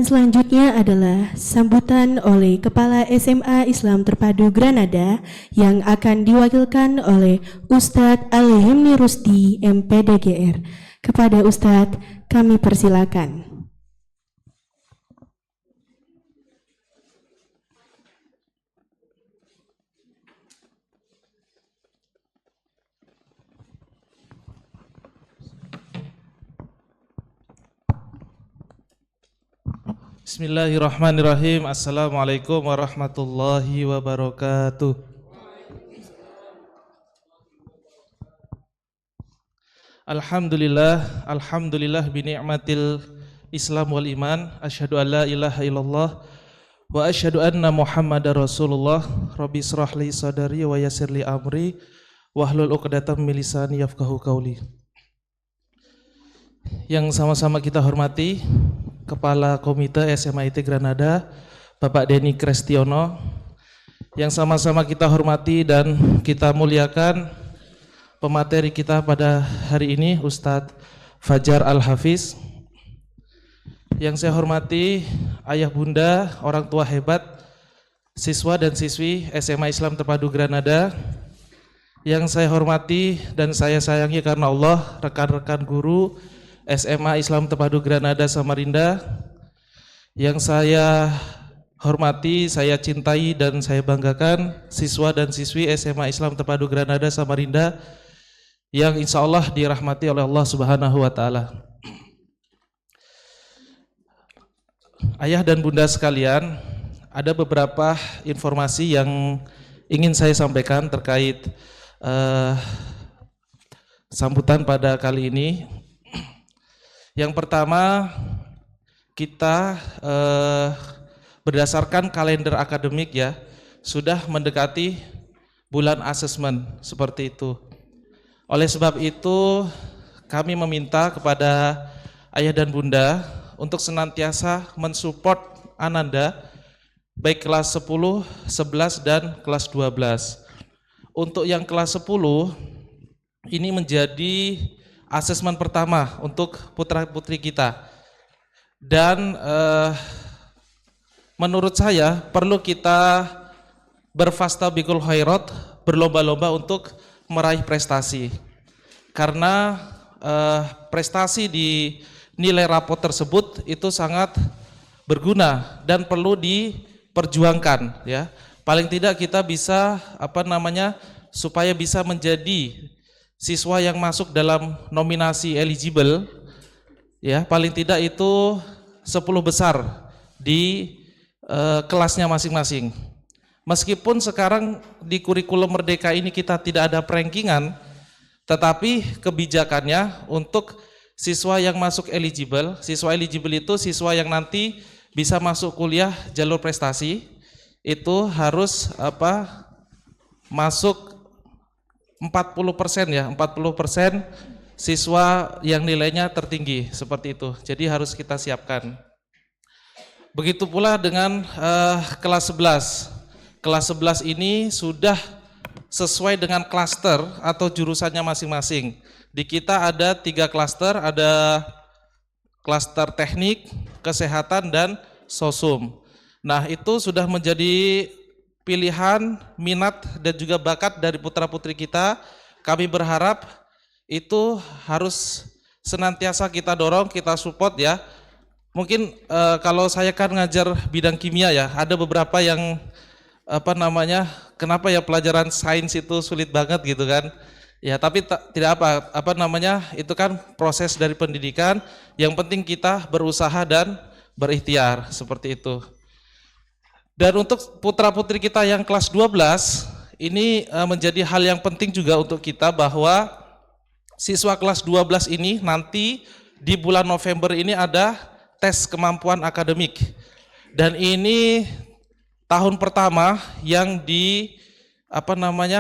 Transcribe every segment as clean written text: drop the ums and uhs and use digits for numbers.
selanjutnya adalah sambutan oleh Kepala SMA Islam Terpadu Granada yang akan diwakilkan oleh Ustadz Al-Himni Rusdi, MPDGR. Kepada Ustadz, kami persilakan. Bismillahirrahmanirrahim. Assalamualaikum warahmatullahi wabarakatuh. Alhamdulillah bini'matil Islam wal iman. Asyhadu an la ilaha illallah wa asyhadu anna Muhammadar Rasulullah. Rabbi israh li sadri wa yassir li amri wahlul 'uqdatam min lisani yafqahu qawli. Yang sama-sama kita hormati Kepala Komite SMA IT Granada, Bapak Denny Krestiono, yang sama-sama kita hormati dan kita muliakan pemateri kita pada hari ini, Ustadz Fajar Al-Hafiz. Yang saya hormati ayah bunda, orang tua hebat, siswa dan siswi SMA Islam Terpadu Granada. Yang saya hormati dan saya sayangi karena Allah, rekan-rekan guru SMA Islam Terpadu Granada Samarinda, yang saya hormati, saya cintai dan saya banggakan siswa dan siswi SMA Islam Terpadu Granada Samarinda yang insya Allah dirahmati oleh Allah Subhanahu wa Ta'ala. Ayah dan bunda sekalian, ada beberapa informasi yang ingin saya sampaikan terkait sambutan pada kali ini. Yang pertama, kita berdasarkan kalender akademik ya, sudah mendekati bulan asesmen seperti itu. Oleh sebab itu, kami meminta kepada ayah dan bunda untuk senantiasa mensupport Ananda baik kelas 10, 11 dan kelas 12. Untuk yang kelas 10 ini menjadi asesmen pertama untuk putra-putri kita, dan menurut saya perlu kita berfastabiqul khairat, berlomba-lomba untuk meraih prestasi, karena prestasi di nilai rapot tersebut itu sangat berguna dan perlu diperjuangkan ya. Paling tidak kita bisa supaya bisa menjadi siswa yang masuk dalam nominasi eligible ya, paling tidak itu 10 besar di kelasnya masing-masing. Meskipun sekarang di kurikulum Merdeka ini kita tidak ada perankingan, tetapi kebijakannya untuk siswa yang masuk eligible, siswa eligible itu siswa yang nanti bisa masuk kuliah jalur prestasi, itu harus masuk 40% ya, 40% siswa yang nilainya tertinggi seperti itu. Jadi harus kita siapkan. Begitu pula dengan kelas 11. Kelas 11 ini sudah sesuai dengan klaster atau jurusannya masing-masing. Di kita ada 3 klaster, ada klaster teknik, kesehatan dan sosum. Nah, itu sudah menjadi pilihan, minat dan juga bakat dari putra-putri kita. Kami berharap itu harus senantiasa kita dorong, kita support ya. Mungkin kalau saya kan ngajar bidang kimia ya, ada beberapa yang kenapa ya pelajaran sains itu sulit banget gitu kan. Ya, tapi tidak itu kan proses dari pendidikan. Yang penting kita berusaha dan berikhtiar seperti itu. Dan untuk putra-putri kita yang kelas 12, ini menjadi hal yang penting juga untuk kita, bahwa siswa kelas 12 ini nanti di bulan November ini ada tes kemampuan akademik. Dan ini tahun pertama yang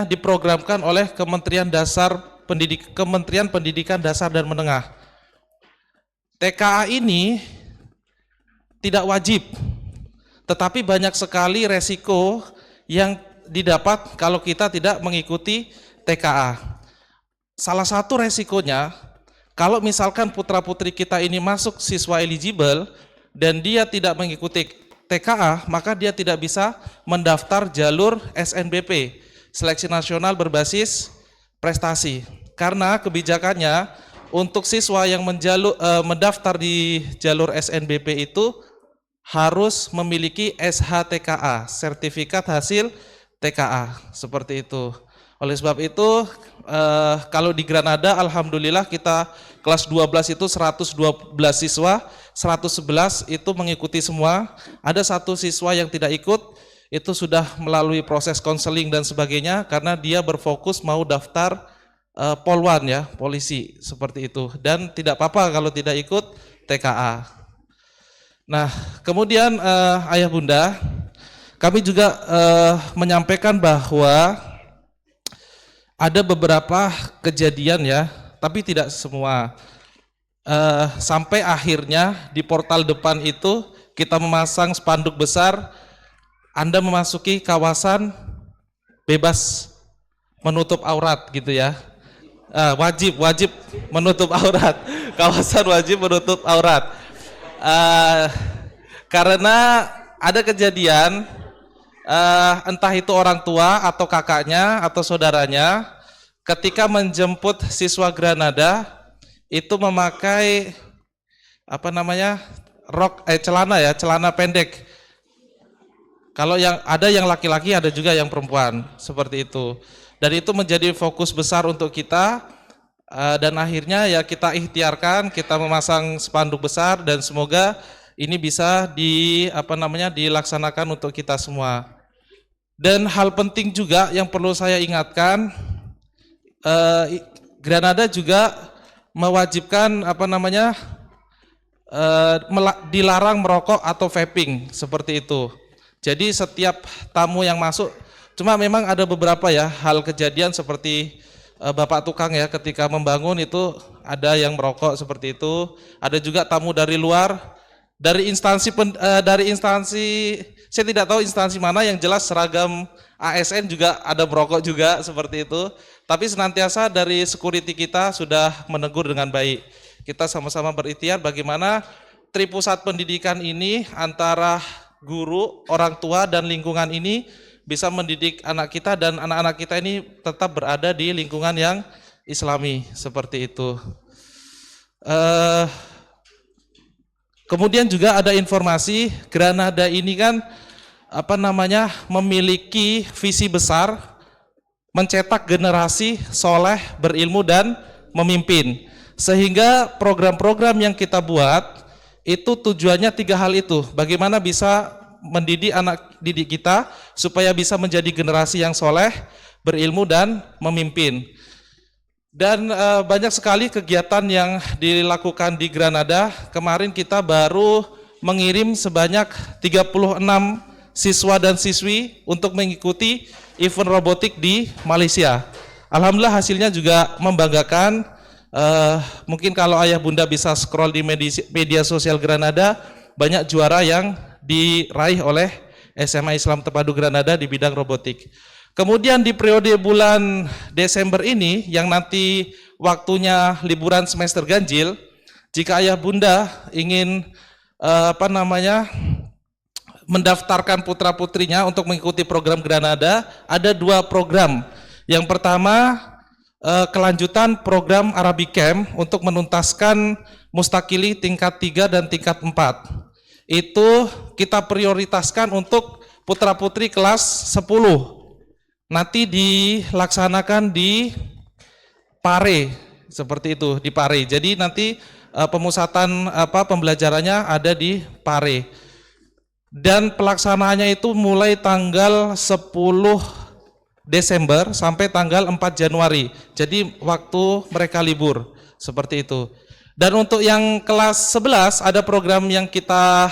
diprogramkan oleh Kementerian Pendidikan Dasar dan Menengah. TKA ini tidak wajib, tetapi banyak sekali resiko yang didapat kalau kita tidak mengikuti TKA. Salah satu resikonya, kalau misalkan putra-putri kita ini masuk siswa eligible, dan dia tidak mengikuti TKA, maka dia tidak bisa mendaftar jalur SNBP, Seleksi Nasional Berbasis Prestasi. Karena kebijakannya untuk siswa yang mendaftar di jalur SNBP itu harus memiliki SHTKA, Sertifikat Hasil TKA, seperti itu. Oleh sebab itu, kalau di Granada, alhamdulillah kita kelas 12 itu 112 siswa, 111 itu mengikuti semua. Ada satu siswa yang tidak ikut, itu sudah melalui proses konseling dan sebagainya, karena dia berfokus mau daftar Polwan ya, polisi, seperti itu. Dan tidak apa-apa kalau tidak ikut TKA. Nah, kemudian ayah bunda, kami juga menyampaikan bahwa ada beberapa kejadian ya, tapi tidak semua. Sampai akhirnya di portal depan itu kita memasang spanduk besar, Anda memasuki kawasan bebas menutup aurat gitu ya. Wajib menutup aurat, kawasan wajib menutup aurat. Karena ada kejadian, entah itu orang tua atau kakaknya atau saudaranya, ketika menjemput siswa Granada itu memakai celana pendek. Kalau yang ada yang laki-laki, ada juga yang perempuan, seperti itu. Dan itu menjadi fokus besar untuk kita, dan akhirnya ya kita ikhtiarkan, kita memasang spanduk besar, dan semoga ini bisa dilaksanakan untuk kita semua. Dan hal penting juga yang perlu saya ingatkan, Granada juga mewajibkan dilarang merokok atau vaping, seperti itu. Jadi setiap tamu yang masuk, cuma memang ada beberapa ya hal kejadian seperti bapak tukang ya, ketika membangun itu ada yang merokok seperti itu. Ada juga tamu dari luar, dari instansi saya tidak tahu instansi mana, yang jelas seragam ASN juga ada merokok juga, seperti itu. Tapi senantiasa dari security kita sudah menegur dengan baik. Kita sama-sama berikhtiar bagaimana tripusat pendidikan ini antara guru, orang tua, dan lingkungan ini bisa mendidik anak kita, dan anak-anak kita ini tetap berada di lingkungan yang Islami, seperti itu. Kemudian juga ada informasi, Granada ini kan memiliki visi besar mencetak generasi soleh, berilmu, dan memimpin. Sehingga program-program yang kita buat itu tujuannya 3 hal itu. Bagaimana bisa mendidik anak didik kita supaya bisa menjadi generasi yang soleh, berilmu, dan memimpin. Dan banyak sekali kegiatan yang dilakukan di Granada. Kemarin kita baru mengirim sebanyak 36 siswa dan siswi untuk mengikuti event robotik di Malaysia. Alhamdulillah hasilnya juga membanggakan. Mungkin kalau ayah bunda bisa scroll di media sosial Granada, banyak juara yang diraih oleh SMA Islam Terpadu Granada di bidang robotik. Kemudian di periode bulan Desember ini, yang nanti waktunya liburan semester ganjil, jika ayah bunda ingin mendaftarkan putra-putrinya untuk mengikuti program Granada, ada 2 program. Yang pertama, kelanjutan program Arabic Camp untuk menuntaskan mustakili tingkat 3 dan tingkat 4. Itu kita prioritaskan untuk putra-putri kelas 10. Nanti dilaksanakan di Pare, seperti itu, di Pare. Jadi nanti pemusatan pembelajarannya ada di Pare. Dan pelaksanaannya itu mulai tanggal 10 Desember sampai tanggal 4 Januari. Jadi waktu mereka libur, seperti itu. Dan untuk yang kelas 11 ada program yang kita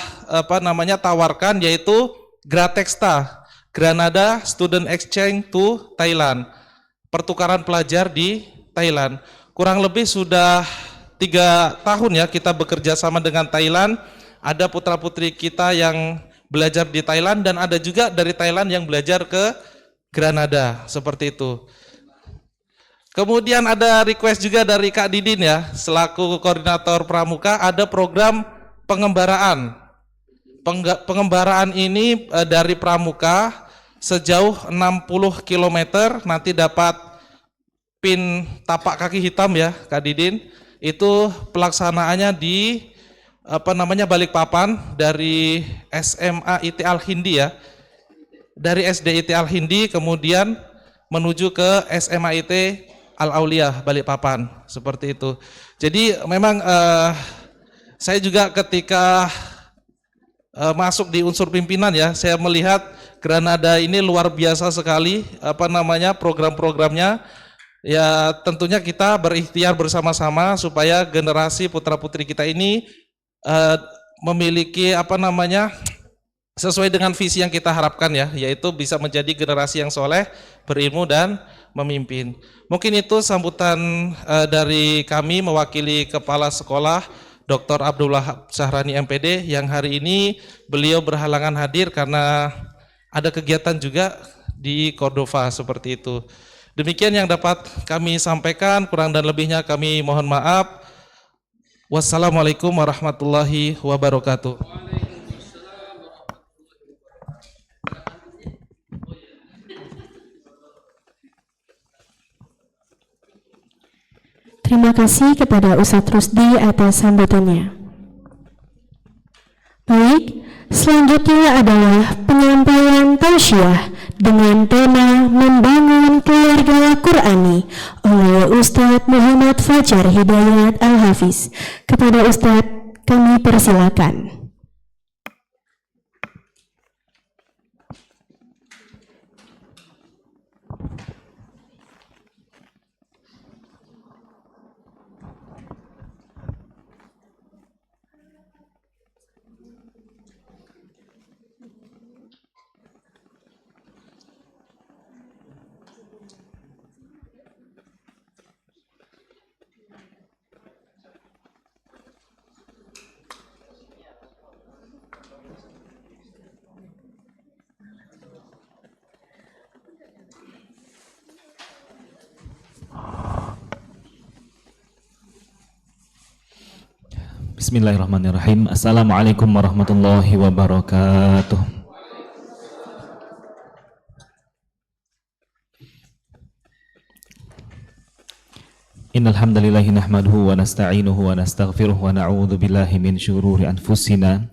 tawarkan, yaitu Gratexta, Granada Student Exchange to Thailand. Pertukaran pelajar di Thailand. Kurang lebih sudah 3 tahun ya kita bekerja sama dengan Thailand. Ada putra-putri kita yang belajar di Thailand, dan ada juga dari Thailand yang belajar ke Granada, seperti itu. Kemudian ada request juga dari Kak Didin ya, selaku koordinator pramuka, ada program pengembaraan. Pengembaraan ini dari Pramuka sejauh 60 km, nanti dapat pin tapak kaki hitam ya Kak Didin. Itu pelaksanaannya di Balikpapan, dari SMA IT Al-Hindi ya. Dari SD IT Al-Hindi kemudian menuju ke SMA IT Al-Aulia Balikpapan, seperti itu. Jadi memang saya juga ketika masuk di unsur pimpinan ya, saya melihat Granada ini luar biasa sekali program-programnya. Ya tentunya kita berikhtiar bersama-sama supaya generasi putra-putri kita ini memiliki sesuai dengan visi yang kita harapkan ya, yaitu bisa menjadi generasi yang soleh, berilmu dan memimpin. Mungkin itu sambutan dari kami mewakili Kepala Sekolah Dr. Abdullah Syahrani MPD yang hari ini beliau berhalangan hadir karena ada kegiatan juga di Cordova, seperti itu. Demikian yang dapat kami sampaikan, kurang dan lebihnya kami mohon maaf. Wassalamualaikum warahmatullahi wabarakatuh. Terima kasih kepada Ustadz Rusdi atas sambutannya. Baik, selanjutnya adalah penyampaian tausiah dengan tema Membangun Keluarga Qur'ani oleh Ustadz Muhammad Fajar Hidayat Al-Hafiz. Kepada Ustadz kami persilakan. Bismillahirrahmanirrahim. Assalamualaikum warahmatullahi wabarakatuh. Innal hamdalillahi nahmaduhu wa nasta'inuhu wa nastaghfiruh wa na'udzu billahi min syururi anfusina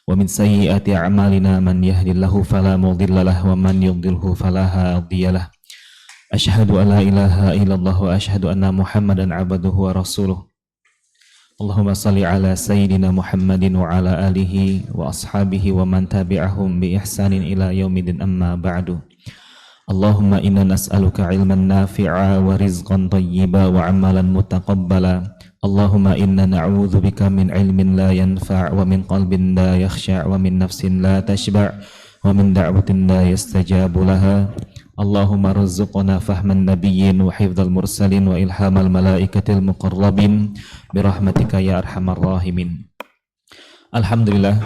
wa min sayyiati a'malina, man yahdihillahu fala mudhillalah wa man yudhlilhu fala hadiyalah. Asyhadu an la ilaha illallah wa asyhadu anna Muhammadan 'abduhu wa rasuluh. Allahumma salli ala sayyidina Muhammadin wa ala alihi wa ashabihi wa man tabi'ahum bi ihsanin ila yaumidin, amma ba'du. Allahumma inna nas'aluka ilman nafi'a wa rizqan tayyiba wa amalan mutaqabbala. Allahumma inna na'udzu bika min ilmin la yanfa' wa min qalbin la yakhsha' wa min nafsin la tashba' wa min da'watin la yastajabu laha. Allahumma rizqna fahman nabiyyin wa hifdzal mursalin wa ilhamal malaikatil muqarrabin birahmatika ya arhamar rahimin. Alhamdulillah,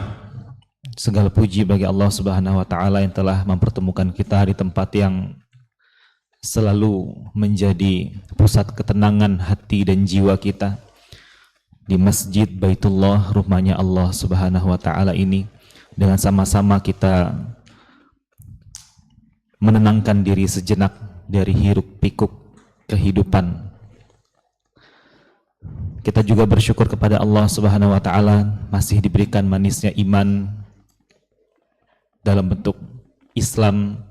segala puji bagi Allah Subhanahu wa taala yang telah mempertemukan kita di tempat yang selalu menjadi pusat ketenangan hati dan jiwa kita, di Masjid Baitullah, rumahnya Allah Subhanahu wa taala ini, dengan sama-sama kita menenangkan diri sejenak dari hiruk pikuk kehidupan. Kita juga bersyukur kepada Allah Subhanahu wa taala masih diberikan manisnya iman dalam bentuk Islam,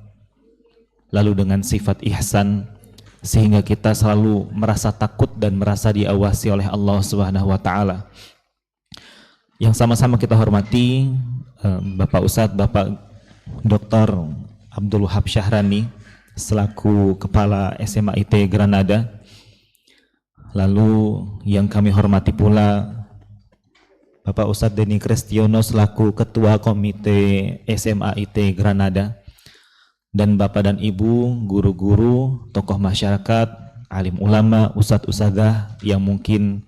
lalu dengan sifat ihsan, sehingga kita selalu merasa takut dan merasa diawasi oleh Allah Subhanahu wa taala. Yang sama-sama kita hormati Bapak Ustadz, Bapak Dr. Abdul Wahab Syahrani selaku Kepala SMA IT Granada. Lalu yang kami hormati pula Bapak Ustadz Denny Kristiono selaku Ketua Komite SMA IT Granada, dan Bapak dan Ibu, guru-guru, tokoh masyarakat, alim ulama, ustadz-ustadzah yang mungkin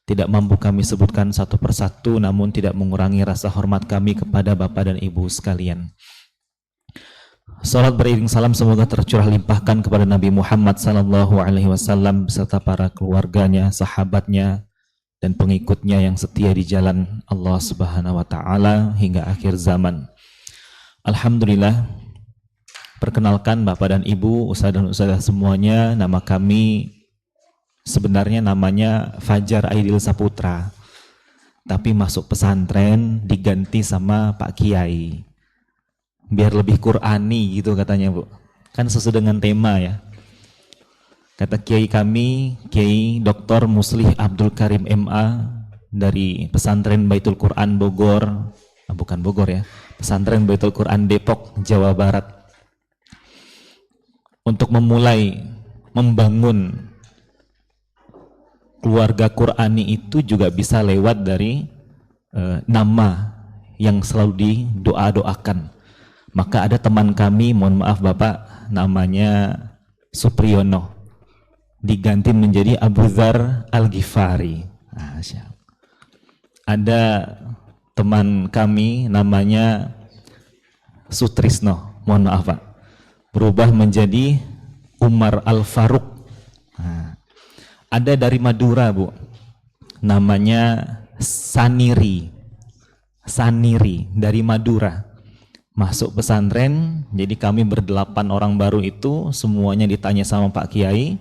tidak mampu kami sebutkan satu persatu, namun tidak mengurangi rasa hormat kami kepada Bapak dan Ibu sekalian. Salat beriring salam semoga tercurah limpahkan kepada Nabi Muhammad sallallahu alaihi wasallam beserta para keluarganya, sahabatnya, dan pengikutnya yang setia di jalan Allah Subhanahu wa taala hingga akhir zaman. Alhamdulillah, perkenalkan Bapak dan Ibu, Ustaz dan Ustazah semuanya, nama kami sebenarnya namanya Fajar Aidil Saputra. Tapi masuk pesantren diganti sama Pak Kiai. Biar lebih Qur'ani gitu katanya, Bu. Kan sesuai dengan tema ya. Kata Kiai kami, Kiai Dr. Muslih Abdul Karim MA dari pesantren Baitul Quran Bogor, bukan Bogor ya, pesantren Baitul Quran Depok, Jawa Barat. Untuk memulai membangun keluarga Qur'ani itu juga bisa lewat dari nama yang selalu didoa-doakan. Maka ada teman kami, mohon maaf Bapak, namanya Supriyono, diganti menjadi Abu Dzar Al-Ghifari. Nah, ada teman kami namanya Sutrisno, mohon maaf Pak, berubah menjadi Umar Al-Faruq. Nah, ada dari Madura, Bu, namanya Saniri dari Madura, masuk pesantren. Jadi kami berdelapan orang baru itu semuanya ditanya sama Pak Kiai,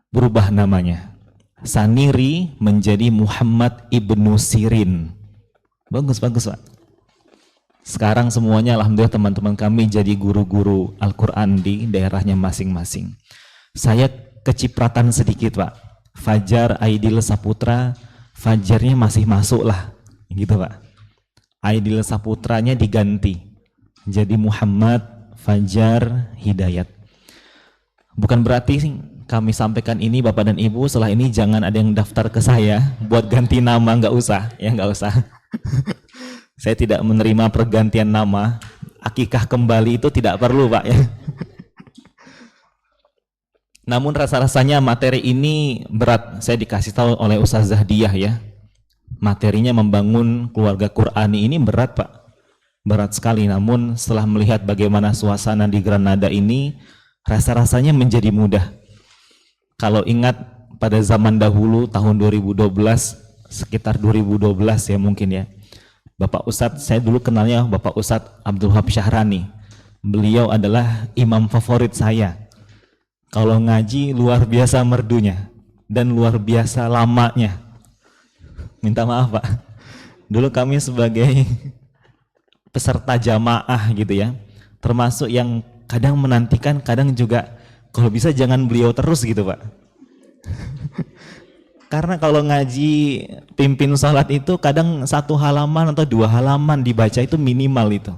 berubah namanya Saniri menjadi Muhammad Ibnu Sirin. Bagus Pak. Sekarang semuanya alhamdulillah teman-teman kami jadi guru-guru Al-Quran di daerahnya masing-masing. Saya kecipratan sedikit Pak, Fajar Aidil Saputra, Fajarnya masih masuk lah gitu Pak. Aidil Saputranya diganti jadi Muhammad Fajar Hidayat. Bukan berarti kami sampaikan ini Bapak dan Ibu, setelah ini jangan ada yang daftar ke saya buat ganti nama, nggak usah. Saya tidak menerima pergantian nama. Akikah kembali itu tidak perlu Pak ya. Namun rasa-rasanya materi ini berat. Saya dikasih tahu oleh Ustazah Diah ya, materinya membangun keluarga Qur'ani ini berat Pak, berat sekali. Namun setelah melihat bagaimana suasana di Granada ini, rasa-rasanya menjadi mudah. Kalau ingat pada zaman dahulu tahun 2012, sekitar 2012 ya mungkin ya, Bapak Ustadz, saya dulu kenalnya Bapak Ustadz Abdul Wahab Syahrani. Beliau adalah imam favorit saya. Kalau ngaji luar biasa merdunya dan luar biasa lamanya. Minta maaf Pak, dulu kami sebagai peserta jamaah gitu ya, termasuk yang kadang menantikan, kadang juga kalau bisa jangan beliau terus gitu Pak. Karena kalau ngaji pimpin sholat itu kadang 1 halaman atau 2 halaman dibaca itu minimal itu.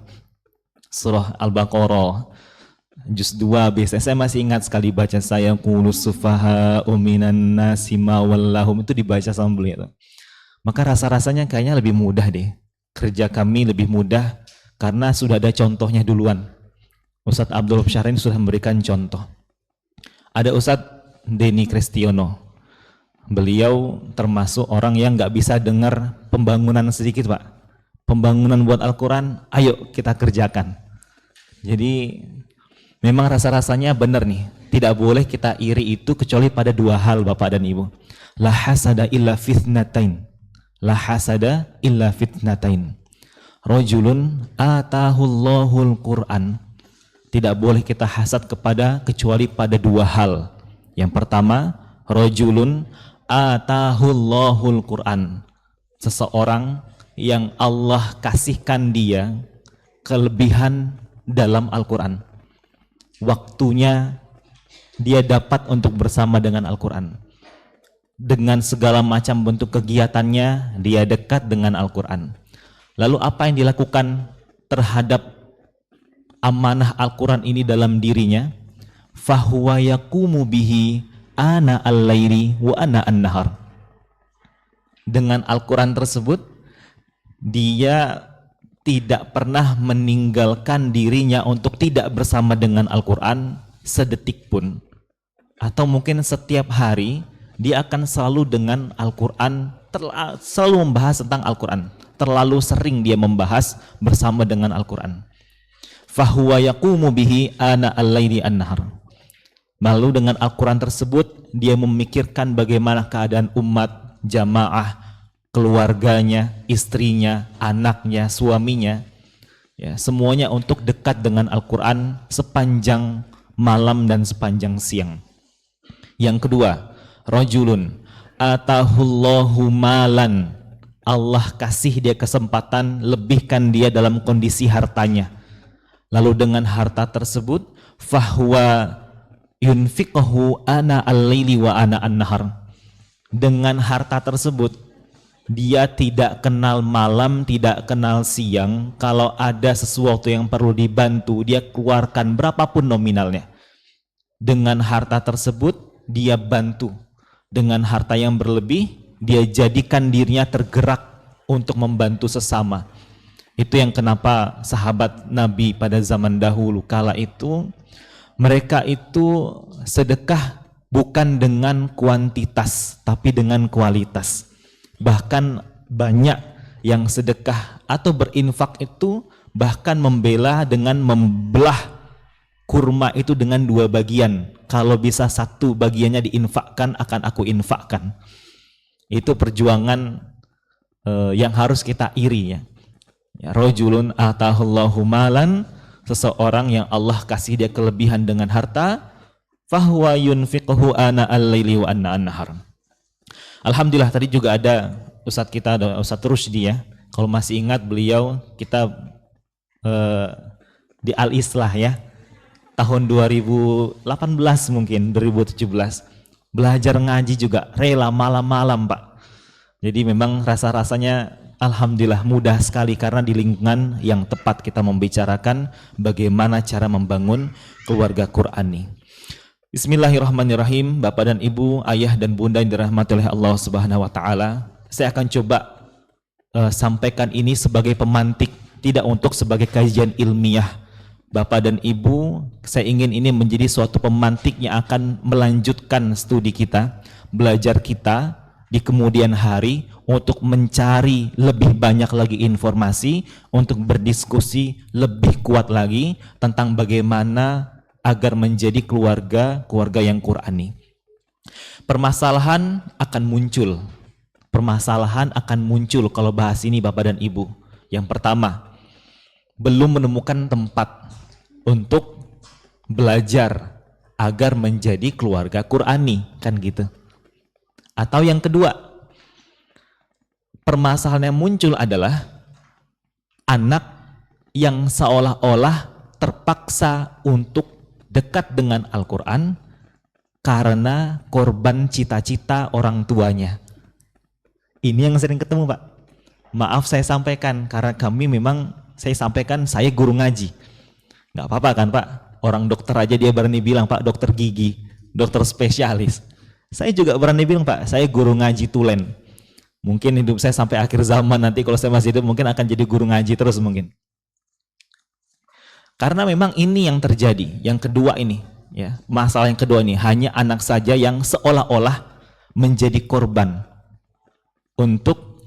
Surah Al-Baqarah Juz 2 biasanya saya masih ingat sekali baca, saya qulus sufaha minan nasi ma wallahum, itu dibaca sama beliau. Maka rasa-rasanya kayaknya lebih mudah deh. Kerja kami lebih mudah karena sudah ada contohnya duluan. Ustadz Abdul Wahab Syahrani sudah memberikan contoh. Ada Ustadz Denny Kristiono. Beliau termasuk orang yang nggak bisa dengar pembangunan sedikit Pak. Pembangunan buat Al-Quran, ayo kita kerjakan. Jadi memang rasa-rasanya benar nih, tidak boleh kita iri itu kecuali pada 2 hal Bapak dan Ibu. La hasada illa fitnatain. La hasada illa fitnatain. Rajulun atahullahul Qur'an. Tidak boleh kita hasad kecuali pada 2 hal. Yang pertama, rajulun atahullahul Qur'an. Seseorang yang Allah kasihkan dia kelebihan dalam Al-Quran. Waktunya dia dapat untuk bersama dengan Al-Quran. Dengan segala macam bentuk kegiatannya, dia dekat dengan Al-Quran. Lalu apa yang dilakukan terhadap amanah Al-Quran ini dalam dirinya? Fahuwa yakumu bihi ana al-laili wa ana an-nahar. Dengan Al-Quran tersebut, dia tidak pernah meninggalkan dirinya untuk tidak bersama dengan Al-Quran sedetik pun. Atau mungkin setiap hari dia akan selalu dengan Al-Quran, selalu membahas tentang Al-Quran. Terlalu sering dia membahas bersama dengan Al-Quran. Fahuwa yaqumu bihi ana al-laili an-nahar. Lalu dengan Al-Quran tersebut dia memikirkan bagaimana keadaan umat jamaah, keluarganya, istrinya, anaknya, suaminya, ya, semuanya untuk dekat dengan Al-Quran sepanjang malam dan sepanjang siang. Yang kedua, rajulun atahullahu malan, Allah kasih dia kesempatan, lebihkan dia dalam kondisi hartanya. Lalu dengan harta tersebut, fahuwa yunfiqahu ana al-laili wa ana an-nahar. Dengan harta tersebut, dia tidak kenal malam, tidak kenal siang. Kalau ada sesuatu yang perlu dibantu, dia keluarkan berapapun nominalnya. Dengan harta tersebut, dia bantu. Dengan harta yang berlebih, dia jadikan dirinya tergerak untuk membantu sesama. Itu yang kenapa sahabat Nabi pada zaman dahulu kala itu, mereka itu sedekah bukan dengan kuantitas, tapi dengan kualitas. Bahkan banyak yang sedekah atau berinfak itu bahkan membela dengan membelah kurma itu dengan 2 bagian. Kalau bisa 1 bagiannya diinfakkan, akan aku infakkan. Itu perjuangan yang harus kita iri ya. Ya, rajulun atahullahu malan, seseorang yang Allah kasih dia kelebihan dengan harta, fahuwa yunfiqhu ana al-laili wa ana an-nahar. Alhamdulillah tadi juga ada Ustadz kita, ada Ustadz Rusdi ya. Kalau masih ingat beliau, kita di Al-Islah ya, tahun 2018 mungkin, 2017. Belajar ngaji juga, rela malam-malam Pak. Jadi memang rasa-rasanya alhamdulillah mudah sekali karena di lingkungan yang tepat kita membicarakan bagaimana cara membangun keluarga Qurani. Bismillahirrahmanirrahim. Bapak dan Ibu, ayah dan bunda yang dirahmati oleh Allah Subhanahu wa taala. Saya akan coba sampaikan ini sebagai pemantik, tidak untuk sebagai kajian ilmiah. Bapak dan Ibu, saya ingin ini menjadi suatu pemantik yang akan melanjutkan studi kita, belajar kita di kemudian hari untuk mencari lebih banyak lagi informasi, untuk berdiskusi lebih kuat lagi tentang bagaimana agar menjadi keluarga yang Qurani. Permasalahan akan muncul kalau bahas ini Bapak dan Ibu. Yang pertama, belum menemukan tempat untuk belajar agar menjadi keluarga Qurani, kan gitu. Atau yang kedua, permasalahan yang muncul adalah anak yang seolah-olah terpaksa untuk dekat dengan Al-Quran karena korban cita-cita orang tuanya. Ini yang sering ketemu Pak. Maaf saya sampaikan, karena saya sampaikan saya guru ngaji. Nggak apa-apa kan Pak, orang dokter aja dia berani bilang Pak, dokter gigi, dokter spesialis. Saya juga berani bilang Pak, saya guru ngaji tulen. Mungkin hidup saya sampai akhir zaman nanti kalau saya masih hidup mungkin akan jadi guru ngaji terus mungkin. Karena memang ini yang terjadi. Yang kedua ini, ya, masalah yang kedua ini, hanya anak saja yang seolah-olah menjadi korban untuk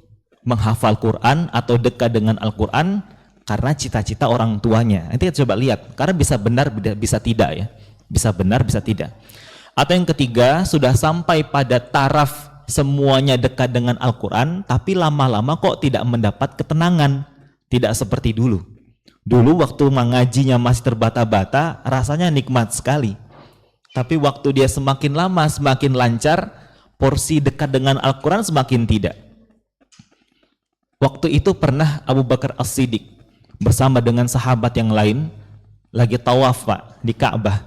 menghafal Quran atau dekat dengan Al-Quran karena cita-cita orang tuanya. Nanti kita coba lihat, karena bisa benar bisa tidak ya. Bisa benar bisa tidak. Atau yang ketiga, sudah sampai pada taraf semuanya dekat dengan Al-Quran, tapi lama-lama kok tidak mendapat ketenangan. Tidak seperti dulu. Dulu waktu mengajinya masih terbata-bata, rasanya nikmat sekali. Tapi waktu dia semakin lama, semakin lancar, porsi dekat dengan Al-Quran semakin tidak. Waktu itu pernah Abu Bakar As-Siddiq bersama dengan sahabat yang lain lagi tawaf Pak di Ka'bah.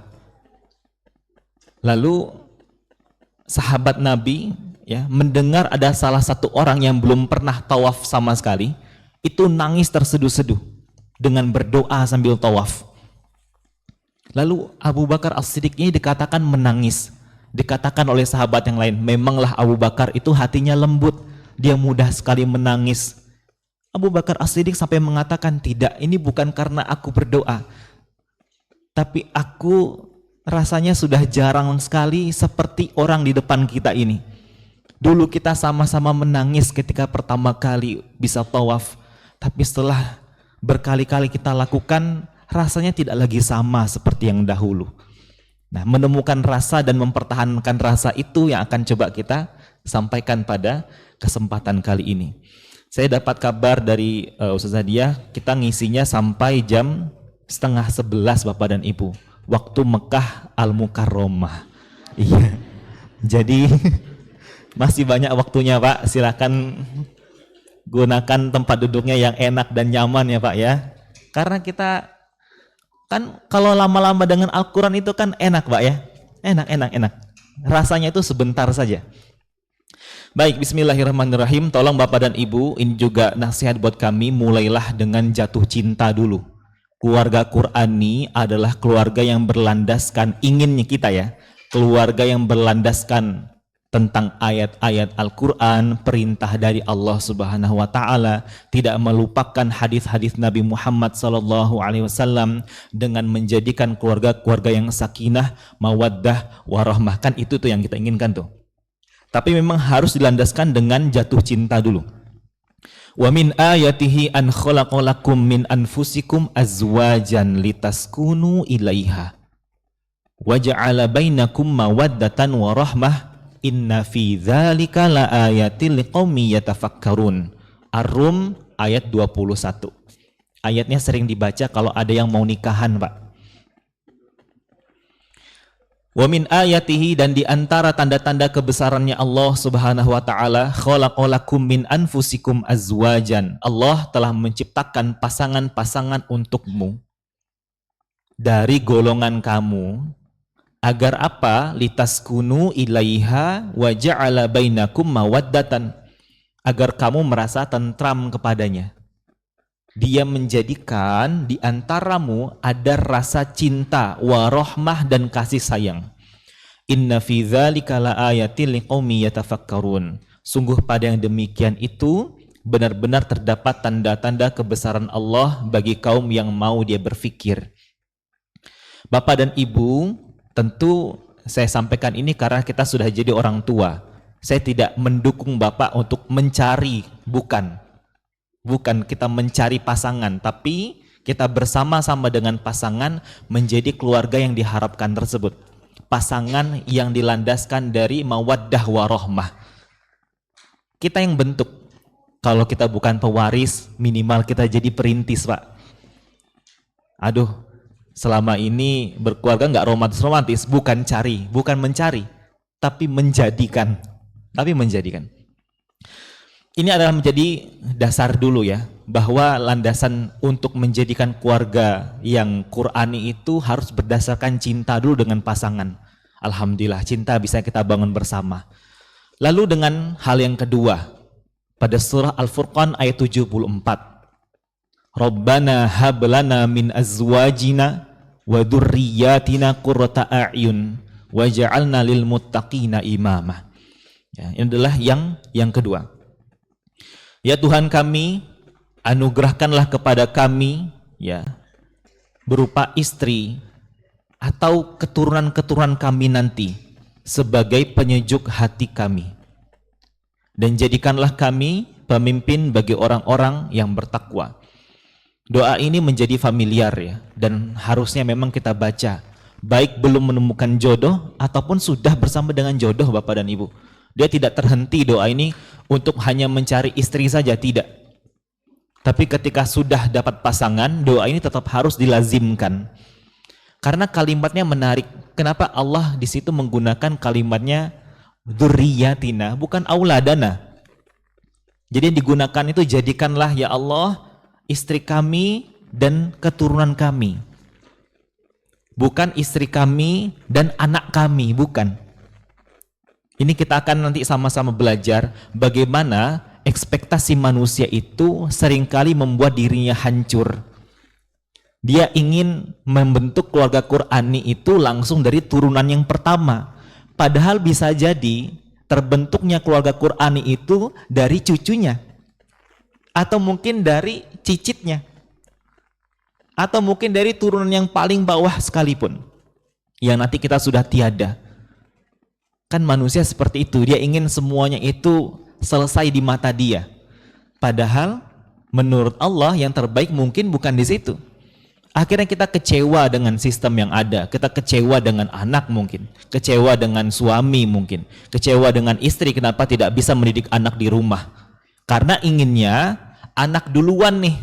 Lalu sahabat Nabi ya mendengar ada salah satu orang yang belum pernah tawaf sama sekali, itu nangis terseduh-seduh dengan berdoa sambil tawaf. Lalu Abu Bakar As-Siddiq ini dikatakan menangis. Dikatakan oleh sahabat yang lain, memanglah Abu Bakar itu hatinya lembut, dia mudah sekali menangis. Abu Bakar As-Siddiq sampai mengatakan, tidak, ini bukan karena aku berdoa, tapi aku rasanya sudah jarang sekali seperti orang di depan kita ini. Dulu kita sama-sama menangis ketika pertama kali bisa tawaf, tapi setelah berkali-kali kita lakukan, rasanya tidak lagi sama seperti yang dahulu. Nah, menemukan rasa dan mempertahankan rasa itu yang akan coba kita sampaikan pada kesempatan kali ini. Saya dapat kabar dari Ustazah Diah, kita ngisinya sampai jam 10:30 Bapak dan Ibu, waktu Mekah Al-Mukarramah. Iya. Jadi masih banyak waktunya Pak, silakan gunakan tempat duduknya yang enak dan nyaman ya Pak ya. Karena kita kan kalau lama-lama dengan Al-Quran itu kan enak Pak ya. Enak. Rasanya itu sebentar saja. Baik, bismillahirrahmanirrahim. Tolong Bapak dan Ibu, ini juga nasihat buat kami, mulailah dengan jatuh cinta dulu. Keluarga Qurani adalah keluarga yang berlandaskan, inginnya kita ya, keluarga yang berlandaskan tentang ayat-ayat Al-Quran, perintah dari Allah Subhanahu wa Ta'ala, tidak melupakan hadis-hadis Nabi Muhammad SAW, dengan menjadikan keluarga-keluarga yang sakinah, mawaddah, warahmah. Kan itu tuh yang kita inginkan tuh. Tapi memang harus dilandaskan dengan jatuh cinta dulu. Wa min ayatihi an khalaqalakum min anfusikum azwajan litaskunu ilaiha wa ja'ala bainakum mawaddatan wa rahmah. Inna fi dzalika laayatil liqaumi yatafakkarun. Ar-Rum ayat 21. Ayatnya sering dibaca kalau ada yang mau nikahan, Pak. Wa min ayatihi, dan di antara tanda-tanda kebesarannya Allah Subhanahu wa taala, khalaqalakum min anfusikum azwajan. Allah telah menciptakan pasangan-pasangan untukmu dari golongan kamu. Agar apa? Litaskunu ilaiha wa ja'ala bainakum mawaddatan. Agar kamu merasa tentram kepadanya. Dia menjadikan di antaramu ada rasa cinta, warahmah, dan kasih sayang. Inna fi dzalika laayatil liqaumi yatafakkarun. Sungguh pada yang demikian itu benar-benar terdapat tanda-tanda kebesaran Allah bagi kaum yang mau dia berfikir. Bapak dan Ibu, tentu saya sampaikan ini karena kita sudah jadi orang tua. Saya tidak mendukung Bapak untuk mencari, bukan kita mencari pasangan, tapi kita bersama-sama dengan pasangan menjadi keluarga yang diharapkan tersebut. Pasangan yang dilandaskan dari mawaddah warahmah. Kita yang bentuk. Kalau kita bukan pewaris, minimal kita jadi perintis, Pak. Aduh, selama ini berkeluarga nggak romantis-romantis, bukan mencari, tapi menjadikan. Ini adalah menjadi dasar dulu ya, bahwa landasan untuk menjadikan keluarga yang Qurani itu harus berdasarkan cinta dulu dengan pasangan. Alhamdulillah, cinta bisa kita bangun bersama. Lalu dengan hal yang kedua, pada surah Al-Furqan ayat 74. Rabbana hablana min azwajina wa dzurriyyatina qurrata a'yun waj'alna lil muttaqina imama. Ya, ini adalah yang kedua. Ya Tuhan kami, anugerahkanlah kepada kami ya berupa istri atau keturunan-keturunan kami nanti sebagai penyejuk hati kami. Dan jadikanlah kami pemimpin bagi orang-orang yang bertakwa. Doa ini menjadi familiar ya, dan harusnya memang kita baca, baik belum menemukan jodoh ataupun sudah bersama dengan jodoh Bapak dan Ibu. Dia tidak terhenti doa ini untuk hanya mencari istri saja, tidak. Tapi ketika sudah dapat pasangan, doa ini tetap harus dilazimkan. Karena kalimatnya menarik. Kenapa Allah di situ menggunakan kalimatnya dzurriyyatina, bukan auladana. Jadi yang digunakan itu jadikanlah ya Allah istri kami dan keturunan kami. Bukan istri kami dan anak kami, bukan. Ini kita akan nanti sama-sama belajar bagaimana ekspektasi manusia itu seringkali membuat dirinya hancur. Dia ingin membentuk keluarga Qurani itu langsung dari turunan yang pertama. Padahal bisa jadi terbentuknya keluarga Qurani itu dari cucunya. Atau mungkin dari cicitnya. Atau mungkin dari turunan yang paling bawah sekalipun. Yang nanti kita sudah tiada. Kan manusia seperti itu, dia ingin semuanya itu selesai di mata dia. Padahal menurut Allah yang terbaik mungkin bukan di situ. Akhirnya kita kecewa dengan sistem yang ada, kita kecewa dengan anak mungkin, kecewa dengan suami mungkin, kecewa dengan istri kenapa tidak bisa mendidik anak di rumah. Karena inginnya anak duluan nih,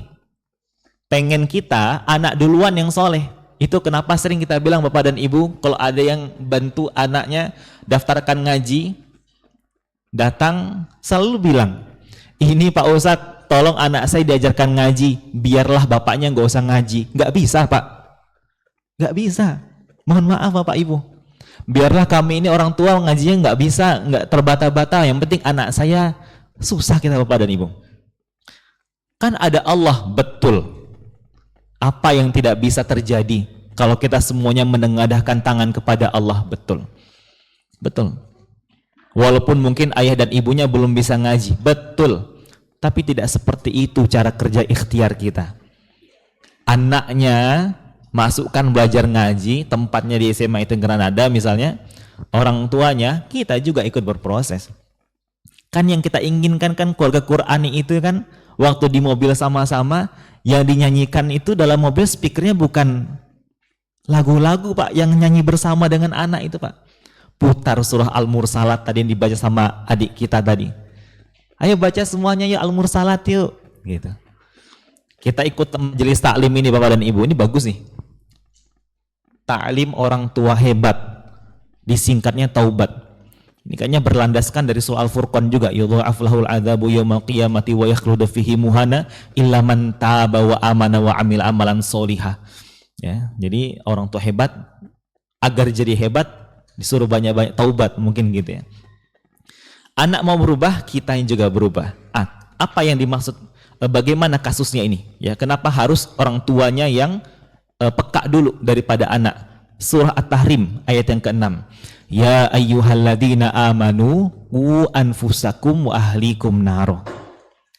pengen kita anak duluan yang soleh. Itu kenapa sering kita bilang Bapak dan Ibu, kalau ada yang bantu anaknya daftarkan ngaji, datang selalu bilang, ini Pak Ustadz, tolong anak saya diajarkan ngaji, biarlah bapaknya nggak usah ngaji. Nggak bisa Pak, nggak bisa. Mohon maaf Bapak Ibu, biarlah kami ini orang tua ngajinya nggak bisa, nggak terbata-bata. Yang penting anak saya, susah kita Bapak dan Ibu. Kan ada Allah, betul. Apa yang tidak bisa terjadi kalau kita semuanya menengadahkan tangan kepada Allah, betul. Betul. Walaupun mungkin ayah dan ibunya belum bisa ngaji, betul. Tapi tidak seperti itu cara kerja ikhtiar kita. Anaknya masukkan belajar ngaji, tempatnya di SMA itu Granada misalnya, orang tuanya, kita juga ikut berproses. Kan yang kita inginkan kan keluarga Qurani itu kan, waktu di mobil sama-sama, yang dinyanyikan itu dalam mobil speakernya bukan lagu-lagu Pak, yang nyanyi bersama dengan anak itu Pak. Putar surah Al-Mursalat tadi yang dibaca sama adik kita tadi. Ayo baca semuanya yuk Al-Mursalat yuk, gitu. Kita ikut majelis taklim ini Bapak dan Ibu, ini bagus nih. Taklim orang tua hebat, disingkatnya taubat. Ini kayaknya berlandaskan dari surah Al-Furqan juga. Yudha'af lahul adzabu yaumal qiyamati wa yakhludu fihi muhana illa man taba wa amana wa amila amalan sholihah. Ya, jadi orang tua hebat, agar jadi hebat disuruh banyak-banyak taubat, mungkin gitu ya. Anak mau berubah, kita yang juga berubah. Apa yang dimaksud? Bagaimana kasusnya ini? Ya, kenapa harus orang tuanya yang peka dulu daripada anak? Surah At-Tahrim ayat yang ke-6. Ya ayyuhalladzina amanu qu anfusakum wa ahlikum naro.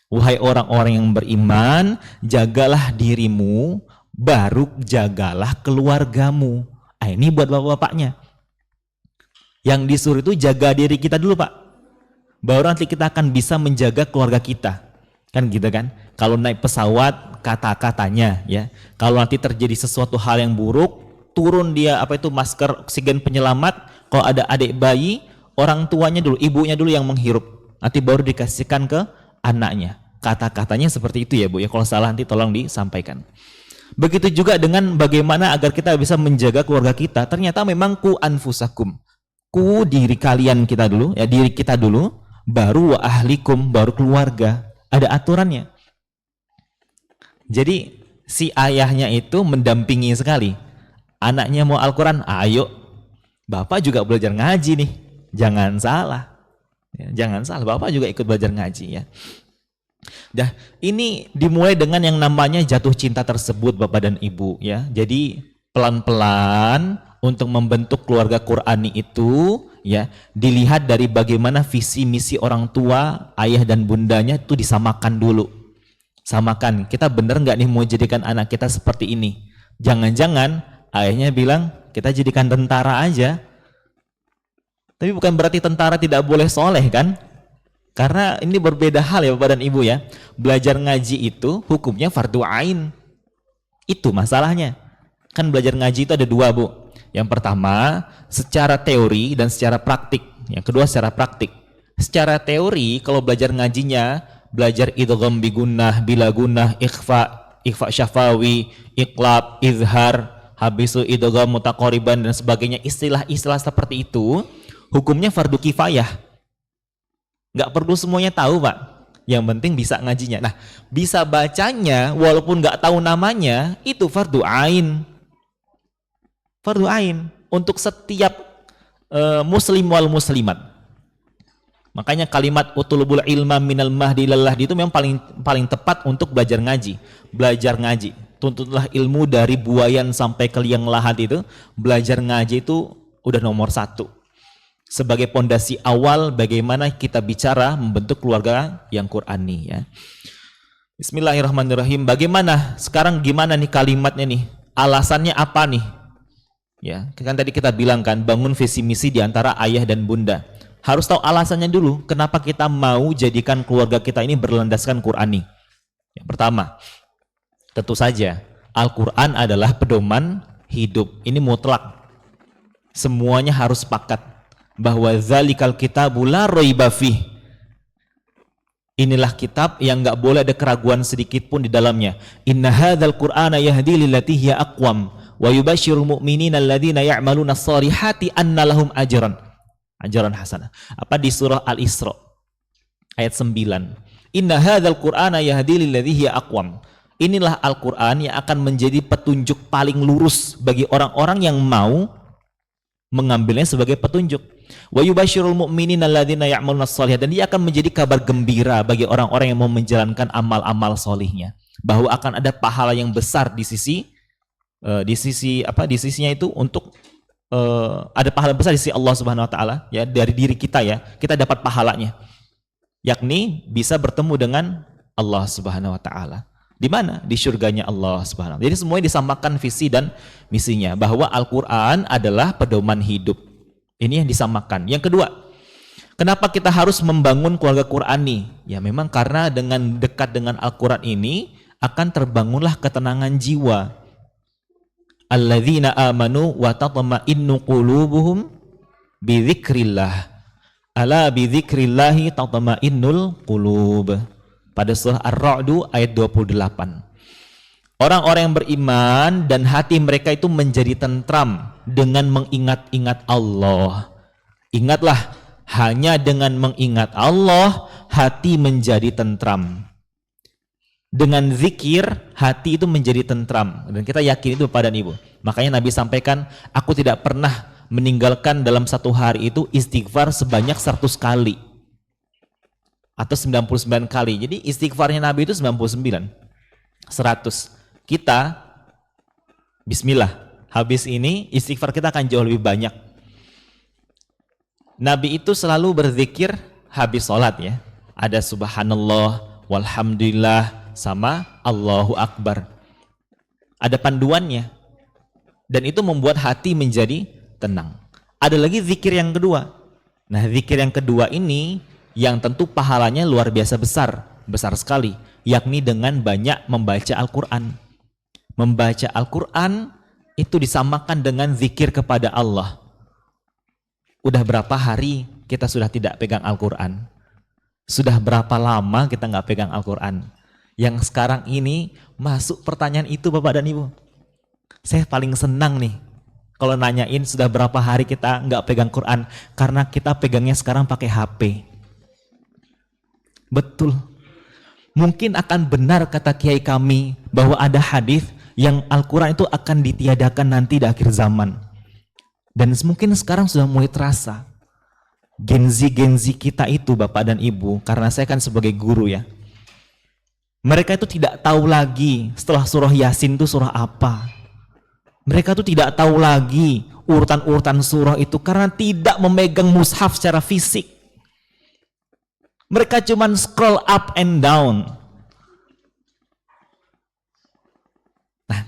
Wahai orang-orang yang beriman, jagalah dirimu, baru jagalah keluargamu. Ini buat bapak-bapaknya. Yang disuruh itu jaga diri kita dulu Pak. Baru nanti kita akan bisa menjaga keluarga kita. Kan gitu kan? Kalau naik pesawat, kata-katanya ya. Kalau nanti terjadi sesuatu hal yang buruk, turun dia masker oksigen penyelamat. Kalau ada adik bayi, orang tuanya dulu, ibunya dulu yang menghirup. Nanti baru dikasihkan ke anaknya. Kata-katanya seperti itu ya Bu ya. Kalau salah nanti tolong disampaikan. Begitu juga dengan bagaimana agar kita bisa menjaga keluarga kita. Ternyata memang ku anfusakum. Ku diri kalian kita dulu, ya diri kita dulu. Baru wa ahlikum, baru keluarga. Ada aturannya. Jadi si ayahnya itu mendampingi sekali. Anaknya mau Al-Quran, ayo. Bapak juga belajar ngaji nih. Jangan salah. Ya, jangan salah, Bapak juga ikut belajar ngaji ya. Dah, ini dimulai dengan yang namanya jatuh cinta tersebut Bapak dan Ibu ya. Jadi pelan-pelan untuk membentuk keluarga Qurani itu ya, dilihat dari bagaimana visi misi orang tua, ayah dan bundanya itu disamakan dulu. Samakan, kita bener nggak nih mau jadikan anak kita seperti ini? Jangan-jangan ayahnya bilang kita jadikan tentara aja. Tapi bukan berarti tentara tidak boleh soleh kan? Karena ini berbeda hal ya Bapak dan Ibu ya. Belajar ngaji itu hukumnya fardu ain. Itu masalahnya. Kan belajar ngaji itu ada dua Bu. Yang pertama secara teori dan secara praktik. Yang kedua secara praktik. Secara teori kalau belajar ngajinya, belajar idgham bi gunnah, bila gunnah, ikhfa syafawi, iqlab, izhar, habis itu idgham mutaqariban dan sebagainya, istilah-istilah seperti itu hukumnya fardu kifayah. Nggak perlu semuanya tahu Pak. Yang penting bisa ngajinya. Nah, bisa bacanya walaupun nggak tahu namanya, itu fardu ain. Fardu ain untuk setiap muslim wal muslimat. Makanya kalimat utulubul ilma minal mahdi ilal lahdi itu memang paling tepat untuk belajar ngaji. Belajar ngaji. Tuntutlah ilmu dari buayan sampai ke liang lahat itu. Belajar ngaji itu udah nomor 1. Sebagai pondasi awal bagaimana kita bicara membentuk keluarga yang Qurani ya. Bismillahirrahmanirrahim. Bagaimana sekarang, gimana nih kalimatnya nih? Alasannya apa nih? Ya, kan tadi kita bilang kan bangun visi misi di antara ayah dan bunda. Harus tahu alasannya dulu. Kenapa kita mau jadikan keluarga kita ini berlandaskan Qurani? Yang pertama, tentu saja Al-Quran adalah pedoman hidup. Ini mutlak. Semuanya harus sepakat bahwa zalikal kitabu la raiba fih. Inilah kitab yang nggak boleh ada keraguan sedikit pun di dalamnya. Inna hadzal qur'ana yahdi lillati hiya aqwam wa yubashshirul mu'minina alladzina ya'maluna shalihati anna lahum ajran hasanah. Apa di surah Al-Isra ayat 9. Inna hadzal qur'ana yahdi lillati hiya aqwam. Inilah Al-Qur'an yang akan menjadi petunjuk paling lurus bagi orang-orang yang mau mengambilnya sebagai petunjuk. Wa yubashshirul mu'minina alladzina ya'maluna shalihat, dan dia akan menjadi kabar gembira bagi orang-orang yang mau menjalankan amal-amal solihnya, bahwa akan ada pahala yang besar di sisinya itu untuk ada pahala besar di sisi Allah Subhanahu wa taala ya, dari diri kita ya. Kita dapat pahalanya. Yakni bisa bertemu dengan Allah Subhanahu wa taala. Di mana? Di surganya Allah Subhanahu wa taala. Jadi semuanya disamakan visi dan misinya, bahwa Al-Qur'an adalah pedoman hidup. Ini yang disamakan. Yang kedua, kenapa kita harus membangun keluarga Qur'ani? Ya memang karena dengan dekat dengan Al-Qur'an ini akan terbangunlah ketenangan jiwa. Alladzina amanu wa tatma'innu qulubuhum bi dzikrillah. Ala bi dzikrillahi tatma'innul qulub. Pada surah Ar-Ra'd ayat 28. Orang-orang yang beriman dan hati mereka itu menjadi tentram dengan mengingat-ingat Allah. Ingatlah, hanya dengan mengingat Allah hati menjadi tentram. Dengan zikir hati itu menjadi tentram, dan kita yakin itu Bapak dan Ibu. Makanya Nabi sampaikan, aku tidak pernah meninggalkan dalam satu hari itu istighfar sebanyak 100 kali atau 99 kali. Jadi istighfarnya Nabi itu 99, 100. Kita bismillah, habis ini istighfar kita akan jauh lebih banyak. Nabi itu selalu berzikir habis sholat ya. Ada subhanallah, walhamdulillah, sama Allahu Akbar. Ada panduannya. Dan itu membuat hati menjadi tenang. Ada lagi zikir yang kedua. Nah, zikir yang kedua ini yang tentu pahalanya luar biasa besar sekali, yakni dengan banyak membaca Al-Quran. Membaca Al-Quran itu disamakan dengan zikir kepada Allah. Udah berapa hari kita sudah tidak pegang Al-Quran? Sudah berapa lama kita nggak pegang Al-Quran? Yang sekarang ini masuk pertanyaan itu Bapak dan Ibu. Saya paling senang nih kalau nanyain sudah berapa hari kita nggak pegang Quran, karena kita pegangnya sekarang pakai HP. Betul. Mungkin akan benar kata kiai kami bahwa ada hadis yang Al-Quran itu akan ditiadakan nanti di akhir zaman. Dan mungkin sekarang sudah mulai terasa. Gen Z kita itu Bapak dan Ibu, karena saya kan sebagai guru ya. Mereka itu tidak tahu lagi setelah surah Yasin itu surah apa. Mereka itu tidak tahu lagi urutan-urutan surah itu karena tidak memegang mushaf secara fisik. Mereka cuma scroll up and down. Nah,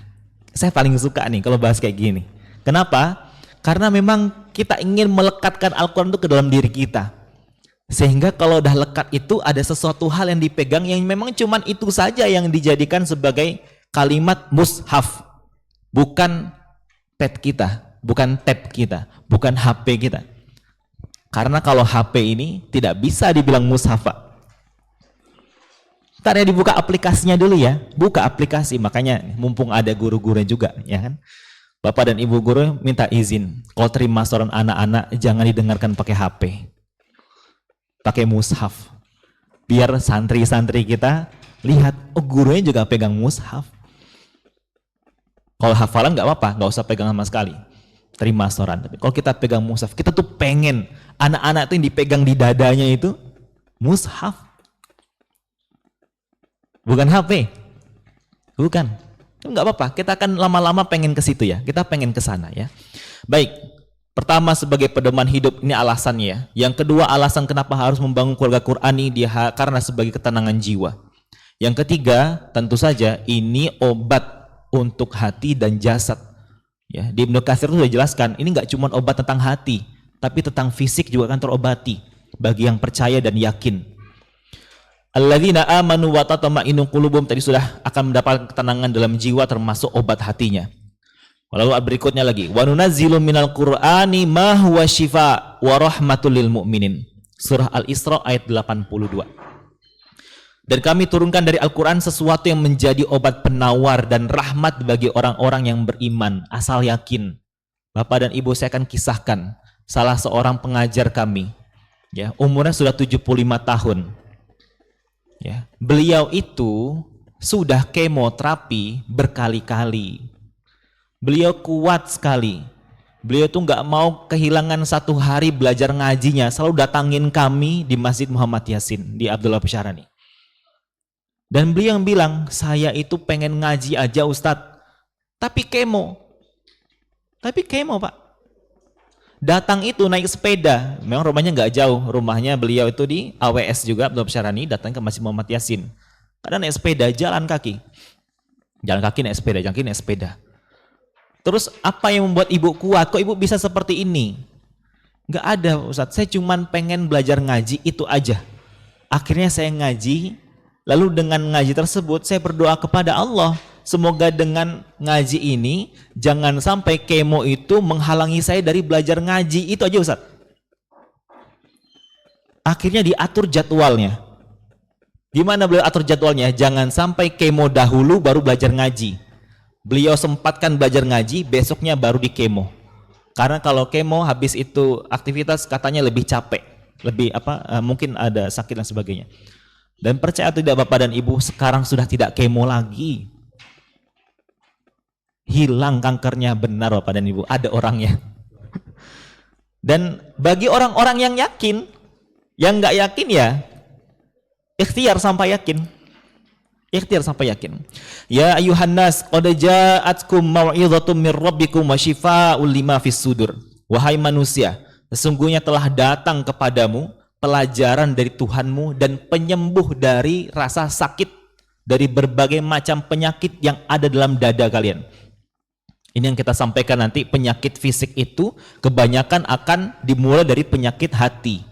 saya paling suka nih kalau bahas kayak gini. Kenapa? Karena memang kita ingin melekatkan Al-Quran itu ke dalam diri kita. Sehingga kalau udah lekat itu ada sesuatu hal yang dipegang yang memang cuma itu saja yang dijadikan sebagai kalimat mushaf. Bukan pad kita, bukan tab kita, bukan HP kita. Karena kalau HP ini tidak bisa dibilang mushaf. Ntar ya dibuka aplikasinya dulu ya, buka aplikasi. Makanya mumpung ada guru-guru juga, ya kan? Bapak dan Ibu guru minta izin, kalau terima soran anak-anak jangan didengarkan pakai HP, pakai mushaf. Biar santri-santri kita lihat, oh gurunya juga pegang mushaf. Kalau hafalan nggak apa-apa, nggak usah pegang sama sekali. Terima soran. Tapi kalau kita pegang mushaf, kita tuh pengen anak-anak itu yang dipegang di dadanya itu mushaf. Bukan HP. Bukan. Nggak apa-apa, kita akan lama-lama pengen ke situ ya. Kita pengen ke sana ya. Baik. Pertama sebagai pedoman hidup, ini alasannya ya. Yang kedua alasan kenapa harus membangun keluarga Qur'ani, dia karena sebagai ketenangan jiwa. Yang ketiga, tentu saja ini obat untuk hati dan jasad. Ya, di Ibnu Katsir itu sudah jelaskan, ini nggak cuma obat tentang hati, tapi tentang fisik juga akan terobati bagi yang percaya dan yakin. Alladzina amanu wa tatma'innu qulubuhum, tadi sudah akan mendapatkan ketenangan dalam jiwa termasuk obat hatinya. Lalu berikutnya lagi, wa nunazzilu minal qur'ani ma huwa syifa wa rahmatul lil mu'minin. Surah Al-Isra ayat 82. Dan kami turunkan dari Al-Quran sesuatu yang menjadi obat penawar dan rahmat bagi orang-orang yang beriman, asal yakin. Bapak dan Ibu, saya akan kisahkan salah seorang pengajar kami, ya, umurnya sudah 75 tahun. Ya, beliau itu sudah kemoterapi berkali-kali. Beliau kuat sekali. Beliau tuh nggak mau kehilangan satu hari belajar ngajinya. Selalu datangin kami di Masjid Muhammad Yasin di Abdullah Syarani. Dan beliau yang bilang, saya itu pengen ngaji aja Ustadz, tapi kemo. Pak. Datang itu naik sepeda. Memang rumahnya nggak jauh. Rumahnya beliau itu di AWS juga, Abdullah Syarani, datang ke Masjid Muhammad Yasin. Kadang naik sepeda, jalan kaki. Jalan kaki naik sepeda. Terus apa yang membuat ibu kuat? Kok ibu bisa seperti ini? Nggak ada Ustadz, saya cuman pengen belajar ngaji itu aja. Akhirnya saya ngaji, lalu dengan ngaji tersebut saya berdoa kepada Allah, semoga dengan ngaji ini jangan sampai kemo itu menghalangi saya dari belajar ngaji. Itu aja Ustadz. Akhirnya diatur jadwalnya. Gimana beliau atur jadwalnya? Jangan sampai kemo dahulu baru belajar ngaji. Beliau sempatkan belajar ngaji, besoknya baru di kemo. Karena kalau kemo habis itu aktivitas katanya lebih capek, lebih mungkin ada sakit dan sebagainya. Dan percaya atau tidak Bapak dan Ibu, sekarang sudah tidak kemo lagi. Hilang kankernya, benar Bapak dan Ibu, ada orangnya. Dan bagi orang-orang yang yakin, yang nggak yakin ya ikhtiar sampai yakin. Ya ayuhan nas, qad ja'atkum mau'izatun mir rabbikum wa syifaa'un lima fis sudur. Wahai manusia, sesungguhnya telah datang kepadamu pelajaran dari Tuhanmu dan penyembuh dari rasa sakit dari berbagai macam penyakit yang ada dalam dada kalian. Ini yang kita sampaikan nanti, penyakit fisik itu kebanyakan akan dimulai dari penyakit hati.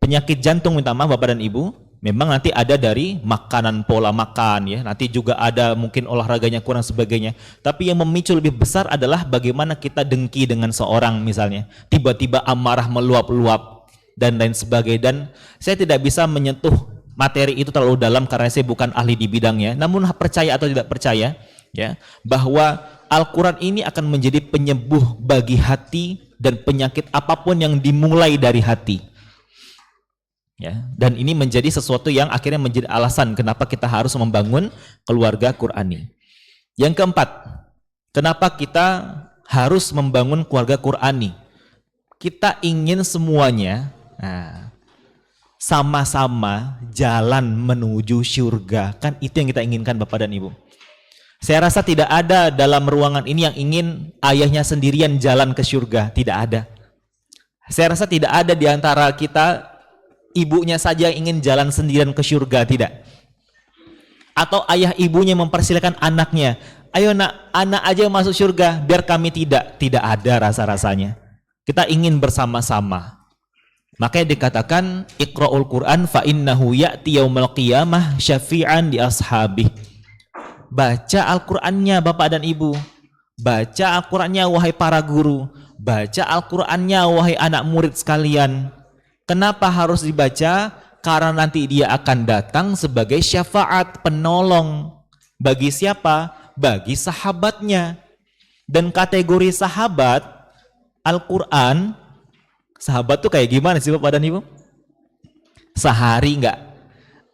Penyakit jantung, minta maaf Bapak dan Ibu, memang nanti ada dari makanan, pola makan ya. Nanti juga ada mungkin olahraganya kurang sebagainya. Tapi yang memicu lebih besar adalah bagaimana kita dengki dengan seorang misalnya. Tiba-tiba amarah meluap-luap dan lain sebagainya. Dan saya tidak bisa menyentuh materi itu terlalu dalam karena saya bukan ahli di bidangnya. Namun percaya atau tidak percaya ya, bahwa Al-Quran ini akan menjadi penyembuh bagi hati dan penyakit apapun yang dimulai dari hati. Ya, dan ini menjadi sesuatu yang akhirnya menjadi alasan kenapa kita harus membangun keluarga Qurani. Yang keempat, kenapa kita harus membangun keluarga Qurani? Kita ingin semuanya sama-sama jalan menuju surga. Kan itu yang kita inginkan Bapak dan Ibu. Saya rasa tidak ada dalam ruangan ini yang ingin ayahnya sendirian jalan ke surga. Tidak ada. Saya rasa tidak ada di antara kita ibunya saja yang ingin jalan sendirian ke surga, tidak. Atau ayah ibunya mempersilakan anaknya, ayo nak, anak aja yang masuk surga, biar kami tidak. Tidak ada rasa-rasanya. Kita ingin bersama-sama. Makanya dikatakan, Iqra'ul Qur'an fa innahu ya'ti yaumal qiyamah syafi'an di ashabih. Baca Al-Qur'annya Bapak dan Ibu. Baca Al-Qur'annya wahai para guru. Baca Al-Qur'annya wahai anak murid sekalian. Kenapa harus dibaca? Karena nanti dia akan datang sebagai syafaat, penolong. Bagi siapa? Bagi sahabatnya. Dan kategori sahabat Al-Quran, sahabat tuh kayak gimana sih Bapak dan Ibu? Sehari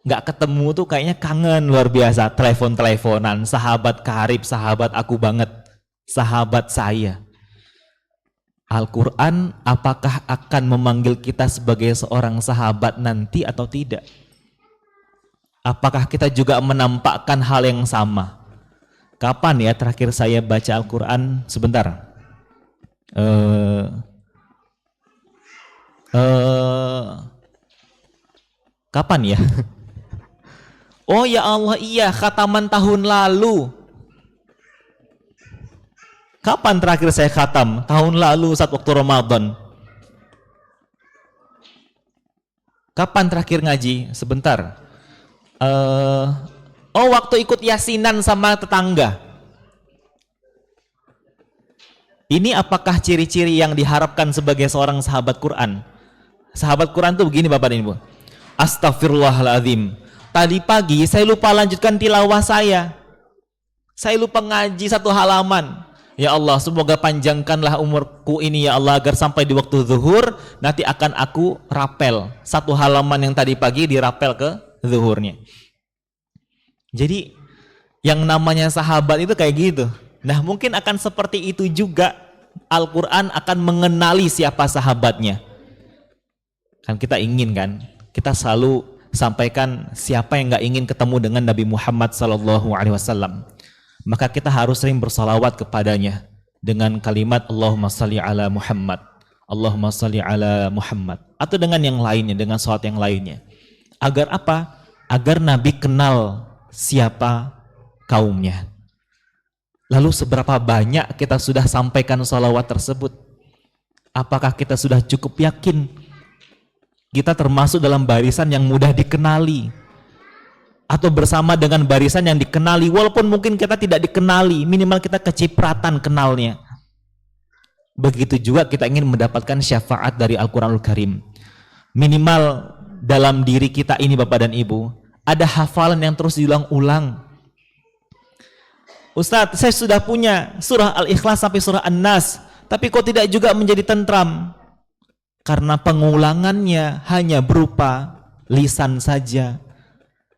nggak ketemu tuh kayaknya kangen luar biasa. Telepon-teleponan, sahabat karib, sahabat aku banget, sahabat saya. Al-Quran apakah akan memanggil kita sebagai seorang sahabat nanti atau tidak? Apakah kita juga menampakkan hal yang sama? Kapan ya terakhir saya baca Al-Quran? Sebentar. Kapan ya? Oh ya Allah, iya, khataman tahun lalu. Kapan terakhir saya khatam? Tahun lalu saat waktu Ramadan. Kapan terakhir ngaji? Sebentar. Waktu ikut yasinan sama tetangga. Ini apakah ciri-ciri yang diharapkan sebagai seorang sahabat Quran? Sahabat Quran tuh begini Bapak dan Ibu. Astaghfirullahaladzim. Tadi pagi saya lupa lanjutkan tilawah saya. Saya lupa ngaji 1 halaman. Ya Allah, semoga panjangkanlah umurku ini ya Allah, agar sampai di waktu zuhur nanti akan aku rapel 1 halaman yang tadi pagi dirapel ke zuhurnya. Jadi yang namanya sahabat itu kayak gitu. Nah, mungkin akan seperti itu juga Al-Quran akan mengenali siapa sahabatnya. Kan kita ingin kan, kita selalu sampaikan siapa yang gak ingin ketemu dengan Nabi Muhammad SAW. Maka kita harus sering bersalawat kepadanya dengan kalimat Allahumma salli ala Muhammad, Allahumma salli ala Muhammad, atau dengan yang lainnya, dengan salat yang lainnya. Agar apa? Agar Nabi kenal siapa kaumnya. Lalu seberapa banyak kita sudah sampaikan salawat tersebut? Apakah kita sudah cukup yakin kita termasuk dalam barisan yang mudah dikenali? Atau bersama dengan barisan yang dikenali, walaupun mungkin kita tidak dikenali, minimal kita kecipratan kenalnya. Begitu juga kita ingin mendapatkan syafaat dari Al-Quranul Karim. Minimal dalam diri kita ini Bapak dan Ibu, ada hafalan yang terus diulang-ulang. Ustadz, saya sudah punya surah Al-Ikhlas sampai surah An-Nas, tapi kok tidak juga menjadi tentram? Karena pengulangannya hanya berupa lisan saja.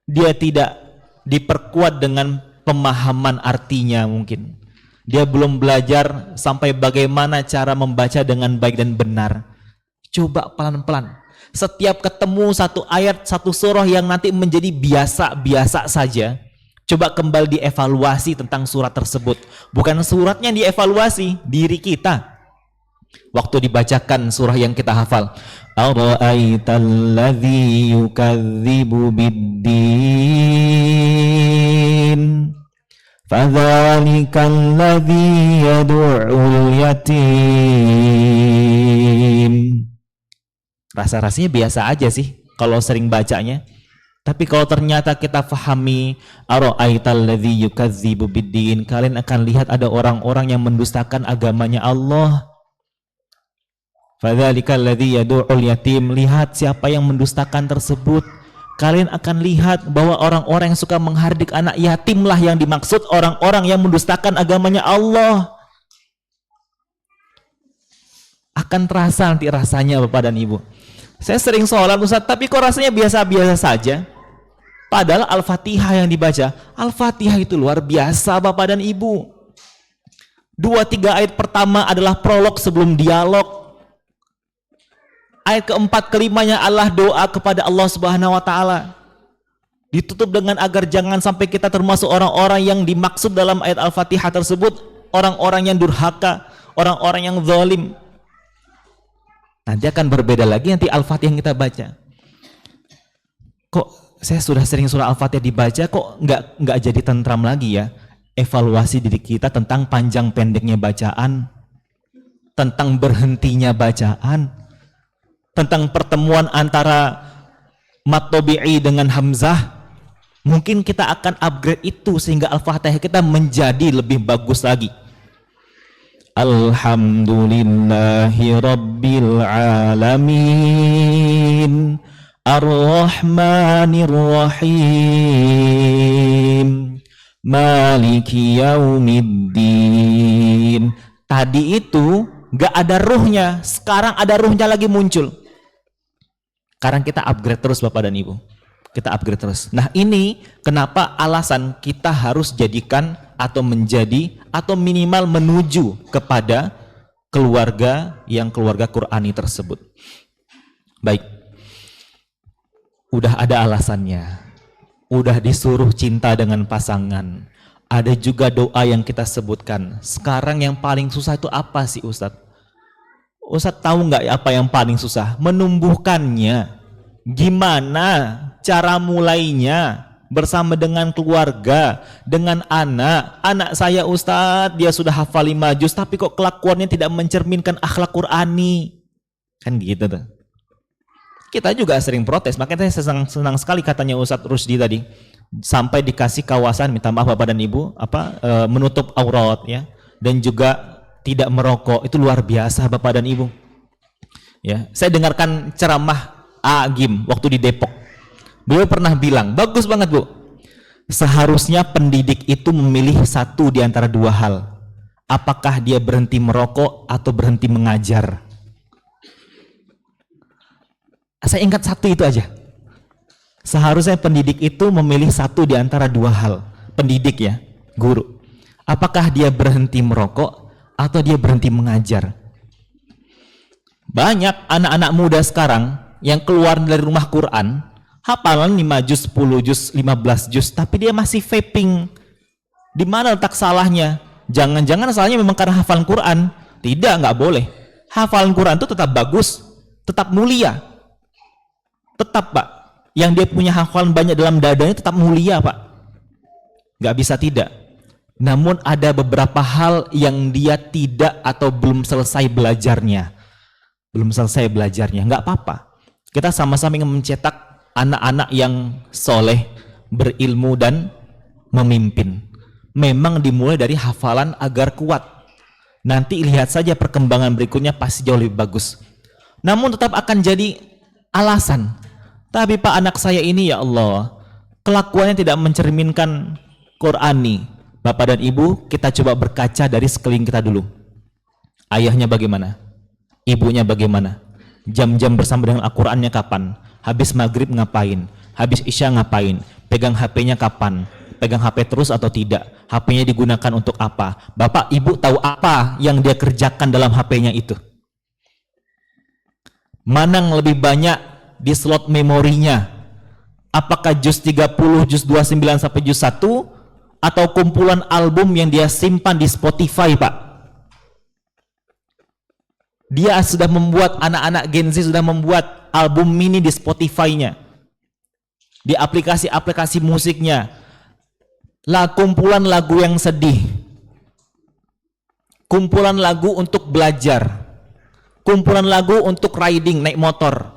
Dia tidak diperkuat dengan pemahaman artinya mungkin. Dia belum belajar sampai bagaimana cara membaca dengan baik dan benar. Coba pelan-pelan. Setiap ketemu 1 ayat, 1 surah yang nanti menjadi biasa-biasa saja, coba kembali dievaluasi tentang surat tersebut. Bukan suratnya yang dievaluasi, diri kita. Waktu dibacakan surah yang kita hafal, ara'aital ladzi yukadzibu biddin fadzalikal ladzi yad'ul yatim. Rasa-rasanya biasa aja sih kalau sering bacanya. Tapi kalau ternyata kita fahami ara'aital ladzi yukadzibu biddin, kalian akan lihat ada orang-orang yang mendustakan agamanya Allah. Fadzalikal ladzi yad'ul yatim, lihat siapa yang mendustakan tersebut. Kalian akan lihat bahwa orang-orang yang suka menghardik anak yatimlah yang dimaksud orang-orang yang mendustakan agamanya Allah. Akan terasa nanti rasanya Bapak dan Ibu. Saya sering sholat Ustaz, tapi kok rasanya biasa-biasa saja. Padahal Al-Fatihah yang dibaca, Al-Fatihah itu luar biasa Bapak dan Ibu. 2-3 ayat pertama adalah prolog sebelum dialog. Ayat keempat kelimanya adalah doa kepada Allah Subhanahu wa taala. Ditutup dengan agar jangan sampai kita termasuk orang-orang yang dimaksud dalam ayat Al-Fatihah tersebut, orang-orang yang durhaka, orang-orang yang zalim. Nanti akan berbeda lagi nanti Al-Fatihah yang kita baca. Kok saya sudah sering surah Al-Fatihah dibaca kok nggak jadi tentram lagi ya? Evaluasi diri kita tentang panjang pendeknya bacaan, tentang berhentinya bacaan, tentang pertemuan antara mat tabi'i dengan hamzah. Mungkin kita akan upgrade itu sehingga Al-Fatihah kita menjadi lebih bagus lagi. Alhamdulillahi Rabbil Alamin Ar-Rahmanir Rahim Maliki Yaumiddin. Tadi itu gak ada ruhnya, sekarang ada ruhnya lagi muncul. Sekarang kita upgrade terus Bapak dan Ibu. Kita upgrade terus. Nah ini kenapa alasan kita harus jadikan atau menjadi atau minimal menuju kepada keluarga yang keluarga Qur'ani tersebut. Baik. Udah ada alasannya. Udah disuruh cinta dengan pasangan. Ada juga doa yang kita sebutkan. Sekarang yang paling susah itu apa sih Ustadz? Ustadz tahu nggak apa yang paling susah? Menumbuhkannya. Gimana cara mulainya? Bersama dengan keluarga, dengan anak. Anak saya Ustadz, dia sudah hafal 5 juz, tapi kok kelakuannya tidak mencerminkan akhlak Qur'ani. Kan gitu tuh. Kita juga sering protes, makanya saya senang sekali katanya Ustadz Rusdi tadi, sampai dikasih kawasan, minta maaf Bapak dan Ibu, menutup aurat ya, dan juga tidak merokok, itu luar biasa Bapak dan Ibu. Ya, saya dengarkan ceramah Agim waktu di Depok. Beliau pernah bilang, bagus banget Bu, seharusnya pendidik itu memilih satu di antara dua hal. Apakah dia berhenti merokok atau berhenti mengajar? Saya ingat satu itu aja. Seharusnya pendidik itu memilih satu di antara dua hal. Pendidik ya, guru. Apakah dia berhenti merokok atau dia berhenti mengajar? Banyak anak-anak muda sekarang yang keluar dari rumah Quran, hafalan 5 juz, 10 juz, 15 juz, tapi dia masih vaping. Di mana letak salahnya? Jangan-jangan salahnya memang karena hafalan Quran? Tidak, nggak boleh. Hafalan Quran itu tetap bagus, tetap mulia. Tetap Pak, yang dia punya hafalan banyak dalam dadanya tetap mulia Pak. Nggak bisa tidak. Namun ada beberapa hal yang dia tidak atau belum selesai belajarnya. Belum selesai belajarnya, nggak apa-apa. Kita sama-sama ingin mencetak anak-anak yang soleh, berilmu dan memimpin. Memang dimulai dari hafalan agar kuat. Nanti lihat saja perkembangan berikutnya pasti jauh lebih bagus. Namun tetap akan jadi alasan. Tapi Pak, anak saya ini ya Allah, kelakuannya tidak mencerminkan Qurani. Bapak dan Ibu, kita coba berkaca dari sekeliling kita dulu. Ayahnya bagaimana? Ibunya bagaimana? Jam-jam bersama dengan Al-Qur'annya kapan? Habis maghrib ngapain? Habis isya ngapain? Pegang HP-nya kapan? Pegang HP terus atau tidak? HP-nya digunakan untuk apa? Bapak, Ibu tahu apa yang dia kerjakan dalam HP-nya itu? Mana yang lebih banyak di slot memorinya? Apakah juz 30, juz 29 sampai juz 1 atau kumpulan album yang dia simpan di Spotify, Pak? Dia sudah membuat, anak-anak Gen Z sudah membuat album mini di Spotify-nya, di aplikasi-aplikasi musiknya. Lah, kumpulan lagu yang sedih, kumpulan lagu untuk belajar, kumpulan lagu untuk riding, naik motor,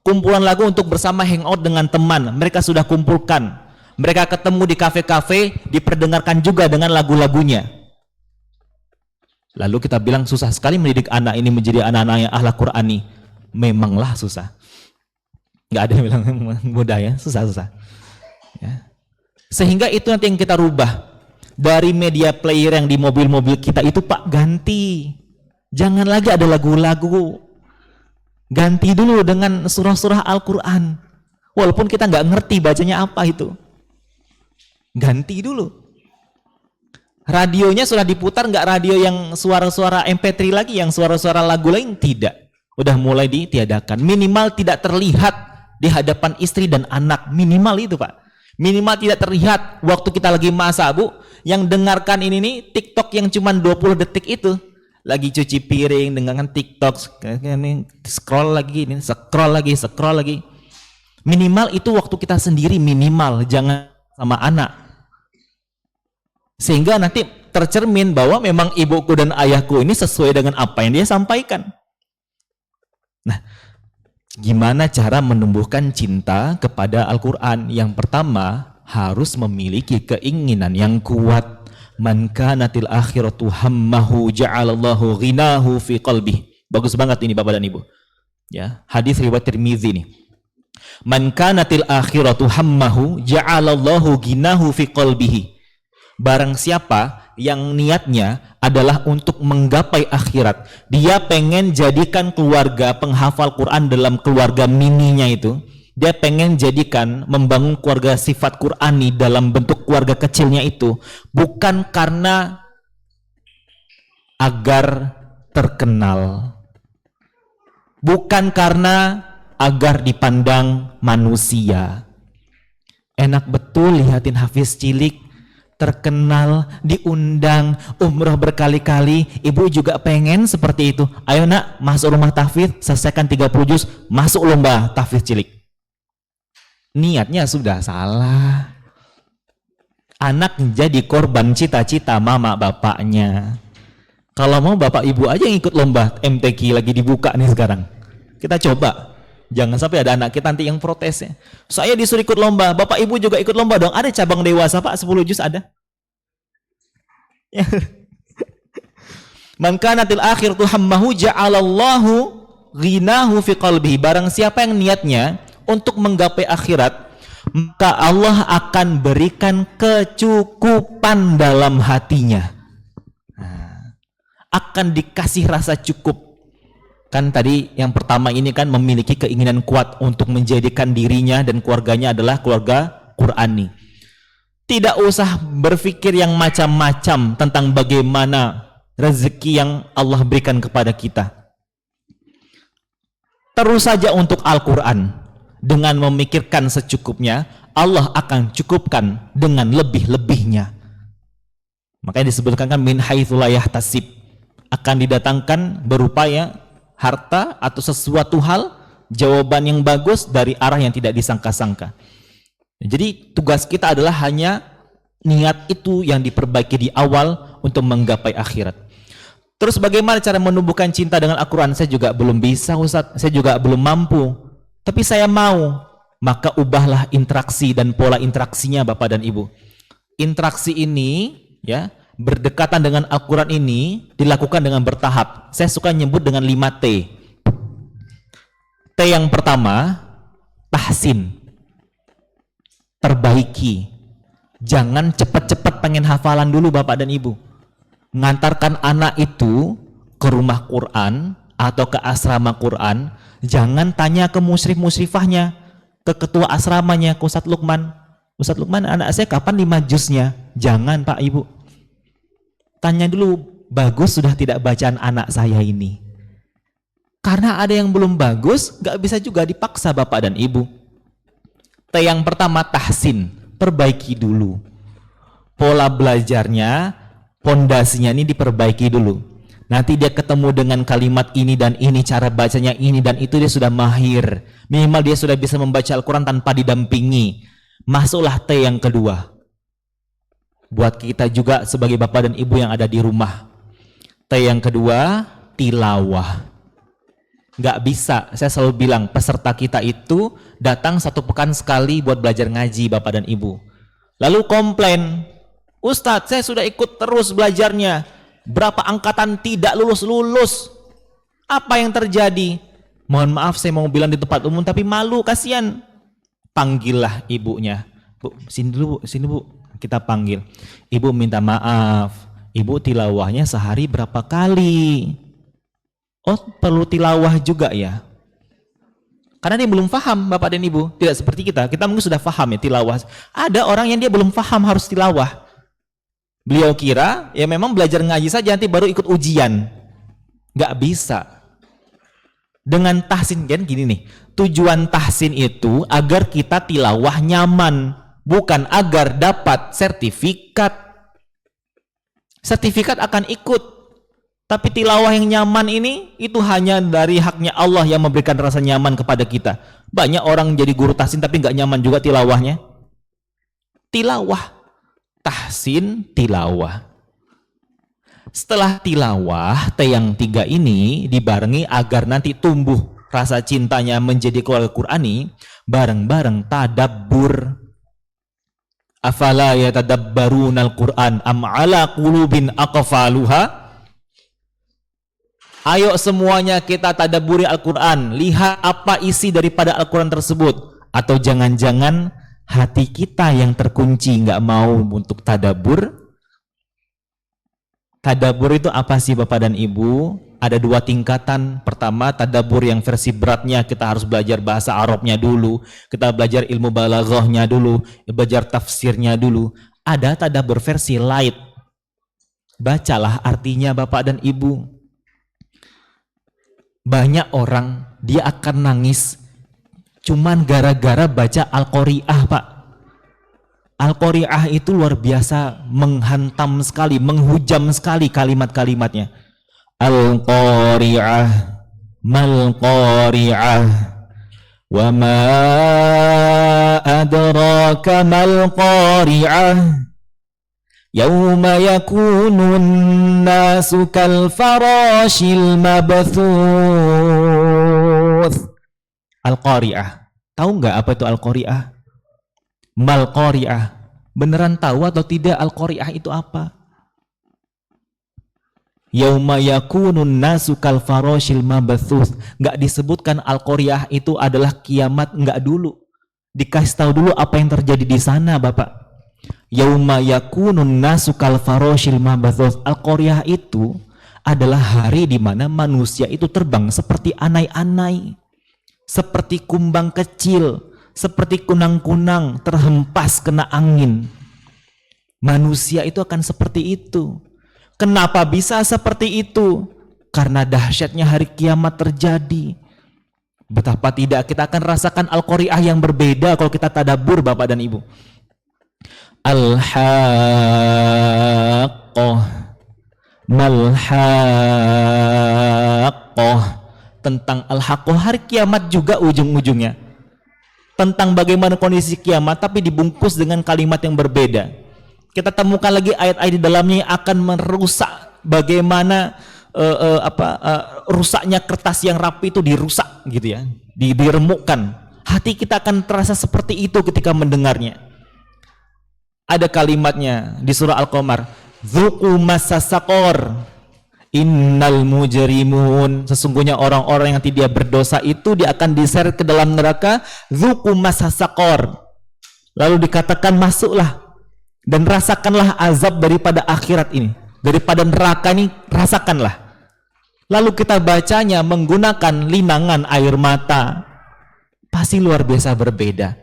kumpulan lagu untuk bersama hangout dengan teman. Mereka sudah kumpulkan. Mereka ketemu di kafe-kafe, diperdengarkan juga dengan lagu-lagunya. Lalu kita bilang susah sekali mendidik anak ini menjadi anak-anak yang akhlak Qur'ani. Memanglah susah. Nggak ada yang bilang mudah ya, susah-susah. Ya. Sehingga itu nanti yang kita rubah. Dari media player yang di mobil-mobil kita itu Pak, ganti. Jangan lagi ada lagu-lagu. Ganti dulu dengan surah-surah Al-Quran. Walaupun kita nggak ngerti bacanya apa itu. Ganti dulu. Radionya sudah diputar, nggak radio yang suara-suara MP3 lagi, yang suara-suara lagu lain, tidak. Udah mulai ditiadakan. Minimal tidak terlihat di hadapan istri dan anak. Minimal itu Pak. Minimal tidak terlihat waktu kita lagi masak Bu. Yang dengarkan ini nih TikTok yang cuma 20 detik itu. Lagi cuci piring, dengarkan TikTok, scroll lagi, ini scroll lagi. Minimal itu waktu kita sendiri, minimal, jangan sama anak. Sehingga nanti tercermin bahwa memang ibuku dan ayahku ini sesuai dengan apa yang dia sampaikan. Nah, gimana cara menumbuhkan cinta kepada Al-Quran? Yang pertama, harus memiliki keinginan yang kuat. Man kanatil akhiratu hammahu ja'alallahu ghinahu fi qalbih. Bagus banget ini Bapak dan Ibu. Ya, hadis riwayat Tirmizi ini. Man kanatil akhiratu hammahu ja'alallahu ghinahu fi qalbihi. Barang siapa yang niatnya adalah untuk menggapai akhirat, dia pengen jadikan keluarga penghafal Quran dalam keluarga mininya itu, dia pengen jadikan, membangun keluarga sifat Qurani dalam bentuk keluarga kecilnya itu, bukan karena agar terkenal, bukan karena agar dipandang manusia. Enak betul lihatin Hafiz cilik terkenal, diundang umroh berkali-kali. Ibu juga pengen seperti itu. Ayo nak, masuk rumah tahfidz, selesaikan 30 juz, masuk lomba tahfidz cilik. Niatnya sudah salah. Anak jadi korban cita-cita mama bapaknya. Kalau mau bapak ibu aja yang ikut lomba MTQ lagi dibuka nih sekarang. Kita coba. Jangan sampai ada anak kita nanti yang protes ya. Saya disuruh ikut lomba, Bapak Ibu juga ikut lomba dong. Ada cabang dewasa Pak, 10 juz ada. Ya. Man kanatil akhiratu hammahu ja'alallahu ghinahu fi qalbihi. Barang siapa yang niatnya untuk menggapai akhirat, maka Allah akan berikan kecukupan dalam hatinya. Akan dikasih rasa cukup. Kan tadi yang pertama ini kan memiliki keinginan kuat untuk menjadikan dirinya dan keluarganya adalah keluarga Qurani. Tidak usah berpikir yang macam-macam tentang bagaimana rezeki yang Allah berikan kepada kita. Terus saja untuk Al-Quran. Dengan memikirkan secukupnya, Allah akan cukupkan dengan lebih-lebihnya. Makanya disebutkan kan min haitsu la yahtasib, akan didatangkan berupa harta atau sesuatu hal, jawaban yang bagus dari arah yang tidak disangka-sangka. Jadi tugas kita adalah hanya niat itu yang diperbaiki di awal untuk menggapai akhirat. Terus bagaimana cara menumbuhkan cinta dengan Al-Quran? Saya juga belum bisa Ustaz, saya juga belum mampu. Tapi saya mau. Maka ubahlah interaksi dan pola interaksinya Bapak dan Ibu. Interaksi ini berdekatan dengan Al-Quran ini dilakukan dengan bertahap. Saya suka nyebut dengan 5 T. T yang pertama, tahsin. Perbaiki. Jangan cepat-cepat pengen hafalan dulu Bapak dan Ibu. Ngantarkan anak itu ke rumah Quran atau ke asrama Quran, jangan tanya ke musyrif-musyrifahnya, ke ketua asramanya, ke Ustadz Lukman. Ustadz Lukman, anak saya kapan 5 juznya? Jangan Pak Ibu. Tanya dulu, bagus sudah tidak bacaan anak saya ini? Karena ada yang belum bagus, gak bisa juga dipaksa Bapak dan Ibu. T yang pertama, tahsin. Perbaiki dulu. Pola belajarnya, pondasinya ini diperbaiki dulu. Nanti dia ketemu dengan kalimat ini dan ini, cara bacanya ini dan itu, dia sudah mahir. Minimal dia sudah bisa membaca Al-Quran tanpa didampingi. Masuklah T yang kedua. Buat kita juga sebagai bapak dan ibu yang ada di rumah. T yang kedua, tilawah. Nggak bisa, saya selalu bilang peserta kita itu datang 1 pekan sekali buat belajar ngaji Bapak dan Ibu. Lalu komplain, Ustadz saya sudah ikut terus belajarnya, berapa angkatan tidak lulus-lulus. Apa yang terjadi? Mohon maaf saya mau bilang di tempat umum tapi malu, kasihan. Panggillah ibunya. Bu, sini dulu Bu, sini Bu. Kita panggil. Ibu minta maaf, Ibu tilawahnya sehari berapa kali? Oh, perlu tilawah juga ya? Karena dia belum paham Bapak dan Ibu. Tidak seperti kita. Kita mungkin sudah paham ya tilawah. Ada orang yang dia belum paham harus tilawah. Beliau kira ya memang belajar ngaji saja nanti baru ikut ujian. Nggak bisa. Dengan tahsin kan gini nih. Tujuan tahsin itu agar kita tilawah nyaman, bukan agar dapat sertifikat. Sertifikat akan ikut. Tapi tilawah yang nyaman ini itu hanya dari haknya Allah yang memberikan rasa nyaman kepada kita. Banyak orang jadi guru tahsin tapi nggak nyaman juga tilawahnya. Tilawah, tahsin, tilawah. Setelah tilawah, T yang 3 ini dibarengi agar nanti tumbuh rasa cintanya menjadi keluarga Qurani, bareng-bareng tadabbur. Afala yatadabbarunal Qur'an am ala qulubin aqfaluha? Ayo semuanya kita tadabburi Al-Quran. Lihat apa isi daripada Al-Quran tersebut. Atau jangan-jangan hati kita yang terkunci nggak mau untuk tadabbur. Tadabbur itu apa sih Bapak dan Ibu? Ada 2 tingkatan. Pertama, tadabbur yang versi beratnya, kita harus belajar bahasa Arabnya dulu. Kita belajar ilmu balaghahnya dulu. Belajar tafsirnya dulu. Ada tadabbur versi light. Bacalah artinya Bapak dan Ibu. Banyak orang dia akan nangis cuman gara-gara baca Al-Qari'ah Pak. Al-Qari'ah itu luar biasa, menghantam sekali, menghujam sekali kalimat-kalimatnya. Al-Qari'ah, mal-Qari'ah, wa ma adraka mal-Qari'ah. Yauma yakunun nasu kal farashil mabthuth. Al-Qari'ah. Tahu nggak apa itu Al-Qari'ah? Mal-Qari'ah. Beneran tahu atau tidak Al-Qari'ah itu apa? Yauma yakunun nasu kal farashil mabathuth. Nggak disebutkan Al-Qari'ah itu adalah kiamat, nggak dulu. Dikasih tahu dulu apa yang terjadi di sana, Bapak. Yauma yakunun nasu kal farashil mabathuth. Al-Qari'ah itu adalah hari di mana manusia itu terbang seperti anai-anai, seperti kumbang kecil, seperti kunang-kunang terhempas kena angin. Manusia itu akan seperti itu. Kenapa bisa seperti itu? Karena dahsyatnya hari kiamat terjadi. Betapa tidak kita akan rasakan Al-Qari'ah yang berbeda kalau kita tadabbur, Bapak dan Ibu. Al-Haqqah, Mal-Haqqah. Tentang Al-Haqqah, hari kiamat juga ujung-ujungnya. Tentang bagaimana kondisi kiamat, tapi dibungkus dengan kalimat yang berbeda. Kita temukan lagi ayat-ayat di dalamnya yang akan merusak bagaimana rusaknya kertas yang rapi itu dirusak gitu ya, diremukkan. Hati kita akan terasa seperti itu ketika mendengarnya. Ada kalimatnya di surah Al-Qamar, dzuqu massa saqor innal mujrimun. Sesungguhnya orang-orang yang tidak berdosa itu dia akan diseret ke dalam neraka, dzuqu massa saqor. Lalu dikatakan masuklah dan rasakanlah azab daripada akhirat ini, daripada neraka ini, rasakanlah. Lalu kita bacanya menggunakan linangan air mata, pasti luar biasa berbeda.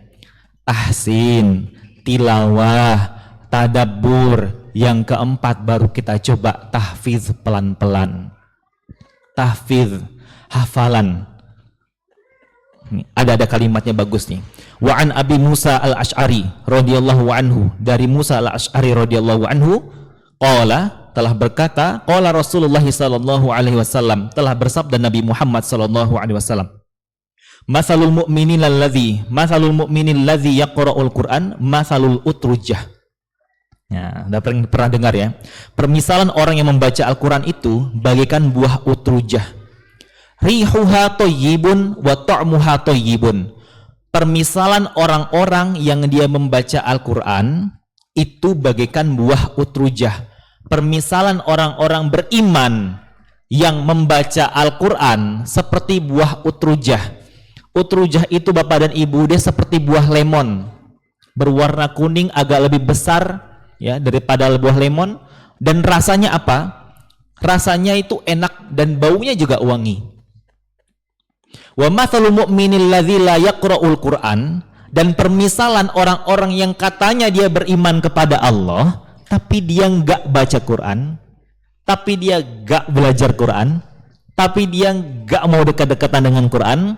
Tahsin, tilawah, tadabbur. Yang keempat baru kita coba tahfiz pelan-pelan. Tahfiz, hafalan. Ada kalimatnya bagus nih. Wa an Abi Musa al-Ash'ari radhiyallahu anhu, dari Musa al-Ash'ari radhiyallahu anhu, qala, telah berkata, qala Rasulullah sallallahu alaihi wasallam, telah bersabda Nabi Muhammad sallallahu alaihi wasallam, Mathalul mu'minin alladhi yaqra'ul Qur'an mathalul utrujah. Ya, udah pernah dengar ya. Permisalan orang yang membaca Al-Qur'an itu bagaikan buah utrujah. Rihuha thayyibun wa ta'muha thayyibun. Permisalan orang-orang yang dia membaca Al-Quran itu bagaikan buah utrujah. Permisalan orang-orang beriman yang membaca Al-Quran seperti buah utrujah. Utrujah itu Bapak dan Ibu, dia seperti buah lemon, berwarna kuning, agak lebih besar ya daripada buah lemon. Dan rasanya apa? Rasanya itu enak dan baunya juga wangi. Wa mathalul mu'minil ladzi la yaqra'ul Qur'an, dan permisalan orang-orang yang katanya dia beriman kepada Allah tapi dia enggak baca Quran, tapi dia enggak belajar Quran, tapi dia enggak mau dekat-dekatan dengan Quran,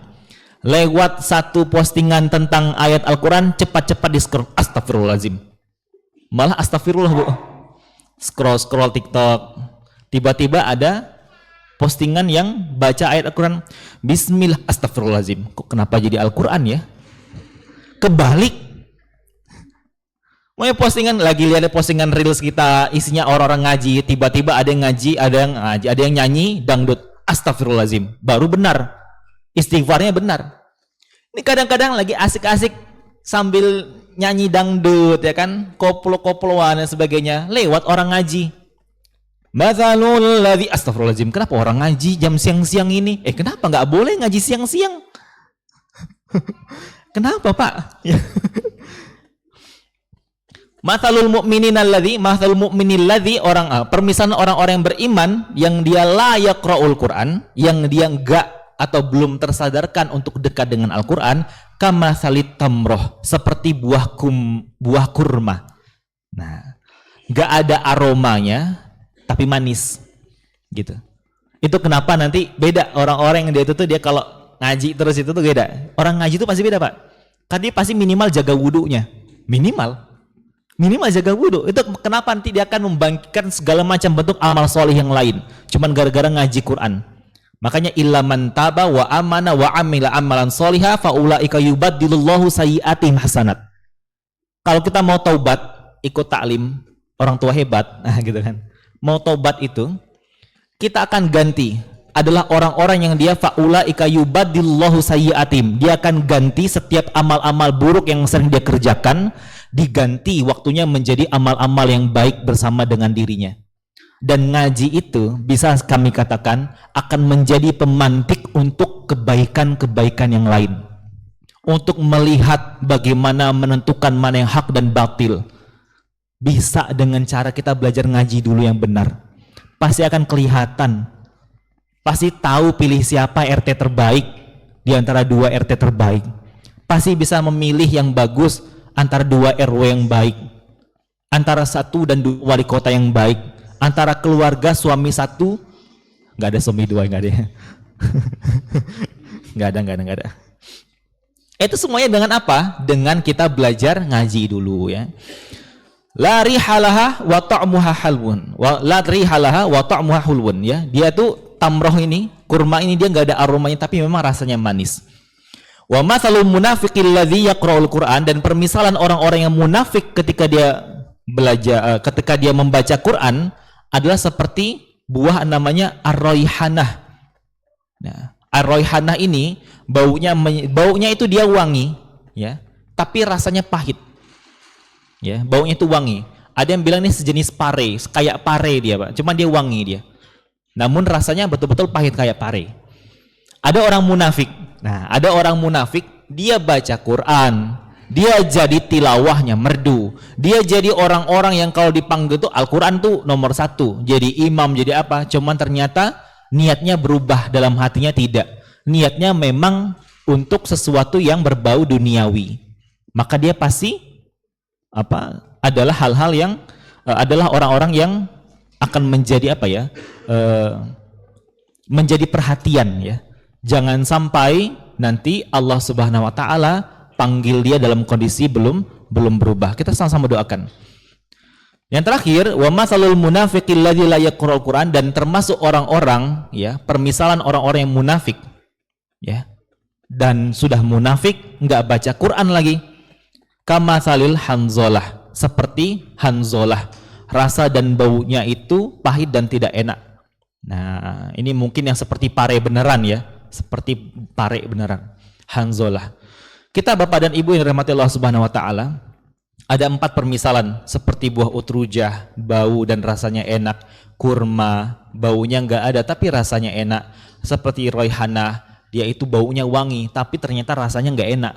lewat satu postingan tentang ayat Al-Quran cepat-cepat di scroll, astagfirullahaladzim, malah astagfirullah Bu, scroll TikTok, tiba-tiba ada postingan yang baca ayat Al-Quran, bismillah, astagfirullahaladzim, kok kenapa jadi Al-Quran ya? Kebalik. Mau postingan, lagi lihat postingan reels kita isinya orang-orang ngaji, tiba-tiba ada yang ngaji, ada yang nyanyi dangdut, astagfirullahaladzim, baru benar, istighfarnya benar. Ini kadang-kadang lagi asik-asik sambil nyanyi dangdut ya kan, koplo-koploan dan sebagainya, lewat orang ngaji. Mathalul ladzi, astagfirullahaladzim, kenapa orang ngaji jam siang-siang ini? Kenapa nggak boleh ngaji siang-siang? Kenapa Pak? Mathalul mu'minin alladzi, mathalul mu'minil ladzi, permisalan orang-orang yang beriman yang dia la yaqra'ul Qur'an, yang dia enggak atau belum tersadarkan untuk dekat dengan Al-Qur'an, kama salit tamroh, seperti buah kurma. Nah, enggak ada aromanya tapi manis gitu. Itu kenapa nanti beda orang-orang yang dia itu tuh, dia kalau ngaji terus itu tuh beda. Orang ngaji itu pasti beda Pak. Kan dia pasti minimal jaga wudunya, minimal jaga wudhu. Itu kenapa nanti dia akan membangkitkan segala macam bentuk amal soleh yang lain, cuman gara-gara ngaji Quran. Makanya illa man taba wa amana wa amila amalan soliha fa ulaika yubaddilullahu sayyi'atihim hasanat. Kalau kita mau taubat, ikut taklim orang tua hebat, nah gitu kan. Mau taubat itu kita akan ganti adalah orang-orang yang dia faulaika yubaddillahu sayyiatim. Dia akan ganti setiap amal-amal buruk yang sering dia kerjakan, diganti waktunya menjadi amal-amal yang baik bersama dengan dirinya. Dan ngaji itu bisa kami katakan akan menjadi pemantik untuk kebaikan-kebaikan yang lain. Untuk melihat bagaimana menentukan mana yang hak dan batil. Bisa dengan cara kita belajar ngaji dulu yang benar. Pasti akan kelihatan. Pasti tahu pilih siapa RT terbaik di antara 2 RT terbaik. Pasti bisa memilih yang bagus antara 2 RW yang baik. Antara 1 dan 2 wali kota yang baik. Antara keluarga suami 1, nggak ada suami 2, nggak ada. nggak ada. Itu semuanya dengan apa? Dengan kita belajar ngaji dulu ya. La rihalaha wa ta'muha halwun. La rihalaha wa ta'muha hulwun ya. Dia tuh tamroh ini, kurma ini dia nggak ada aromanya tapi memang rasanya manis. Wa mathalul munafiqil ladzi yaqra'ul Qur'an, dan permisalan orang-orang yang munafik ketika dia belajar ketika dia membaca Quran adalah seperti buah namanya ar-raihanah. Nah, ar-raihanah ini baunya itu dia wangi ya, tapi rasanya pahit. Ya, baunya itu wangi. Ada yang bilang ini sejenis pare, kayak pare dia, Pak. Cuma dia wangi dia. Namun rasanya betul-betul pahit kayak pare. Ada orang munafik. Nah, ada orang munafik, dia baca Quran, dia jadi tilawahnya merdu. Dia jadi orang-orang yang kalau dipanggil tuh Al-Quran tuh nomor 1. Jadi imam, jadi apa? Cuman ternyata niatnya berubah, dalam hatinya tidak. Niatnya memang untuk sesuatu yang berbau duniawi. Maka dia pasti adalah hal-hal yang adalah orang-orang yang akan menjadi menjadi perhatian ya. Jangan sampai nanti Allah Subhanahu wa taala panggil dia dalam kondisi belum berubah. Kita sama-sama doakan. Yang terakhir, wa masalul munafiqil ladzi la yaqra'ul Qur'an, dan termasuk orang-orang ya, permisalan orang-orang yang munafik ya. Dan sudah munafik enggak baca Quran lagi. Kamatsalil hanzalah, seperti hanzalah. Rasa dan baunya itu pahit dan tidak enak. Nah, ini mungkin yang seperti pare beneran ya, seperti pare beneran. Hanzalah. Kita Bapak dan Ibu yang dirahmati Allah Subhanahu wa taala, ada 4 permisalan seperti buah utrujah, bau dan rasanya enak. Kurma, baunya enggak ada tapi rasanya enak. Seperti raihanah, dia itu baunya wangi tapi ternyata rasanya enggak enak.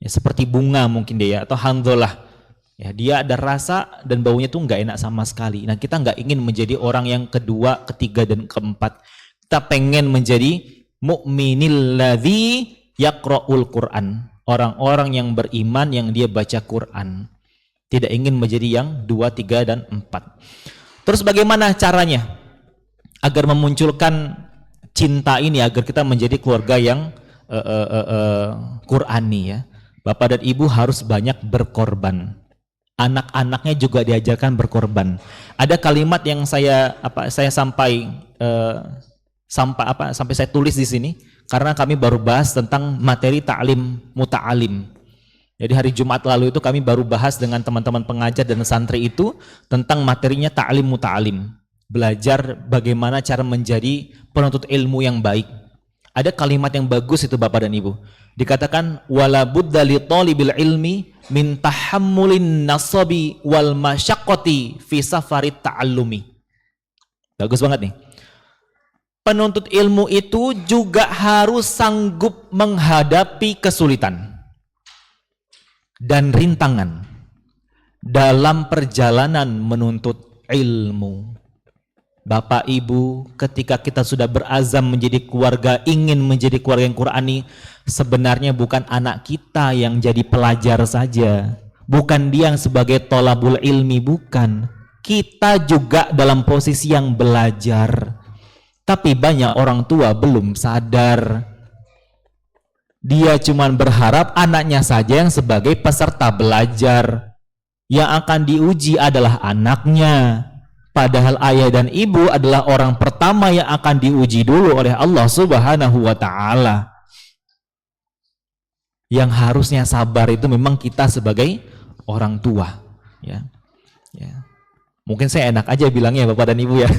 Ya, seperti bunga mungkin dia ya, atau hanzalah. Ya, dia ada rasa dan baunya tuh nggak enak sama sekali. Nah, kita nggak ingin menjadi orang yang kedua, ketiga, dan keempat. Kita pengen menjadi mu'minil ladzi yaqra'ul Qur'an. Orang-orang yang beriman yang dia baca Quran. Tidak ingin menjadi yang 2, 3, dan 4. Terus bagaimana caranya agar memunculkan cinta ini, agar kita menjadi keluarga yang Qur'ani ya? Bapak dan Ibu harus banyak berkorban. Anak-anaknya juga diajarkan berkorban. Ada kalimat yang sampai saya tulis di sini karena kami baru bahas tentang materi ta'lim muta'alim. Jadi hari Jumat lalu itu kami baru bahas dengan teman-teman pengajar dan santri itu tentang materinya ta'lim muta'alim. Belajar bagaimana cara menjadi penuntut ilmu yang baik. Ada kalimat yang bagus itu Bapak dan Ibu. Dikatakan wala budda li talibil ilmi min tahammulin nasabi wal masyaqqati fi safarit ta'allumi. Bagus banget nih. Penuntut ilmu itu juga harus sanggup menghadapi kesulitan dan rintangan dalam perjalanan menuntut ilmu. Bapak Ibu, ketika kita sudah berazam menjadi keluarga, ingin menjadi keluarga yang Qur'ani, sebenarnya bukan anak kita yang jadi pelajar saja, bukan dia yang sebagai tolabul ilmi, bukan. Kita juga dalam posisi yang belajar. Tapi banyak orang tua belum sadar. Dia cuma berharap anaknya saja yang sebagai peserta belajar. Yang akan diuji adalah anaknya. Padahal ayah dan ibu adalah orang pertama yang akan diuji dulu oleh Allah Subhanahu wa taala. Yang harusnya sabar itu memang kita sebagai orang tua, ya. Ya. Mungkin saya enak aja bilangnya Bapak dan Ibu ya.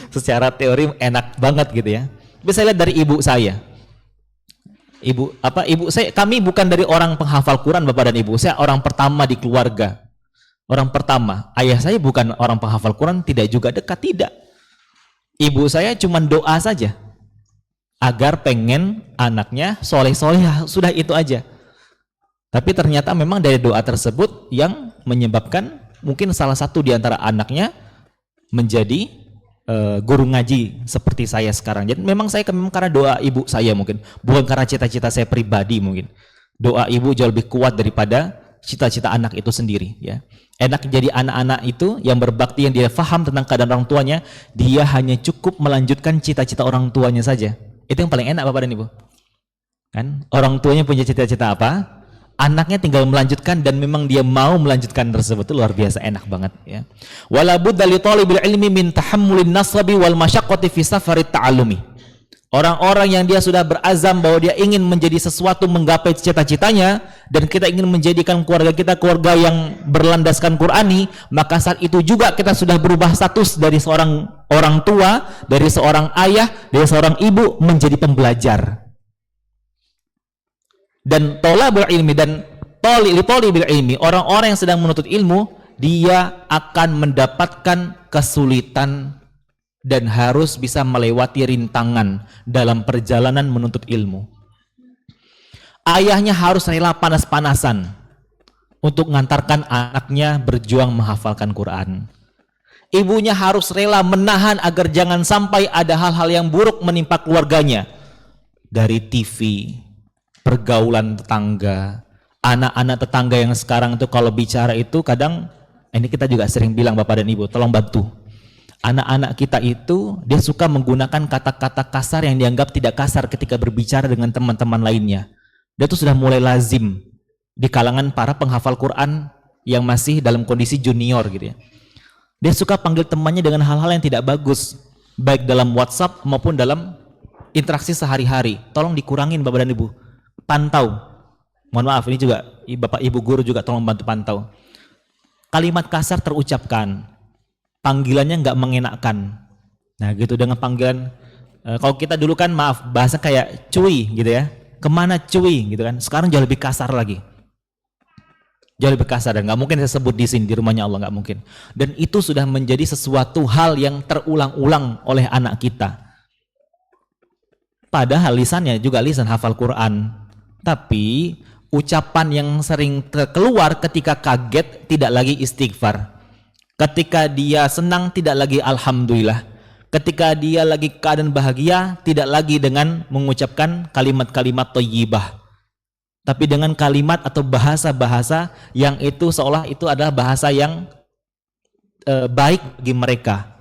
Secara teori enak banget gitu ya. Tapi saya lihat dari ibu saya. Kami bukan dari orang penghafal Quran, Bapak dan Ibu. Saya orang pertama di keluarga. Orang pertama. Ayah saya bukan orang penghafal Quran, tidak juga dekat, tidak. Ibu saya cuma doa saja agar pengen anaknya soleh-soleh, sudah itu aja. Tapi ternyata memang dari doa tersebut yang menyebabkan mungkin salah satu di antara anaknya menjadi guru ngaji seperti saya sekarang. Jadi memang saya memang karena doa ibu saya mungkin, bukan karena cita-cita saya pribadi mungkin. Doa ibu jauh lebih kuat daripada cita-cita anak itu sendiri, ya. Enak jadi anak-anak itu yang berbakti, yang dia faham tentang keadaan orang tuanya, dia hanya cukup melanjutkan cita-cita orang tuanya saja. Itu yang paling enak Bapak dan Ibu. Kan? Orang tuanya punya cita-cita apa? Anaknya tinggal melanjutkan dan memang dia mau melanjutkan tersebut. Itu luar biasa enak banget, ya. Wala budda li talibil ilmi min tahammulin nasabi wal masyaqqati fi safarit ta'allumi. Orang-orang yang dia sudah berazam bahwa dia ingin menjadi sesuatu, menggapai cita-citanya, dan kita ingin menjadikan keluarga kita keluarga yang berlandaskan Qur'ani, maka saat itu juga kita sudah berubah status dari seorang orang tua, dari seorang ayah, dari seorang ibu menjadi pembelajar. Dan tolabul ilmi dan tolibil ilmi, orang-orang yang sedang menuntut ilmu, dia akan mendapatkan kesulitan dan harus bisa melewati rintangan dalam perjalanan menuntut ilmu. Ayahnya harus rela panas-panasan untuk mengantarkan anaknya berjuang menghafalkan Quran. Ibunya harus rela menahan agar jangan sampai ada hal-hal yang buruk menimpa keluarganya. Dari TV, pergaulan tetangga, anak-anak tetangga yang sekarang itu kalau bicara itu kadang, ini kita juga sering bilang Bapak dan Ibu, tolong bantu. Anak-anak kita itu dia suka menggunakan kata-kata kasar yang dianggap tidak kasar ketika berbicara dengan teman-teman lainnya. Dia tuh sudah mulai lazim di kalangan para penghafal Quran yang masih dalam kondisi junior gitu ya. Dia suka panggil temannya dengan hal-hal yang tidak bagus, baik dalam WhatsApp maupun dalam interaksi sehari-hari. Tolong dikurangin Bapak dan Ibu. Pantau. Mohon maaf, ini juga Bapak Ibu guru juga tolong bantu pantau. Kalimat kasar terucapkan, panggilannya nggak mengenakkan. Nah gitu dengan panggilan, kalau kita dulu kan maaf bahasa kayak cuy gitu ya, kemana cuy gitu kan. Sekarang jauh lebih kasar lagi, jauh lebih kasar, dan nggak mungkin saya sebut di sini di rumahnya Allah, nggak mungkin. Dan itu sudah menjadi sesuatu hal yang terulang-ulang oleh anak kita. Padahal lisannya juga lisan hafal Quran, tapi ucapan yang sering keluar ketika kaget tidak lagi istighfar. Ketika dia senang tidak lagi alhamdulillah. Ketika dia lagi keadaan bahagia tidak lagi dengan mengucapkan kalimat-kalimat thayyibah, tapi dengan kalimat atau bahasa-bahasa yang itu seolah itu adalah bahasa yang baik bagi mereka.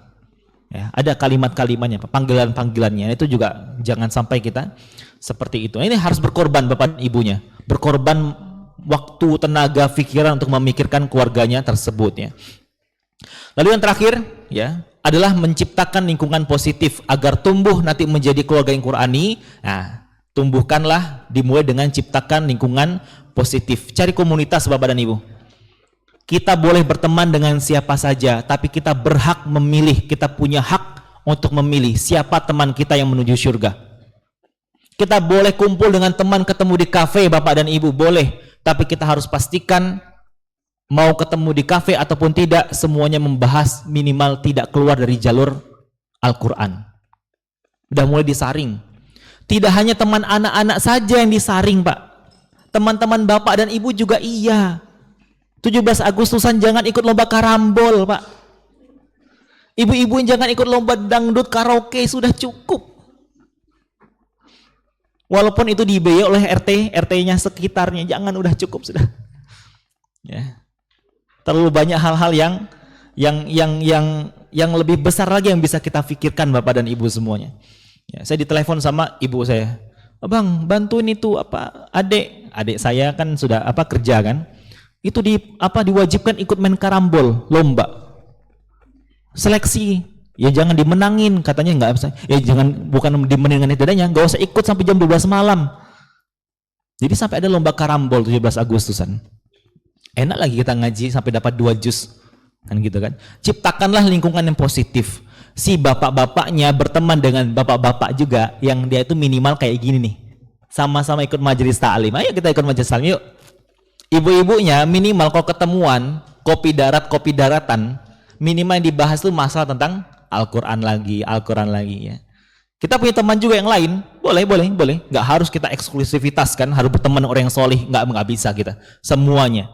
Ya, ada kalimat-kalimatnya, panggilan-panggilannya, itu juga jangan sampai kita seperti itu. Ini harus berkorban Bapak dan Ibunya, berkorban waktu, tenaga, pikiran untuk memikirkan keluarganya tersebut ya. Lalu yang terakhir ya adalah menciptakan lingkungan positif agar tumbuh nanti menjadi keluarga yang Qurani. Nah, tumbuhkanlah dimulai dengan ciptakan lingkungan positif. Cari komunitas Bapak dan Ibu. Kita boleh berteman dengan siapa saja, tapi kita berhak memilih. Kita punya hak untuk memilih siapa teman kita yang menuju surga. Kita boleh kumpul dengan teman, ketemu di kafe Bapak dan Ibu, boleh. Tapi kita harus pastikan mau ketemu di kafe ataupun tidak, semuanya membahas minimal tidak keluar dari jalur Al-Quran. Udah mulai disaring. Tidak hanya teman anak-anak saja yang disaring Pak, teman-teman Bapak dan Ibu juga iya. 17 Agustusan jangan ikut lomba karambol Pak. Ibu-ibu jangan ikut lomba dangdut karaoke, sudah cukup. Walaupun itu dibiayai oleh RT-nya sekitarnya, jangan, udah cukup sudah. Ya. Terlalu banyak hal-hal yang lebih besar lagi yang bisa kita pikirkan Bapak dan Ibu semuanya. Ya, saya ditelepon sama ibu saya, "Abang, bantuin itu apa adik saya kan sudah kerja kan. Itu diwajibkan ikut main karambol, lomba. Seleksi, ya jangan dimenangin," katanya, nggak bisa. Ya jangan, bukan dimenangin tidaknya, nggak usah ikut sampai jam 12 malam. Jadi sampai ada lomba karambol 17 Agustusan. Enak lagi kita ngaji sampai dapat 2 juz kan gitu kan. Ciptakanlah lingkungan yang positif. si bapak-bapaknya berteman dengan bapak-bapak juga yang dia itu minimal kayak gini nih. Sama-sama ikut majelis ta'lim. Ayo kita ikut majelis ta'lim yuk. Ibu-ibunya minimal kalau ketemuan kopi daratan, minimal yang dibahas tuh masalah tentang Al-Quran lagi ya. Kita punya teman juga yang lain, boleh. Nggak harus kita eksklusivitas kan, harus berteman orang yang solih, nggak bisa kita. Semuanya.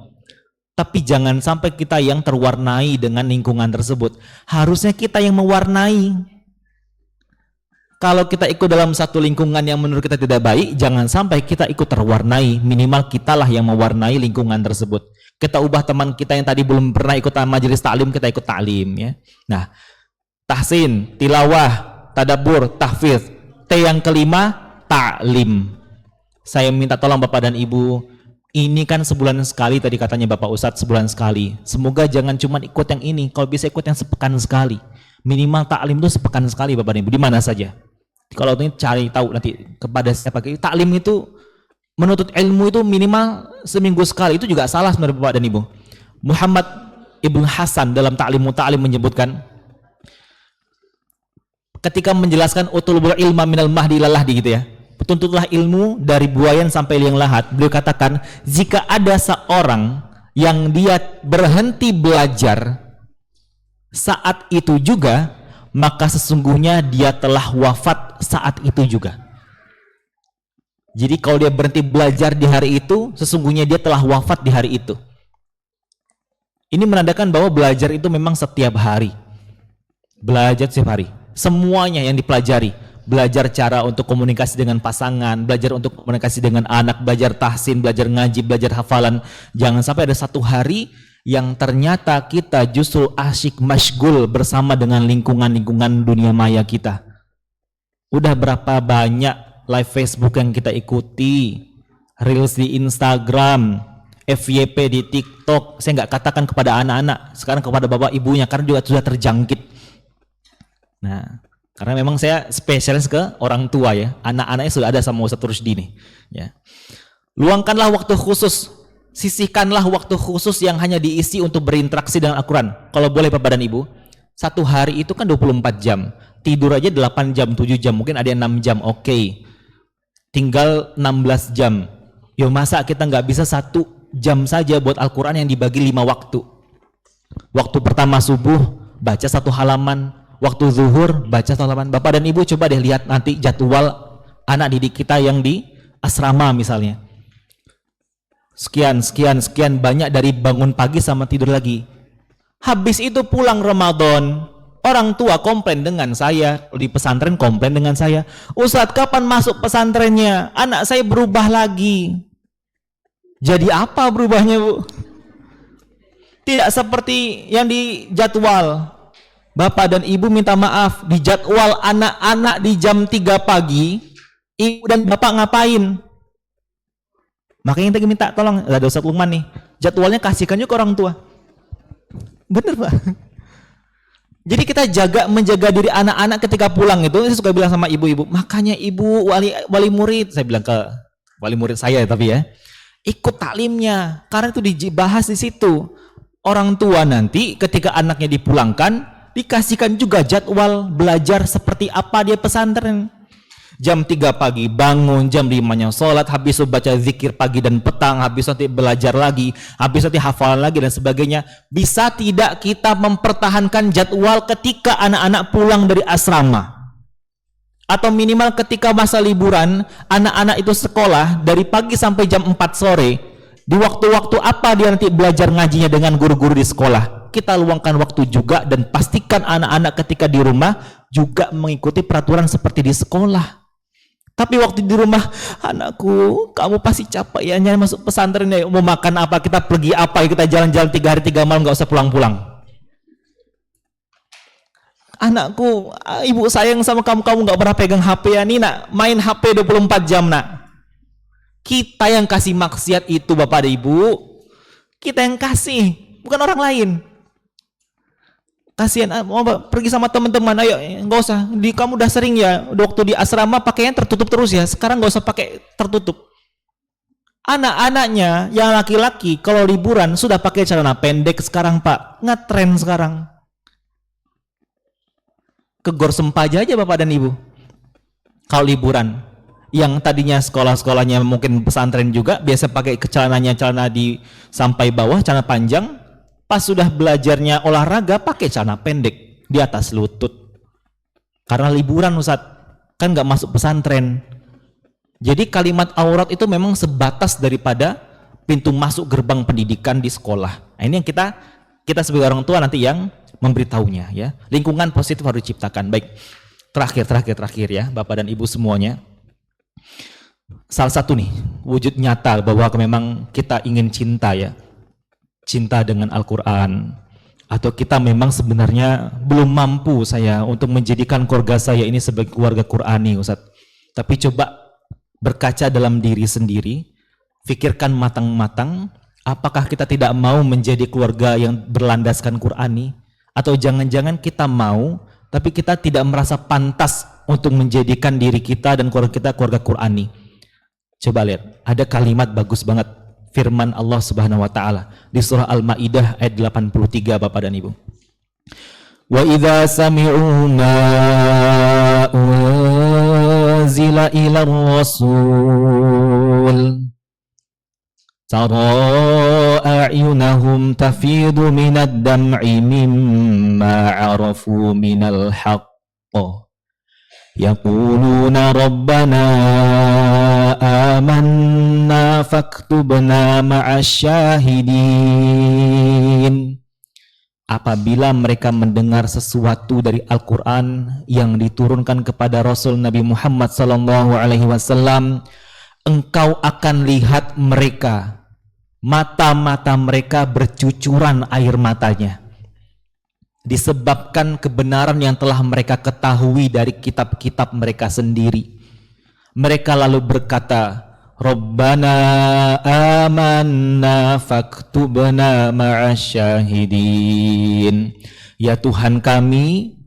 Tapi jangan sampai kita yang terwarnai dengan lingkungan tersebut. Harusnya kita yang mewarnai. Kalau kita ikut dalam satu lingkungan yang menurut kita tidak baik, jangan sampai kita ikut terwarnai. Minimal kitalah yang mewarnai lingkungan tersebut. Kita ubah teman kita yang tadi belum pernah ikut majelis taklim, kita ikut taklim ya. Nah, tahsin, tilawah, tadabbur, tahfidz. T yang kelima, taklim. Saya minta tolong Bapak dan Ibu, ini kan sebulan sekali tadi katanya Bapak Ustadz, sebulan sekali. Semoga jangan cuma ikut yang ini, kalau bisa ikut yang sepekan sekali. Minimal taklim itu sepekan sekali Bapak dan Ibu, di mana saja. Kalau ini cari tahu nanti kepada siapa. Taklim itu menuntut ilmu itu minimal seminggu sekali, itu juga salah sebenarnya Bapak dan Ibu. Muhammad Ibn Hasan dalam Ta'limu Ta'lim menyebutkan, ketika menjelaskan utulubul ilma minal mahdi ilal lahdi gitu ya, tuntutlah ilmu dari buayan sampai liang lahat. Beliau katakan, jika ada seorang yang dia berhenti belajar saat itu juga, maka sesungguhnya dia telah wafat saat itu juga. Jadi kalau dia berhenti belajar di hari itu, sesungguhnya dia telah wafat di hari itu. Ini menandakan bahwa belajar itu memang setiap hari. Belajar setiap hari. Semuanya yang dipelajari, belajar cara untuk komunikasi dengan pasangan, belajar untuk komunikasi dengan anak, belajar tahsin, belajar ngaji, belajar hafalan. Jangan sampai ada satu hari yang ternyata kita justru asyik masygul bersama dengan lingkungan-lingkungan dunia maya kita. Udah berapa banyak live Facebook yang kita ikuti, reels di Instagram, FYP di TikTok. Saya nggak katakan kepada anak-anak, sekarang kepada bapak ibunya, karena juga sudah terjangkit. Nah, karena memang saya spesialis ke orang tua ya, anak-anaknya sudah ada sama Ustadz Rusdi nih ya. Luangkanlah waktu khusus, sisihkanlah waktu khusus yang hanya diisi untuk berinteraksi dengan Al-Quran. Kalau boleh Bapak dan Ibu, satu hari itu kan 24 jam, tidur aja 8 jam, 7 jam, mungkin ada yang 6 jam, oke. Tinggal 16 jam. Yo, masa kita nggak bisa 1 jam saja buat Al-Quran yang dibagi 5 waktu. Waktu pertama subuh, baca 1 halaman. Waktu zuhur baca 1 halaman. Bapak dan Ibu coba deh lihat nanti jadwal anak didik kita yang di asrama misalnya. Sekian banyak dari bangun pagi sama tidur lagi. Habis itu pulang Ramadan, orang tua komplain dengan saya, di pesantren komplain dengan saya. Ustadz, kapan masuk pesantrennya? Anak saya berubah lagi. Jadi apa berubahnya, Bu? Tidak seperti yang dijadwal. Bapak dan Ibu minta maaf, di jadwal anak-anak di jam 3 pagi, Ibu dan Bapak ngapain? Makanya kita minta tolong, ada Ustadz Lukman nih, jadwalnya kasihkan juga ke orang tua. Bener Pak. Jadi kita menjaga diri anak-anak ketika pulang itu. Saya suka bilang sama ibu-ibu, makanya ibu wali murid, saya bilang ke wali murid saya tapi ya, ikut taklimnya, karena itu dibahas di situ. Orang tua nanti ketika anaknya dipulangkan, dikasihkan juga jadwal belajar seperti apa dia pesantren. Jam 3 pagi bangun, jam 5-nya sholat, habis itu baca zikir pagi dan petang, habis nanti belajar lagi, habis nanti hafalan lagi dan sebagainya. Bisa tidak kita mempertahankan jadwal ketika anak-anak pulang dari asrama? Atau minimal ketika masa liburan, anak-anak itu sekolah dari pagi sampai jam 4 sore, di waktu-waktu apa dia nanti belajar ngajinya dengan guru-guru di sekolah? Kita luangkan waktu juga dan pastikan anak-anak ketika di rumah juga mengikuti peraturan seperti di sekolah. Tapi waktu di rumah, anakku, kamu pasti capek ya, nyari masuk pesantren ya, mau makan apa, kita pergi apa, kita jalan-jalan 3 hari 3 malam, gak usah pulang-pulang. Anakku, ibu sayang sama kamu, kamu gak pernah pegang HP ya, nih nak, main HP 24 jam nak. Kita yang kasih maksiat itu Bapak dan Ibu, kita yang kasih, bukan orang lain. Kasihan, mau pergi sama teman-teman, ayo nggak usah. Kamu udah sering ya, waktu di asrama pakaian tertutup terus ya. Sekarang nggak usah pakai tertutup. Anak-anaknya yang laki-laki kalau liburan sudah pakai celana pendek sekarang Pak, ngetren sekarang. ke Gor Sempaja aja Bapak dan Ibu. Kalau liburan, yang tadinya sekolah-sekolahnya mungkin pesantren juga, biasa pakai celana di sampai bawah, celana panjang, pas sudah belajarnya olahraga pakai celana pendek di atas lutut. Karena liburan Ustadz, kan nggak masuk pesantren. Jadi kalimat aurat itu memang sebatas daripada pintu masuk gerbang pendidikan di sekolah. Nah, ini yang kita sebagai orang tua nanti yang memberitahunya ya. Lingkungan positif harus diciptakan. Baik. Terakhir ya, Bapak dan Ibu semuanya. Salah satu nih wujud nyata bahwa memang kita ingin cinta ya. Cinta dengan Al-Qur'an, atau kita memang sebenarnya belum mampu saya untuk menjadikan keluarga saya ini sebagai keluarga Qur'ani Ustaz. Tapi coba berkaca dalam diri sendiri, pikirkan matang-matang, apakah kita tidak mau menjadi keluarga yang berlandaskan Qur'ani, atau jangan-jangan kita mau tapi kita tidak merasa pantas untuk menjadikan diri kita dan keluarga kita keluarga Qur'ani. Coba lihat, ada kalimat bagus banget firman Allah Subhanahu wa taala di surah Al-Maidah ayat 83 Bapak dan Ibu. Wa idza sami'u ma unzila ila rasul tara a'yunahum tafidu minad dam'i mimma 'arafu minal haqq yaquluna rabbana amanna faktubna ma'asyahidin. Apabila mereka mendengar sesuatu dari Al-Quran yang diturunkan kepada Rasul Nabi Muhammad SAW, engkau akan lihat mereka, mata-mata mereka bercucuran air matanya, disebabkan kebenaran yang telah mereka ketahui dari kitab-kitab mereka sendiri. Mereka lalu berkata, Rabbana amanna faktubna ma'asyahidin. Ya Tuhan kami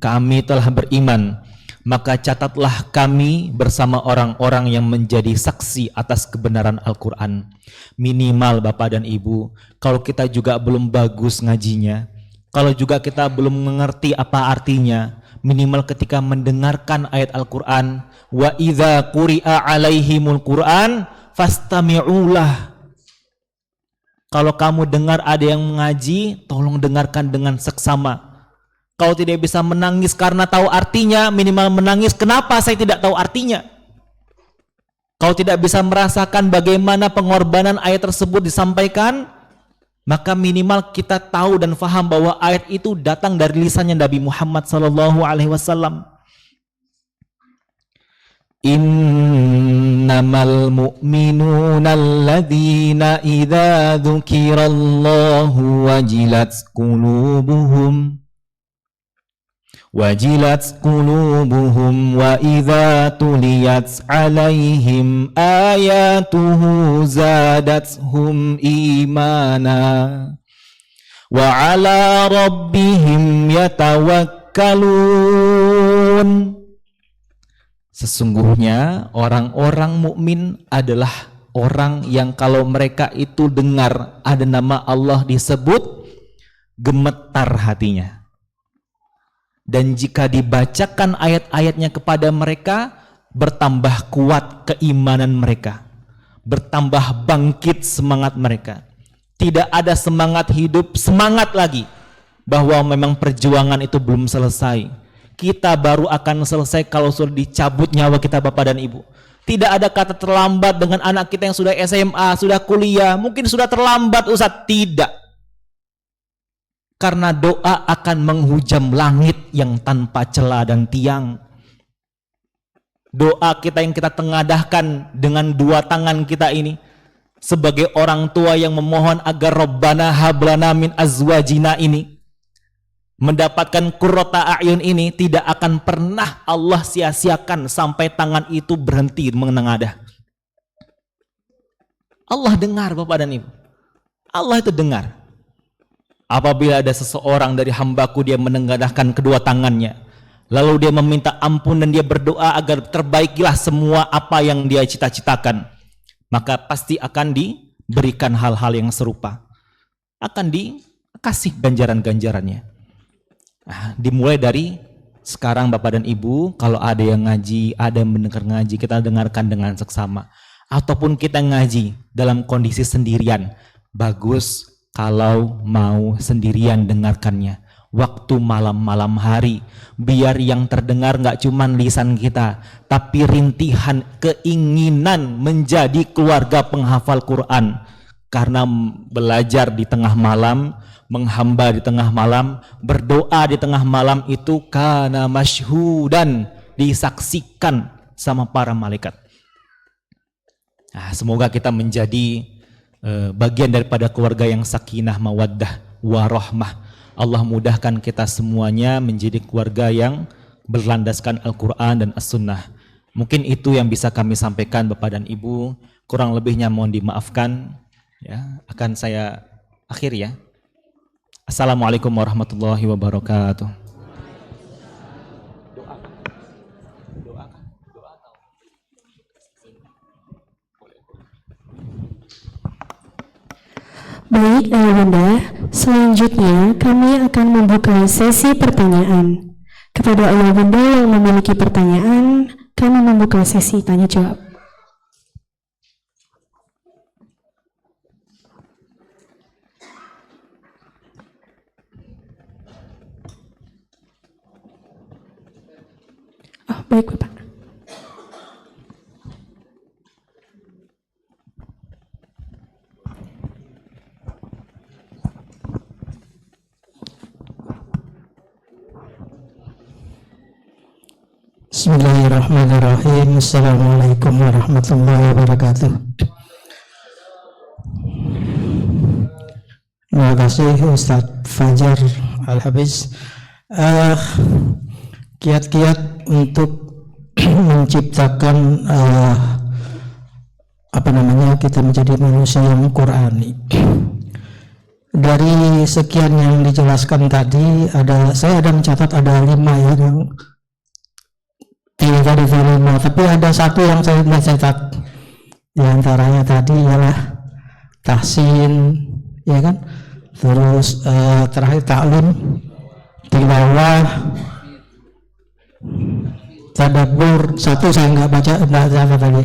telah beriman, maka catatlah kami bersama orang-orang yang menjadi saksi atas kebenaran Al-Quran. Minimal Bapak dan Ibu, kalau kita juga belum bagus ngajinya, kalau juga kita belum mengerti apa artinya, minimal ketika mendengarkan ayat Al-Quran, wa idza quri'a alaihimul Qur'an fastami'ulah. Kalau kamu dengar ada yang mengaji, tolong dengarkan dengan seksama. Kalau tidak bisa menangis karena tahu artinya, minimal menangis kenapa saya tidak tahu artinya. Kalau tidak bisa merasakan bagaimana pengorbanan ayat tersebut disampaikan, maka minimal kita tahu dan faham bahwa ayat itu datang dari lisannya Nabi Muhammad SAW. Innamal mu'minuna alladzina idza dzukirallahu wajilat qulubuhum wa idza tuliyat alaihim ayatuhu zadathum imana wa ala rabbihim yatawakkalun. Sesungguhnya orang-orang mukmin adalah orang yang kalau mereka itu dengar ada nama Allah disebut, gemetar hatinya. Dan jika dibacakan ayat-ayatnya kepada mereka, bertambah kuat keimanan mereka, bertambah bangkit semangat mereka. Tidak ada semangat hidup, semangat lagi bahwa memang perjuangan itu belum selesai. Kita baru akan selesai kalau sudah dicabut nyawa kita Bapak dan Ibu. Tidak ada kata terlambat dengan anak kita yang sudah SMA, sudah kuliah, mungkin sudah terlambat Ustaz. Tidak. Karena doa akan menghujam langit yang tanpa celah dan tiang. Doa kita yang kita tengadahkan dengan dua tangan kita ini sebagai orang tua yang memohon agar Rabbana hablana min azwajina ini mendapatkan qurrata a'yun ini tidak akan pernah Allah sia-siakan sampai tangan itu berhenti menengadah. Allah dengar Bapak dan Ibu. Allah itu dengar. Apabila ada seseorang dari hambaku dia menengadahkan kedua tangannya, lalu dia meminta ampun dan dia berdoa agar terbaikilah semua apa yang dia cita-citakan, maka pasti akan diberikan hal-hal yang serupa, akan dikasih ganjaran-ganjarannya. Nah, dimulai dari Sekarang Bapak dan Ibu, kalau ada yang ngaji, ada yang mendengar ngaji, kita dengarkan dengan seksama. Ataupun kita ngaji dalam kondisi sendirian, bagus kalau mau sendirian dengarkannya. Waktu malam-malam hari, biar yang terdengar nggak cuman lisan kita, tapi rintihan keinginan menjadi keluarga penghafal Quran. Karena belajar di tengah malam, menghamba di tengah malam, berdoa di tengah malam itu kana masyhudan, disaksikan sama para malaikat. Nah, semoga kita menjadi bagian daripada keluarga yang sakinah, mawaddah, warahmah. Allah mudahkan kita semuanya menjadi keluarga yang berlandaskan Al-Quran dan As-Sunnah. Mungkin itu yang bisa kami sampaikan Bapak dan Ibu. Kurang lebihnya mohon dimaafkan. Ya, akan saya akhiri ya. Assalamualaikum warahmatullahi wabarakatuh. Baik, Ayah Bunda, selanjutnya kami akan membuka sesi pertanyaan. Kepada Ayah Bunda yang memiliki pertanyaan, kami membuka sesi tanya jawab. Oh, baik Bapak. Bismillahirrahmanirrahim. Assalamualaikum warahmatullahi wabarakatuh. Terima kasih Ustadz Fajar Al-Hafiz. Kiat-kiat untuk menciptakan kita menjadi manusia yang Qurani. Dari sekian yang dijelaskan tadi, saya ada mencatat ada 5 ya yang tidak diterima, tapi ada satu yang saya catat. Di antaranya tadi ialah tahsin, ya kan? Terus terakhir taklim, tilawah, tadabbur. Satu saya nggak baca, nggak catat tadi.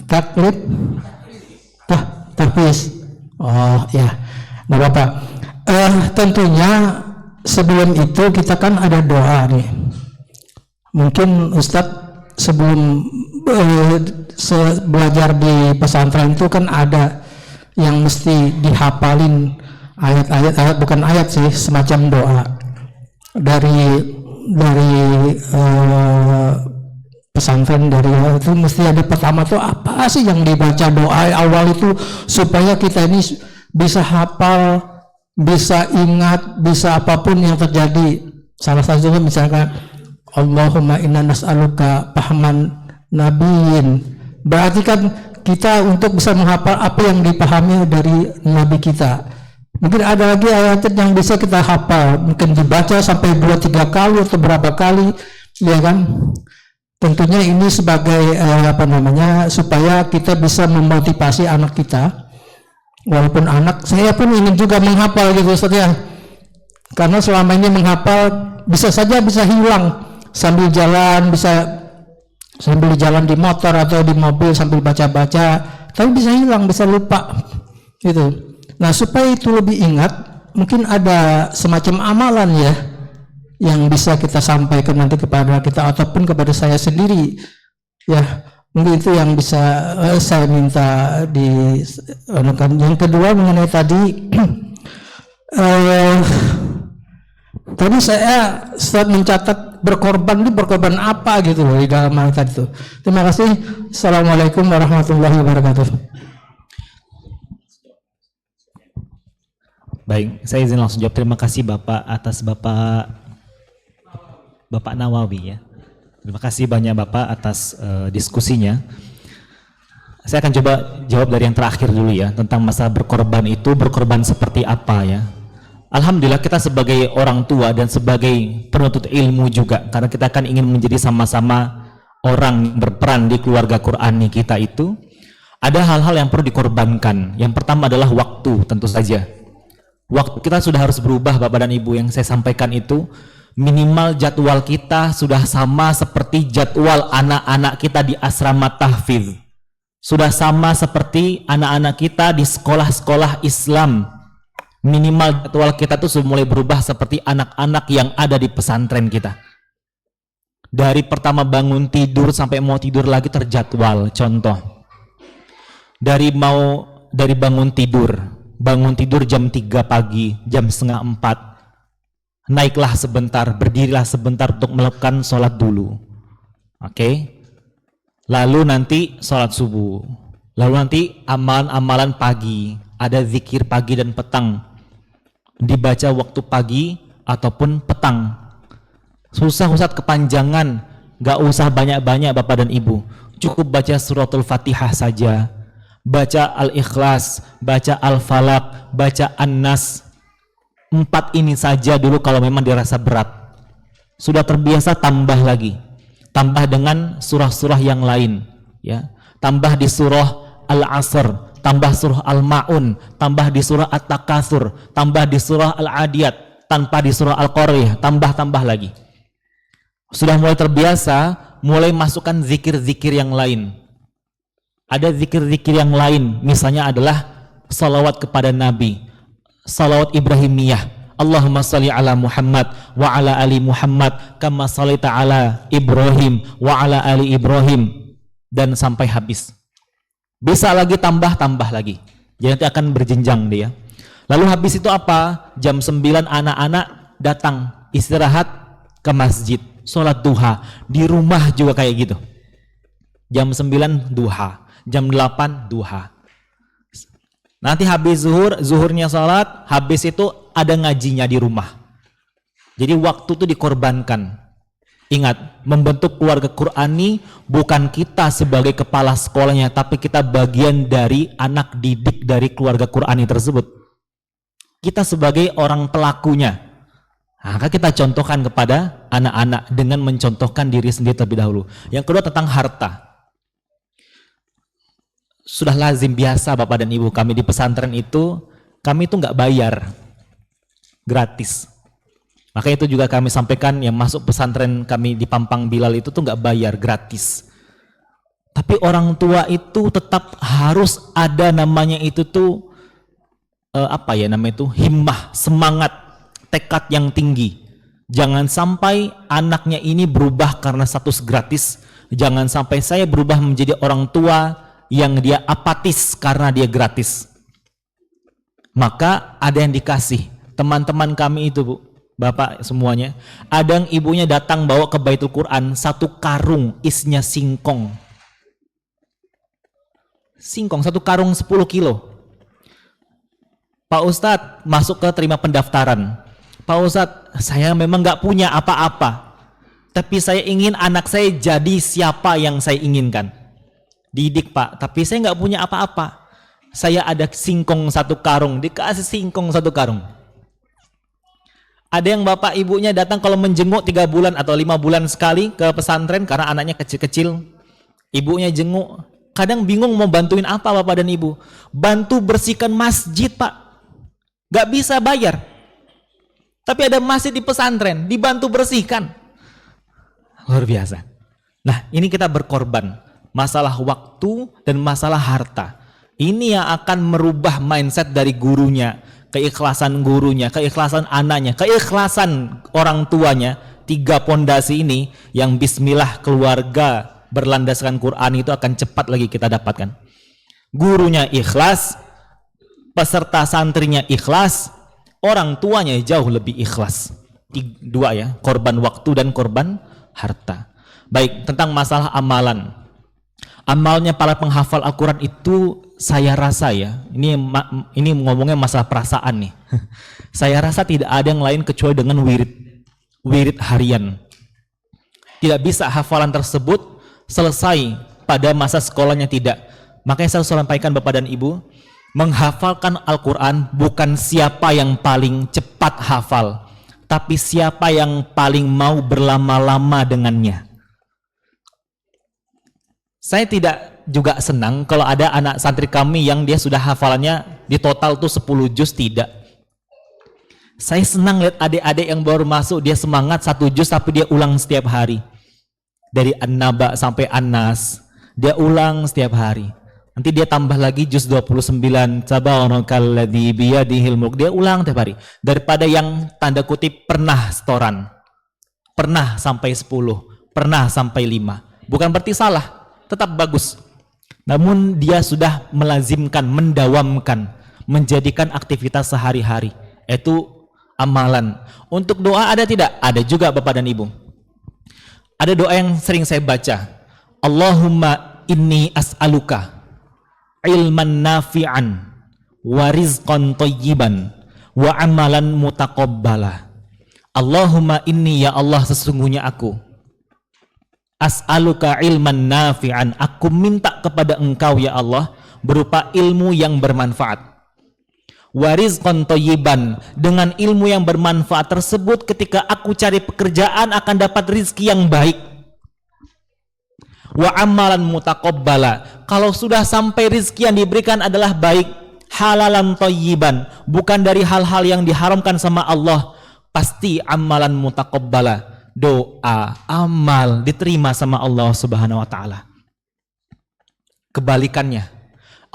Taklid, tahfiz. Oh ya, nggak apa-apa. Tentunya sebelum itu kita kan ada doa nih. Mungkin Ustadz sebelum belajar di pesantren itu kan ada yang mesti dihafalin ayat-ayat, bukan ayat sih, semacam doa dari pesantren, dari itu mesti ada pertama tuh apa sih yang dibaca doa awal itu supaya kita ini bisa hafal, bisa ingat, bisa apapun yang terjadi. Salah satunya misalkan Allahumma inna nas'aluka pahaman nabiyin. Berarti kan kita untuk bisa menghafal apa yang dipahami dari nabi kita. Mungkin ada lagi ayat yang bisa kita hafal, mungkin dibaca sampai 2-3 kali atau berapa kali, ya kan? Tentunya ini sebagai supaya kita bisa memotivasi anak kita. Walaupun anak, saya pun ingin juga menghafal gitu Ustaz ya. Karena selama ini menghafal bisa saja bisa hilang. Sambil jalan, bisa sambil jalan di motor atau di mobil sambil baca-baca, tapi bisa hilang, bisa lupa gitu. Nah, supaya itu lebih ingat, mungkin ada semacam amalan ya yang bisa kita sampaikan nanti kepada kita ataupun kepada saya sendiri ya. Mungkin itu yang bisa saya minta di yang kedua mengenai tadi tadi saya mencatat berkorban apa gitu loh di dalam hal tadi itu. Terima kasih. Assalamualaikum warahmatullahi wabarakatuh. Baik, saya izin langsung jawab. Terima kasih Bapak atas Bapak Nawawi ya. Terima kasih banyak Bapak atas diskusinya. Saya akan coba jawab dari yang terakhir dulu ya, tentang masa berkorban itu, berkorban seperti apa ya. Alhamdulillah kita sebagai orang tua dan sebagai penuntut ilmu juga, karena kita kan ingin menjadi sama-sama orang berperan di keluarga Qurani kita itu, ada hal-hal yang perlu dikorbankan. Yang pertama adalah waktu, tentu saja. Waktu kita sudah harus berubah Bapak dan Ibu, yang saya sampaikan itu Minimal jadwal kita sudah sama seperti jadwal anak-anak kita di asrama tahfidz. Sudah sama seperti anak-anak kita di sekolah-sekolah Islam. Minimal jadwal kita tuh sudah mulai berubah seperti anak-anak yang ada di pesantren kita. Dari pertama bangun tidur sampai mau tidur lagi terjadwal. Contoh, dari bangun tidur jam 3 pagi, jam setengah 4, naiklah sebentar, berdirilah sebentar untuk melakukan sholat dulu. Oke? Lalu nanti sholat subuh, lalu nanti amalan-amalan pagi, ada zikir pagi dan petang, dibaca waktu pagi ataupun petang. Susah Ustaz kepanjangan, gak usah banyak-banyak Bapak dan Ibu, cukup baca suratul Fatihah saja, baca Al-Ikhlas, baca Al-Falaq, baca An-Nas. 4 ini saja dulu kalau memang dirasa berat. Sudah terbiasa tambah lagi. Tambah dengan surah-surah yang lain, ya. Tambah di surah Al-Asr, tambah surah Al-Ma'un, tambah di surah At-Takatsur, tambah di surah Al-Adiyat, tanpa di surah Al-Qariyah, tambah lagi. Sudah mulai terbiasa, mulai masukkan zikir-zikir yang lain. Ada zikir-zikir yang lain, misalnya adalah salawat kepada Nabi, salawat Ibrahimiyah. Allahumma salli ala Muhammad wa ala ali Muhammad kama sallaita ala Ibrahim wa ala ali Ibrahim, dan sampai habis. Bisa lagi tambah lagi. Jadi nanti akan berjenjang dia. Lalu habis itu apa? Jam 9 anak-anak datang istirahat ke masjid, sholat duha. Di rumah juga kayak gitu. Jam 9 duha, jam 8 duha. Nanti habis zuhurnya sholat, habis itu ada ngajinya di rumah. Jadi waktu itu dikorbankan. Ingat, membentuk keluarga Qur'ani bukan kita sebagai kepala sekolahnya, tapi kita bagian dari anak didik dari keluarga Qur'ani tersebut. Kita sebagai orang pelakunya. Maka kita contohkan kepada anak-anak dengan mencontohkan diri sendiri terlebih dahulu. Yang kedua tentang harta. Sudah lazim biasa Bapak dan Ibu, kami di pesantren itu, kami itu nggak bayar, gratis. Maka itu juga kami sampaikan, yang masuk pesantren kami di Pampang Bilal itu tuh nggak bayar, gratis. Tapi orang tua itu tetap harus ada namanya itu tuh himmah, semangat, tekad yang tinggi. Jangan sampai anaknya ini berubah karena status gratis. Jangan sampai saya berubah menjadi orang tua yang dia apatis karena dia gratis. Maka ada yang dikasih. Teman-teman kami itu Bu, Bapak semuanya, ada yang ibunya datang bawa ke Baitul Quran 1 karung isinya singkong. Singkong 1 karung 10 kilo. Pak Ustadz masuk ke terima pendaftaran. Pak Ustadz, saya memang nggak punya apa-apa, tapi saya ingin anak saya jadi siapa yang saya inginkan. Didik Pak, tapi saya nggak punya apa-apa. Saya ada singkong 1 karung, dikasih singkong 1 karung. Ada yang bapak ibunya datang kalau menjenguk 3 bulan atau 5 bulan sekali ke pesantren karena anaknya kecil-kecil. Ibunya jenguk, kadang bingung mau bantuin apa Bapak dan Ibu. Bantu bersihkan masjid Pak, nggak bisa bayar. Tapi ada masjid di pesantren, dibantu bersihkan. Luar biasa. Nah ini kita berkorban. Masalah waktu dan masalah harta. Ini yang akan merubah mindset dari gurunya, keikhlasan gurunya, keikhlasan anaknya, keikhlasan orang tuanya. 3 pondasi ini yang bismillah keluarga berlandaskan Quran itu akan cepat lagi kita dapatkan. Gurunya ikhlas, peserta santrinya ikhlas, orang tuanya jauh lebih ikhlas. 2 ya, korban waktu dan korban harta. Baik, tentang masalah amalan. Amalnya para penghafal Al-Quran itu saya rasa ya, ini ngomongnya masalah perasaan nih. Saya rasa tidak ada yang lain kecuali dengan wirid harian. Tidak bisa hafalan tersebut selesai pada masa sekolahnya, tidak. Makanya saya sampaikan Bapak dan Ibu, menghafalkan Al-Quran bukan siapa yang paling cepat hafal, tapi siapa yang paling mau berlama-lama dengannya. Saya tidak juga senang kalau ada anak santri kami yang dia sudah hafalannya di total tuh 10 juz, tidak. Saya senang lihat adik-adik yang baru masuk, dia semangat 1 juz tapi dia ulang setiap hari. Dari An-Naba sampai An-Nas, dia ulang setiap hari. Nanti dia tambah lagi juz 29, Tabarakalladzi biyadihil mulk, dia ulang tiap hari. Daripada yang tanda kutip pernah setoran, pernah sampai 10, pernah sampai 5. Bukan berarti salah, tetap bagus. Namun dia sudah melazimkan, mendawamkan, menjadikan aktivitas sehari-hari. Itu amalan. Untuk doa ada tidak? Ada juga Bapak dan Ibu. Ada doa yang sering saya baca. Allahumma inni as'aluka ilman nafi'an wa rizqan thayyiban wa amalan mutaqabbala. Allahumma inni, ya Allah, sesungguhnya aku as'aluka ilman nafi'an, aku minta kepada Engkau ya Allah berupa ilmu yang bermanfaat. Wa rizqan thayyiban, dengan ilmu yang bermanfaat tersebut ketika aku cari pekerjaan akan dapat rizki yang baik. Wa amalan mutaqabbala, kalau sudah sampai rizki yang diberikan adalah baik, halalan thayyiban, bukan dari hal-hal yang diharamkan sama Allah, pasti amalan mutaqabbala, doa, amal diterima sama Allah Subhanahu wa taala. Kebalikannya,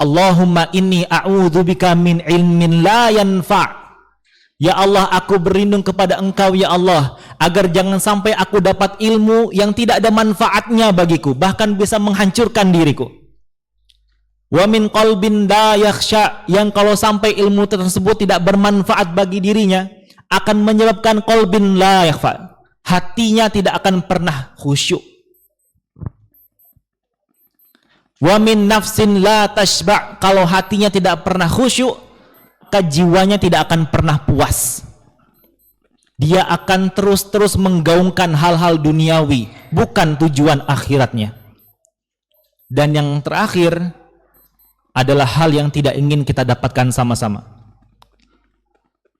Allahumma inni a'udzubika min ilmin la yanfa'. Ya Allah, aku berlindung kepada Engkau ya Allah agar jangan sampai aku dapat ilmu yang tidak ada manfaatnya bagiku, bahkan bisa menghancurkan diriku. Wa min qalbin la yakhsha, yang kalau sampai ilmu tersebut tidak bermanfaat bagi dirinya akan menyebabkan qalbin la yakhfa, hatinya tidak akan pernah khusyuk. Wa min nafsin la tashba', kalau hatinya tidak pernah khusyuk, jiwanya tidak akan pernah puas. Dia akan terus-terus menggaungkan hal-hal duniawi, bukan tujuan akhiratnya. Dan yang terakhir adalah hal yang tidak ingin kita dapatkan sama-sama.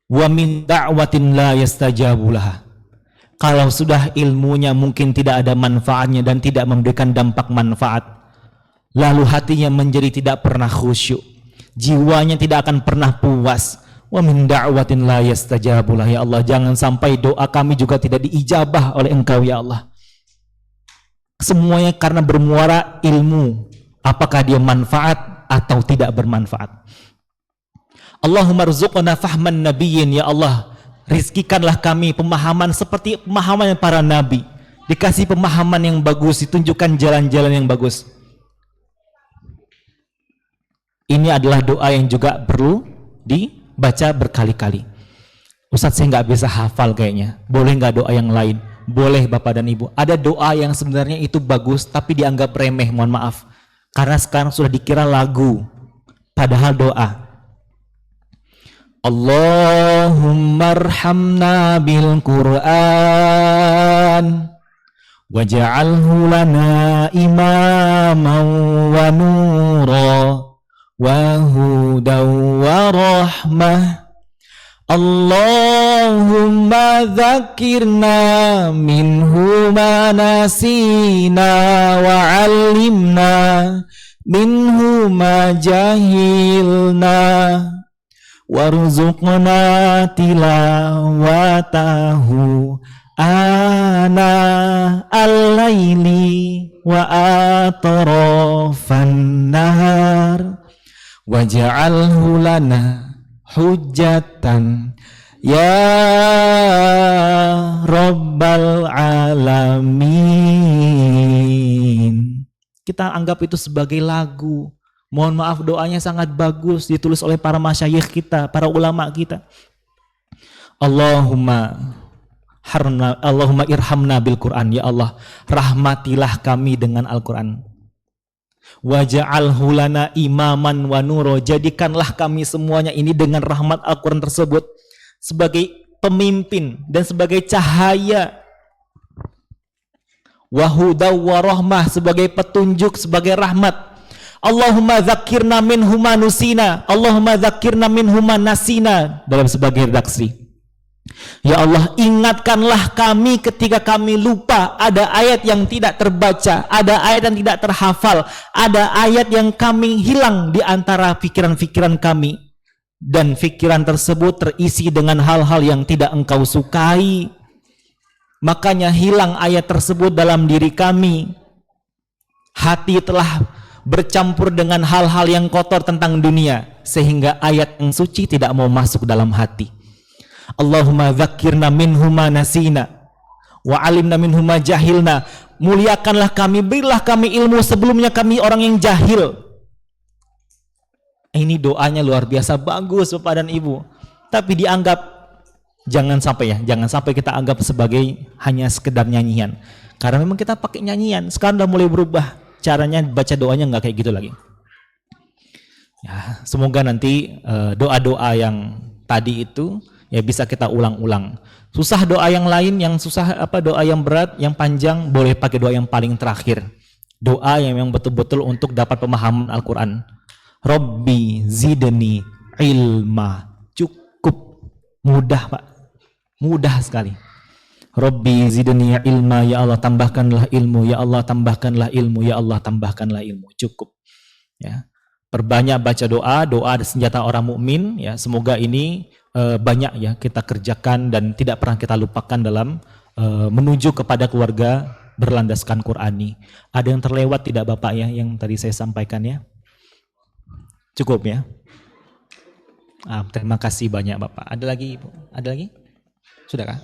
Wa min da'watin la yastajabu laha, kalau sudah ilmunya mungkin tidak ada manfaatnya dan tidak memberikan dampak manfaat, lalu hatinya menjadi tidak pernah khusyuk, jiwanya tidak akan pernah puas. Wa min da'watin la yastajabu lah, ya Allah, jangan sampai doa kami juga tidak diijabah oleh Engkau ya Allah. Semuanya karena bermuara ilmu, apakah dia manfaat atau tidak bermanfaat. Allahumma rzuqna fahman nabiyyin, ya Allah, rizkikanlah kami pemahaman seperti pemahaman para nabi, dikasih pemahaman yang bagus, ditunjukkan jalan-jalan yang bagus. Ini adalah doa yang juga perlu dibaca berkali-kali. Ustadz, saya nggak bisa hafal kayaknya. Boleh nggak doa yang lain? Boleh Bapak dan Ibu. Ada doa yang sebenarnya itu bagus tapi dianggap remeh, mohon maaf. Karena sekarang sudah dikira lagu. Padahal doa. Allahumma arhamna bil Qur'an waj'alhu lana imaman wa nura wa hudaw wa rahmah. Allahumma dzakirna minhu ma nasina wa 'allimna minhu ma jahilna warzuqna tilawatahu ana al-laili wa atrafan nahar waj'alhu lana hujjatan ya rabbal alamin. Kita anggap itu sebagai lagu. Mohon maaf, doanya sangat bagus, ditulis oleh para masyayikh kita, para ulama kita. Allahumma irhamna bil Qur'an, ya Allah, rahmatilah kami dengan Al-Qur'an. Waja'alhu lana imaman wa nuro, jadikanlah kami semuanya ini dengan rahmat Al-Qur'an tersebut sebagai pemimpin dan sebagai cahaya. Wa hudaw wa rahmah, sebagai petunjuk, sebagai rahmat. Allahumma dzakirna minhu ma nusina, Allahumma dzakirna minhu ma nasina, dalam sebagai redaksi. Ya Allah, ingatkanlah kami ketika kami lupa, ada ayat yang tidak terbaca, ada ayat yang tidak terhafal, ada ayat yang kami hilang di antara pikiran-pikiran kami. dan pikiran tersebut terisi dengan hal-hal yang tidak engkau sukai, makanya hilang ayat tersebut dalam diri kami. Hati telah bercampur dengan hal-hal yang kotor tentang dunia, sehingga ayat yang suci tidak mau masuk dalam hati. Allahumma dzakirna minhuma nasina wa alimna minhuma jahilna. Muliakanlah kami, berilah kami ilmu sebelumnya kami orang yang jahil. Ini doanya luar biasa bagus Bapak dan Ibu. Tapi dianggap, jangan sampai kita anggap sebagai hanya sekedar nyanyian. Karena memang kita pakai nyanyian. Sekarang udah mulai berubah. Caranya baca doanya nggak kayak gitu lagi. Ya, semoga nanti doa-doa yang tadi itu ya bisa kita ulang-ulang. Susah doa yang lain, yang susah doa yang berat, yang panjang, boleh pakai doa yang paling terakhir. Doa yang memang betul-betul untuk dapat pemahaman Al-Quran. Rabbi zidni ilma. Cukup mudah Pak, mudah sekali. Rabbi zidni ilma, ya Allah tambahkanlah ilmu, ya Allah tambahkanlah ilmu, ya Allah tambahkanlah ilmu. Cukup. Ya. Perbanyak baca doa, doa senjata orang mukmin. Ya, semoga ini banyak ya kita kerjakan dan tidak pernah kita lupakan dalam menuju kepada keluarga berlandaskan Qurani. Ada yang terlewat tidak Bapak ya yang tadi saya sampaikan ya? Cukup ya? Terima kasih banyak Bapak. Ada lagi Ibu? Ada lagi? Sudahkah?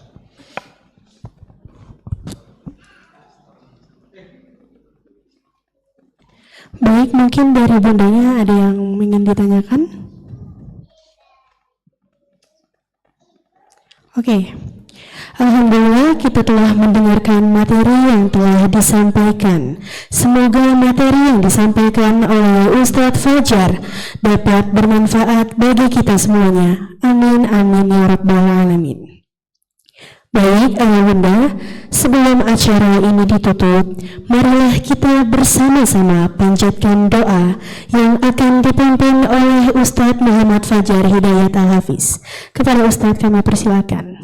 Baik, mungkin dari bundanya ada yang ingin ditanyakan? Oke. Alhamdulillah kita telah mendengarkan materi yang telah disampaikan. Semoga materi yang disampaikan oleh Ustadz Fajar dapat bermanfaat bagi kita semuanya. Amin, amin, ya rabbal alamin. Baik, ayah bunda, sebelum acara ini ditutup, marilah kita bersama-sama panjatkan doa yang akan dipimpin oleh Ustadz Muhammad Fajar Hidayat Al-Hafiz. Kepada Ustadz kami persilakan.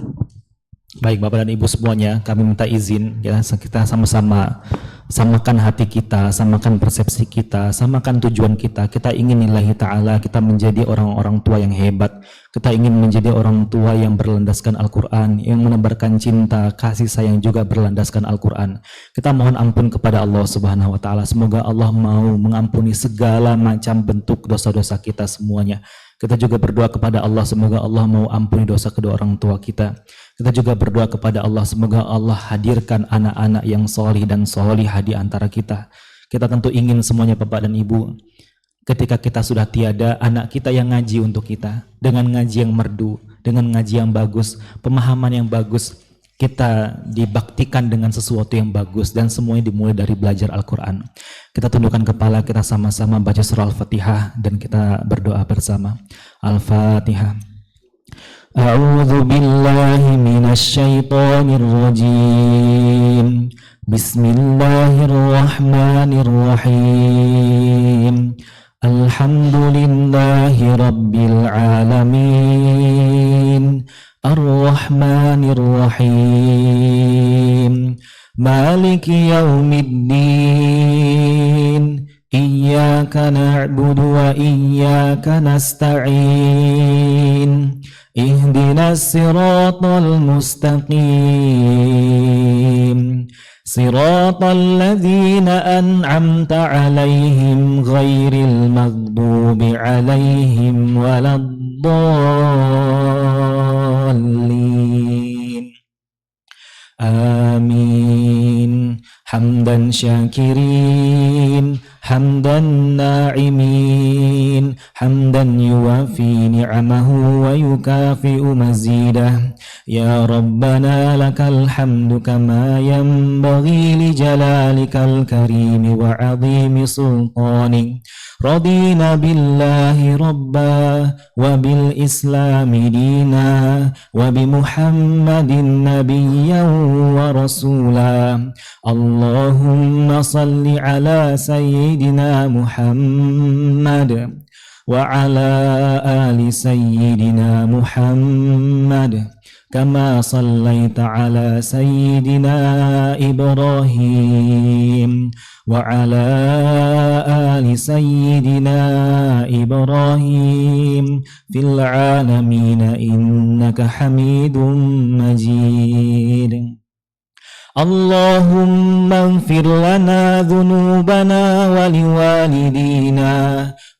Baik Bapak dan Ibu semuanya, kami minta izin ya kita sama-sama samakan hati kita, samakan persepsi kita, samakan tujuan kita. Kita ingin lillahi ta'ala, kita menjadi orang-orang tua yang hebat. Kita ingin menjadi orang tua yang berlandaskan Al-Quran, yang menebarkan cinta, kasih sayang juga berlandaskan Al-Quran. Kita mohon ampun kepada Allah Subhanahu wa ta'ala. Semoga Allah mau mengampuni segala macam bentuk dosa-dosa kita semuanya. Kita juga berdoa kepada Allah, semoga Allah mau ampuni dosa kedua orang tua kita. Kita juga berdoa kepada Allah, semoga Allah hadirkan anak-anak yang solih dan solihah di antara kita. Kita tentu ingin semuanya Bapak dan Ibu, ketika kita sudah tiada, anak kita yang ngaji untuk kita, dengan ngaji yang merdu, dengan ngaji yang bagus, pemahaman yang bagus, kita dibaktikan dengan sesuatu yang bagus, dan semuanya dimulai dari belajar Al-Quran. Kita tundukkan kepala, kita sama-sama baca surah Al-Fatihah dan kita berdoa bersama. Al-Fatihah. A'udzu billahi minasy syaithanir rajim. Bismillahirrahmanirrahim. Alhamdulillahi rabbil alamin. Ar-Rahmanir-Rahim. Maliki yaumiddin. Iyyaka na'budu wa iyyaka nasta'in. Ihdinas siratal mustaqim. Siratal ladzina an'amta 'alaihim ghairil maghdubi 'alaihim waladdallin. Amin. Hamdan syakirin, hamdan na'imin, hamdan yuwafi ni'amahu wa yukafi'u mazidah. Ya Rabbana lakal hamdu kama yanbaghi li jalalikal karimi wa 'azimi sultanik. Radina billahi rabba wa bil islami dina wa bi Muhammadin nabiyyan wa rasula. Allahumma salli ala sayyidina Muhammad wa ala ali sayyidina Muhammad kama sallaita ala sayyidina Ibrahim وعلى آل سيدنا إبراهيم في العالمين إنك حميد مجيد. اللهم اغفر لنا ذنوبنا ولوالدينا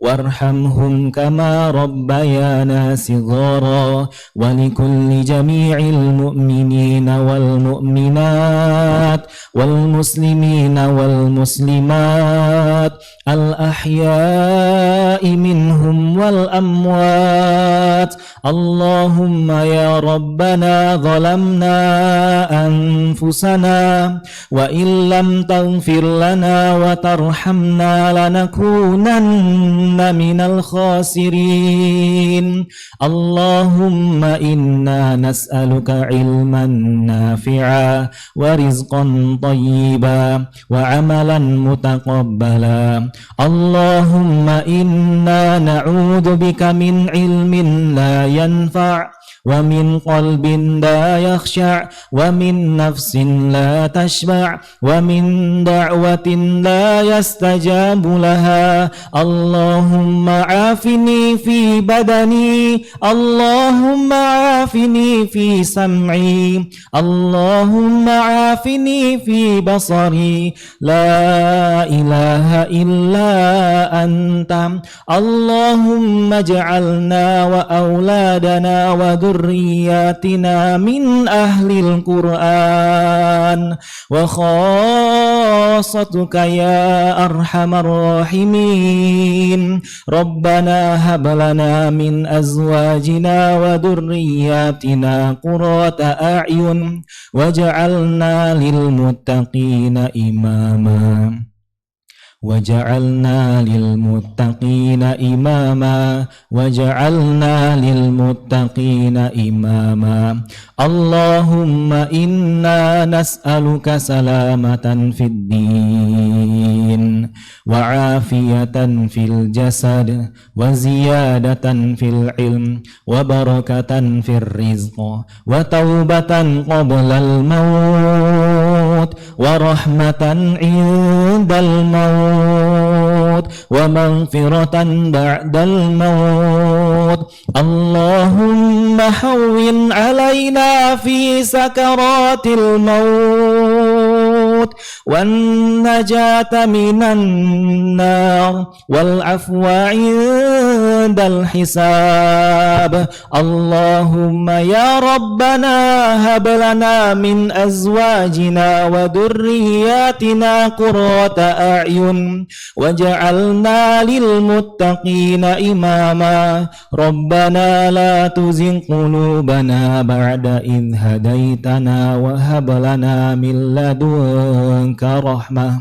وارحمهم كما ربيانا صغارا ولكل جميع المؤمنين والمؤمنات والمسلمين والمسلمات الأحياء منهم والأموات. اللهم يا ربنا ظلمنا أنفسنا وإن لم تغفر لنا وترحمنا لنكونن من الخاسرين. اللهم إنا نسألك علما نافعا ورزقا طيبا وعملا متقبلا. اللهم إنا نعوذ بك من علم لا ينفع ومن قلب لا يخشع ومن نفس لا تشبع ومن دعوة لا يستجاب لها. اللهم عافني في بدني، اللهم عافني في سمعي، اللهم عافني في بصري، لا إله إلا أنت. اللهم اجعلنا وأولادنا وذرياتنا من أهل القرآن وخاصتك يا أرحم الراحمين. ربنا هب لنا من أزواجنا وذرياتنا قرة أعين واجعلنا للمتقين إماما وجعلنا للمتقين إماما وجعلنا للمتقين إماما. اللهم إنا نسألك سلامة في الدين وعافية في الجسد وزيادة في العلم وبركة في الرزق وتوبة قبل الموت ورحمة عند الموت ومغفرة بعد الموت. اللهم هون علينا في سكرات الموت والنجاة من النار والعفو عند الحساب. اللهم يا ربنا هب لنا من أزواجنا وذرياتنا قرة أعين واجعلنا للمتقين إماما. ربنا لا تزغ قلوبنا بعد إذ هديتنا وهب لنا من لدنك رحمة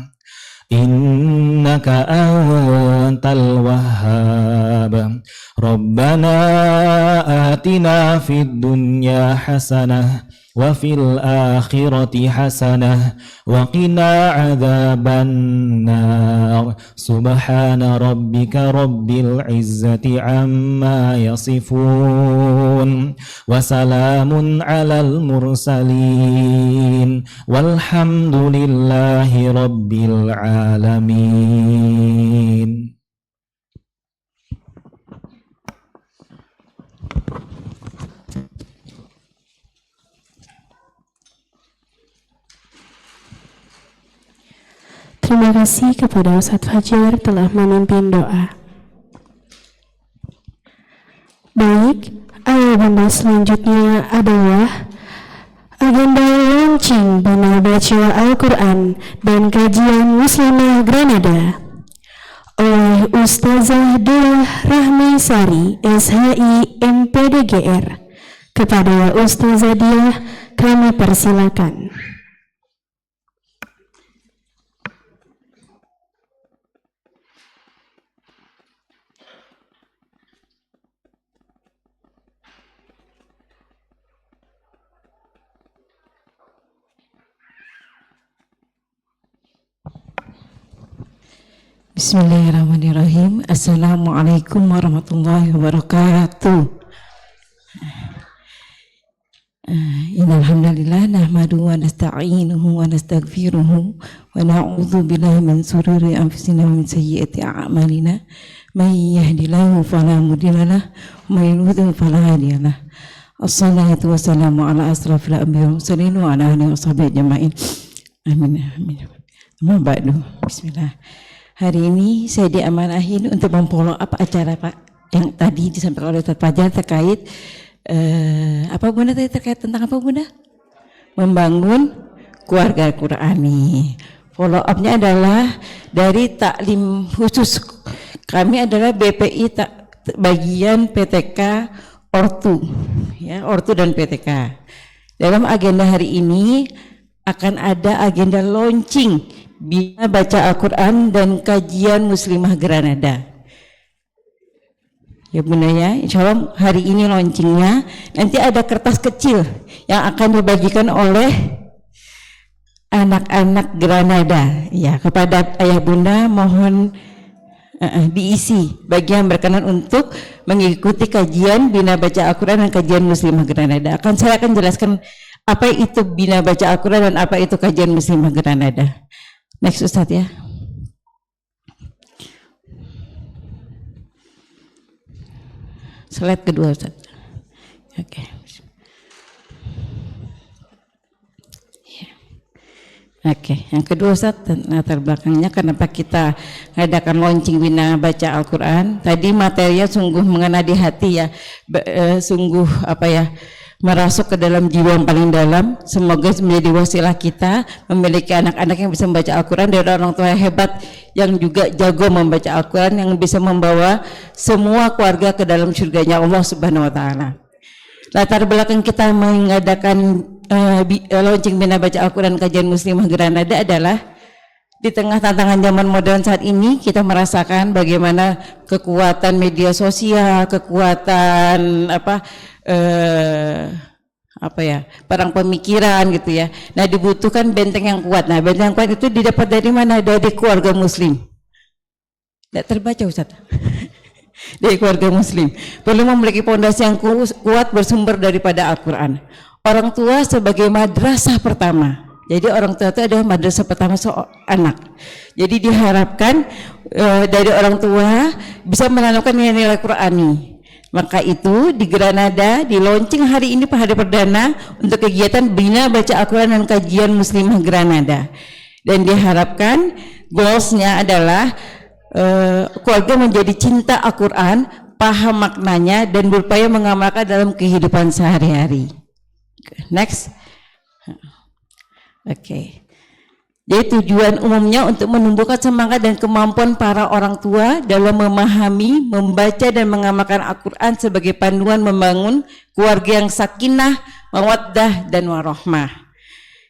إنك أنت الوهاب. ربنا آتنا في الدنيا حسنة وفي الآخرة حسنة وقنا عذاب النار. سبحان ربك رب العزة عما يصفون وسلام على المرسلين والحمد لله رب العالمين. Terima kasih kepada Ustadz Fajar telah memimpin doa. Baik, agenda selanjutnya adalah agenda launching bina baca Al-Quran dan kajian Muslimah Granada oleh Ustazah Dullah Rahmi Sari, SHI MPDGR. Kepada Ustazah Diah kami persilakan. Bismillahirrahmanirrahim. Assalamualaikum warahmatullahi wabarakatuh. Innalhamdulillah nahmaduhu wa nasta'inuhu wa nastaghfiruhu wa na'udzu billahi min shururi anfusina wa min sayyiati a'malina. May yahdihillahu fala mudhillalah wa may yudhlil fala hadiyalah. Assalatu wassalamu ala asrafil anbiya'i wal mursalin wa ala alihi washabihi ajma'in. Amin amin. Amma ba'du. Bismillah. Hari ini saya diamanahin untuk memfollow up acara Pak yang tadi disampaikan oleh Ustaz Fajar terkait apa Bunda tadi terkait tentang apa Bunda? Membangun keluarga Qurani. Follow up-nya adalah dari taklim khusus. Kami adalah BPI bagian PTK Ortu, ya, Ortu dan PTK. Dalam agenda hari ini akan ada agenda launching Bina Baca Al-Quran dan Kajian Muslimah Granada. Ya Bunda ya, insya Allah hari ini launchingnya. Nanti ada kertas kecil yang akan dibagikan oleh anak-anak Granada. Ya, kepada ayah Bunda mohon diisi bagi yang berkenan untuk mengikuti kajian Bina Baca Al-Quran dan Kajian Muslimah Granada. Saya akan jelaskan apa itu Bina Baca Al-Quran dan apa itu Kajian Muslimah Granada. Next Ustadz ya. Slide kedua Ustaz. Oke. Ya. Oke, yang kedua Ustaz, latar belakangnya kenapa kita mengadakan launching Bina Baca Al-Quran. Tadi materinya sungguh mengena di hati ya, sungguh apa ya, merasuk ke dalam jiwa yang paling dalam. Semoga menjadi wasilah kita memiliki anak-anak yang bisa membaca Al-Quran dari orang tua yang hebat, yang juga jago membaca Al-Quran, yang bisa membawa semua keluarga ke dalam surganya Allah Subhanahu wa Ta'ala. Latar belakang kita mengadakan launching Bina Baca Al-Quran Kajian Muslimah Granada adalah di tengah tantangan zaman modern saat ini, kita merasakan bagaimana kekuatan media sosial, kekuatan perang pemikiran gitu ya. Nah, dibutuhkan benteng yang kuat. Nah, benteng yang kuat itu didapat dari mana? Dari keluarga muslim. Tidak terbaca Ustaz. Dari keluarga muslim. Perlu memiliki fondasi yang kuat bersumber daripada Al-Quran. Orang tua sebagai madrasah pertama. Jadi orang tua itu adalah madrasah pertama anak. Jadi diharapkan dari orang tua bisa menanamkan nilai-nilai Qurani. Maka itu di Granada di launching hari ini hari perdana untuk kegiatan Bina Baca Al-Quran dan Kajian Muslimah Granada. Dan diharapkan goalsnya adalah keluarga menjadi cinta Al-Quran, paham maknanya dan berupaya mengamalkan dalam kehidupan sehari-hari. Next. Oke. Jadi tujuan umumnya untuk menumbuhkan semangat dan kemampuan para orang tua dalam memahami, membaca dan mengamalkan Al-Quran sebagai panduan membangun keluarga yang sakinah, mawaddah dan warahmah.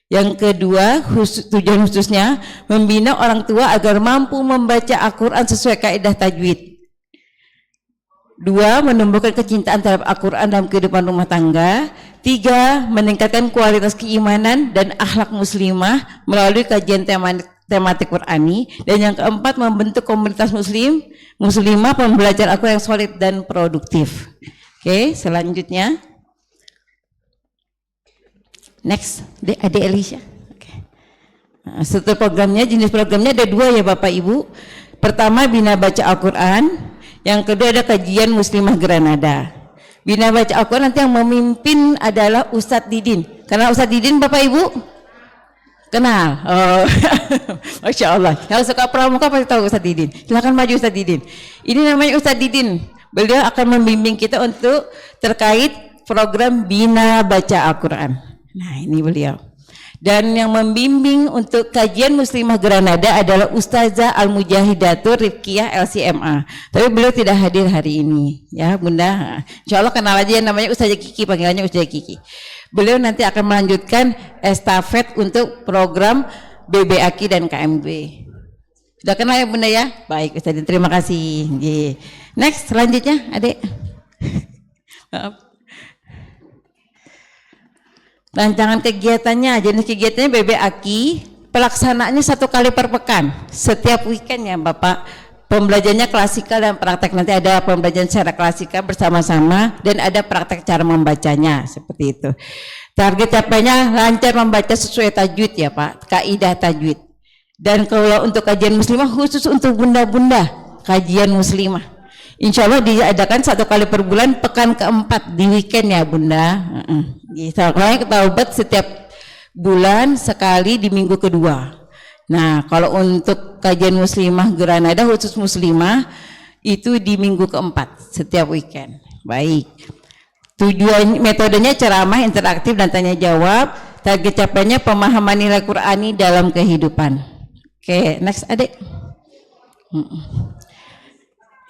Yang kedua, tujuan khususnya membina orang tua agar mampu membaca Al-Quran sesuai kaidah tajwid. Dua, menumbuhkan kecintaan terhadap Al-Quran dalam kehidupan rumah tangga. Tiga, meningkatkan kualitas keimanan dan akhlak muslimah melalui kajian tematik Qurani. Dan yang keempat, membentuk komunitas muslimah pembelajar Al-Quran yang solid dan produktif. Oke, selanjutnya. Next, Adik Elisha. Oke. Nah, struktur programnya, jenis programnya ada dua ya Bapak Ibu. Pertama, Bina Baca Al-Quran. Yang kedua ada Kajian Muslimah Granada. Bina Baca Al-Quran nanti yang memimpin adalah Ustadz Didin. Kenal Ustadz Didin Bapak Ibu? Kenal? Oh. Masya Allah. Yang suka pramuka pasti tahu Ustadz Didin. Silakan maju Ustadz Didin. Ini namanya Ustadz Didin. Beliau akan membimbing kita untuk terkait program Bina Baca Al-Quran. Nah ini beliau. Dan yang membimbing untuk Kajian Muslimah Granada adalah Ustazah Al-Mujahidatur Rifkiyah LCMA. Tapi beliau tidak hadir hari ini, ya Bunda. Insya Allah kenal aja yang namanya Ustazah Kiki, panggilannya Ustazah Kiki. Beliau nanti akan melanjutkan estafet untuk program BBAKI dan KMB. Sudah kenal ya Bunda ya? Baik Ustazah, terima kasih. Next, selanjutnya Adik. Maaf. Rancangan kegiatannya, jenis kegiatannya BBAKI, pelaksanaannya 1 kali per pekan, setiap weekend ya Bapak pembelajarannya klasikal dan praktek. Nanti ada pembelajaran secara klasikal bersama-sama dan ada praktek cara membacanya seperti itu. Target capainya lancar membaca sesuai tajwid ya Pak, kaidah tajwid. Dan kalau untuk kajian muslimah khusus untuk bunda-bunda kajian muslimah, insya Allah diadakan 1 kali per bulan pekan keempat di weekend ya bunda. Soalnya kita obat setiap bulan sekali di minggu kedua. Nah, kalau untuk kajian muslimah Granada khusus muslimah itu di minggu keempat setiap weekend. Baik. Tujuan metodenya ceramah interaktif dan tanya jawab. Target capainya pemahaman nilai Qur'ani dalam kehidupan. Oke, next adik.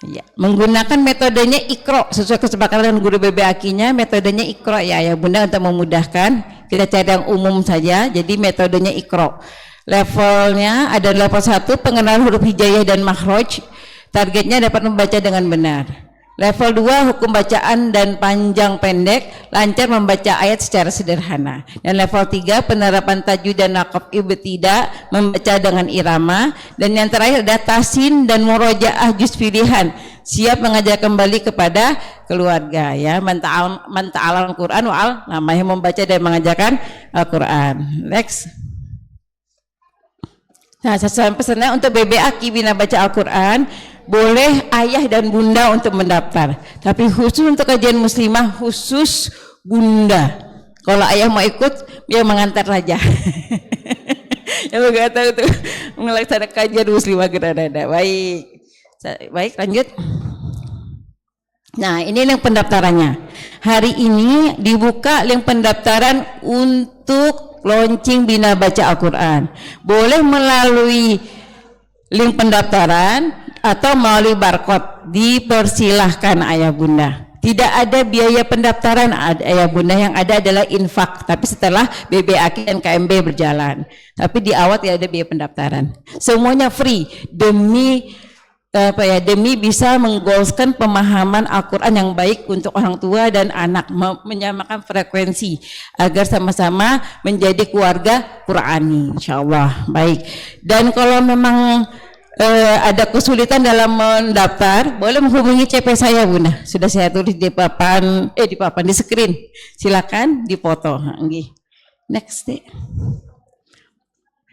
Ya, menggunakan metodenya Iqra sesuai kesepakatan guru BBAK-nya, metodenya Iqra ya bunda untuk memudahkan. Kita cari yang umum saja. Jadi metodenya Iqra. Levelnya ada level 1 pengenalan huruf hijaiyah dan makhraj. Targetnya dapat membaca dengan benar. Level 2 hukum bacaan dan panjang pendek, lancar membaca ayat secara sederhana. Dan level 3 penerapan tajwid dan naqab ibtidah, membaca dengan irama. Dan yang terakhir ada tahsin dan murojaah juz pilihan, siap mengajar kembali kepada keluarga ya. Man ta'allama al-Qur'an wa'al namanya membaca dan mengajarkan Al-Qur'an. Next. Nah, sasaran pesannya untuk BBAK Bina Baca Al-Quran, boleh ayah dan bunda untuk mendaftar. Tapi khusus untuk kajian muslimah, khusus bunda. Kalau ayah mau ikut, dia mengantar saja. Yang nggak tahu itu melaksanakan kajian muslimah Granada. Baik, lanjut. Nah, ini link pendaftarannya. Hari ini dibuka link pendaftaran untuk launching Bina Baca Al-Quran. Boleh melalui link pendaftaran atau melalui barcode. Dipersilahkan ayah bunda. Tidak ada biaya pendaftaran ayah bunda, yang ada adalah infak. Tapi setelah BBAK dan KMB berjalan. Tapi di awal tidak ada biaya pendaftaran. Semuanya free demi bisa menggolskan pemahaman Al-Quran yang baik untuk orang tua dan anak, menyamakan frekuensi agar sama-sama menjadi keluarga Qurani, insyaallah. Baik. Dan kalau memang ada kesulitan dalam mendaftar, boleh menghubungi CP saya bunda, sudah saya tulis di papan di screen, silakan dipoto. Next deh.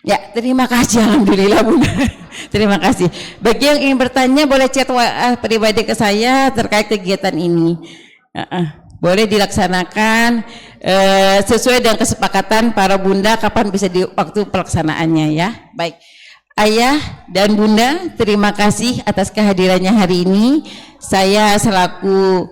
Ya, terima kasih, alhamdulillah bunda. Terima kasih. Bagi yang ingin bertanya boleh chat WA pribadi ke saya terkait kegiatan ini. Boleh dilaksanakan sesuai dengan kesepakatan para bunda kapan bisa di waktu pelaksanaannya ya. Baik. Ayah dan bunda, terima kasih atas kehadirannya hari ini. Saya selaku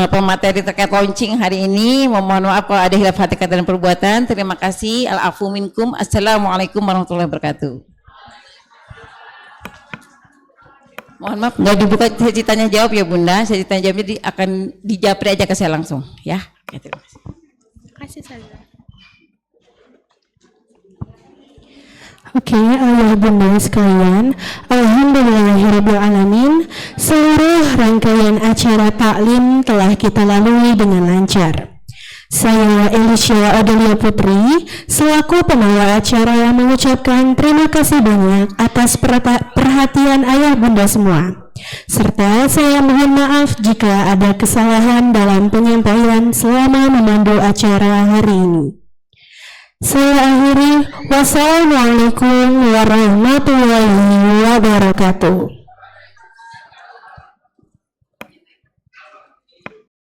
pemateri terkait launching hari ini, mohon maaf kalau ada hilaf hati kata dan perbuatan. Terima kasih. Al-afu minkum. Assalamualaikum warahmatullahi wabarakatuh. Mohon maaf, nggak dibuka sesi tanya jawab ya bunda. Sesi tanya jawabnya akan dijapri aja ke saya langsung ya. Oke, terima kasih. Terima kasih Saza. Oke, ayah bunda sekalian, alhamdulillahirrabbilalamin, seluruh rangkaian acara taklim telah kita lalui dengan lancar. Saya Elisha Odelia Putri, selaku pembawa acara, mengucapkan terima kasih banyak atas perhatian ayah bunda semua. Serta saya mohon maaf jika ada kesalahan dalam penyampaian selama memandu acara hari ini. Saya akhiri, wassalamualaikum warahmatullahi wabarakatuh.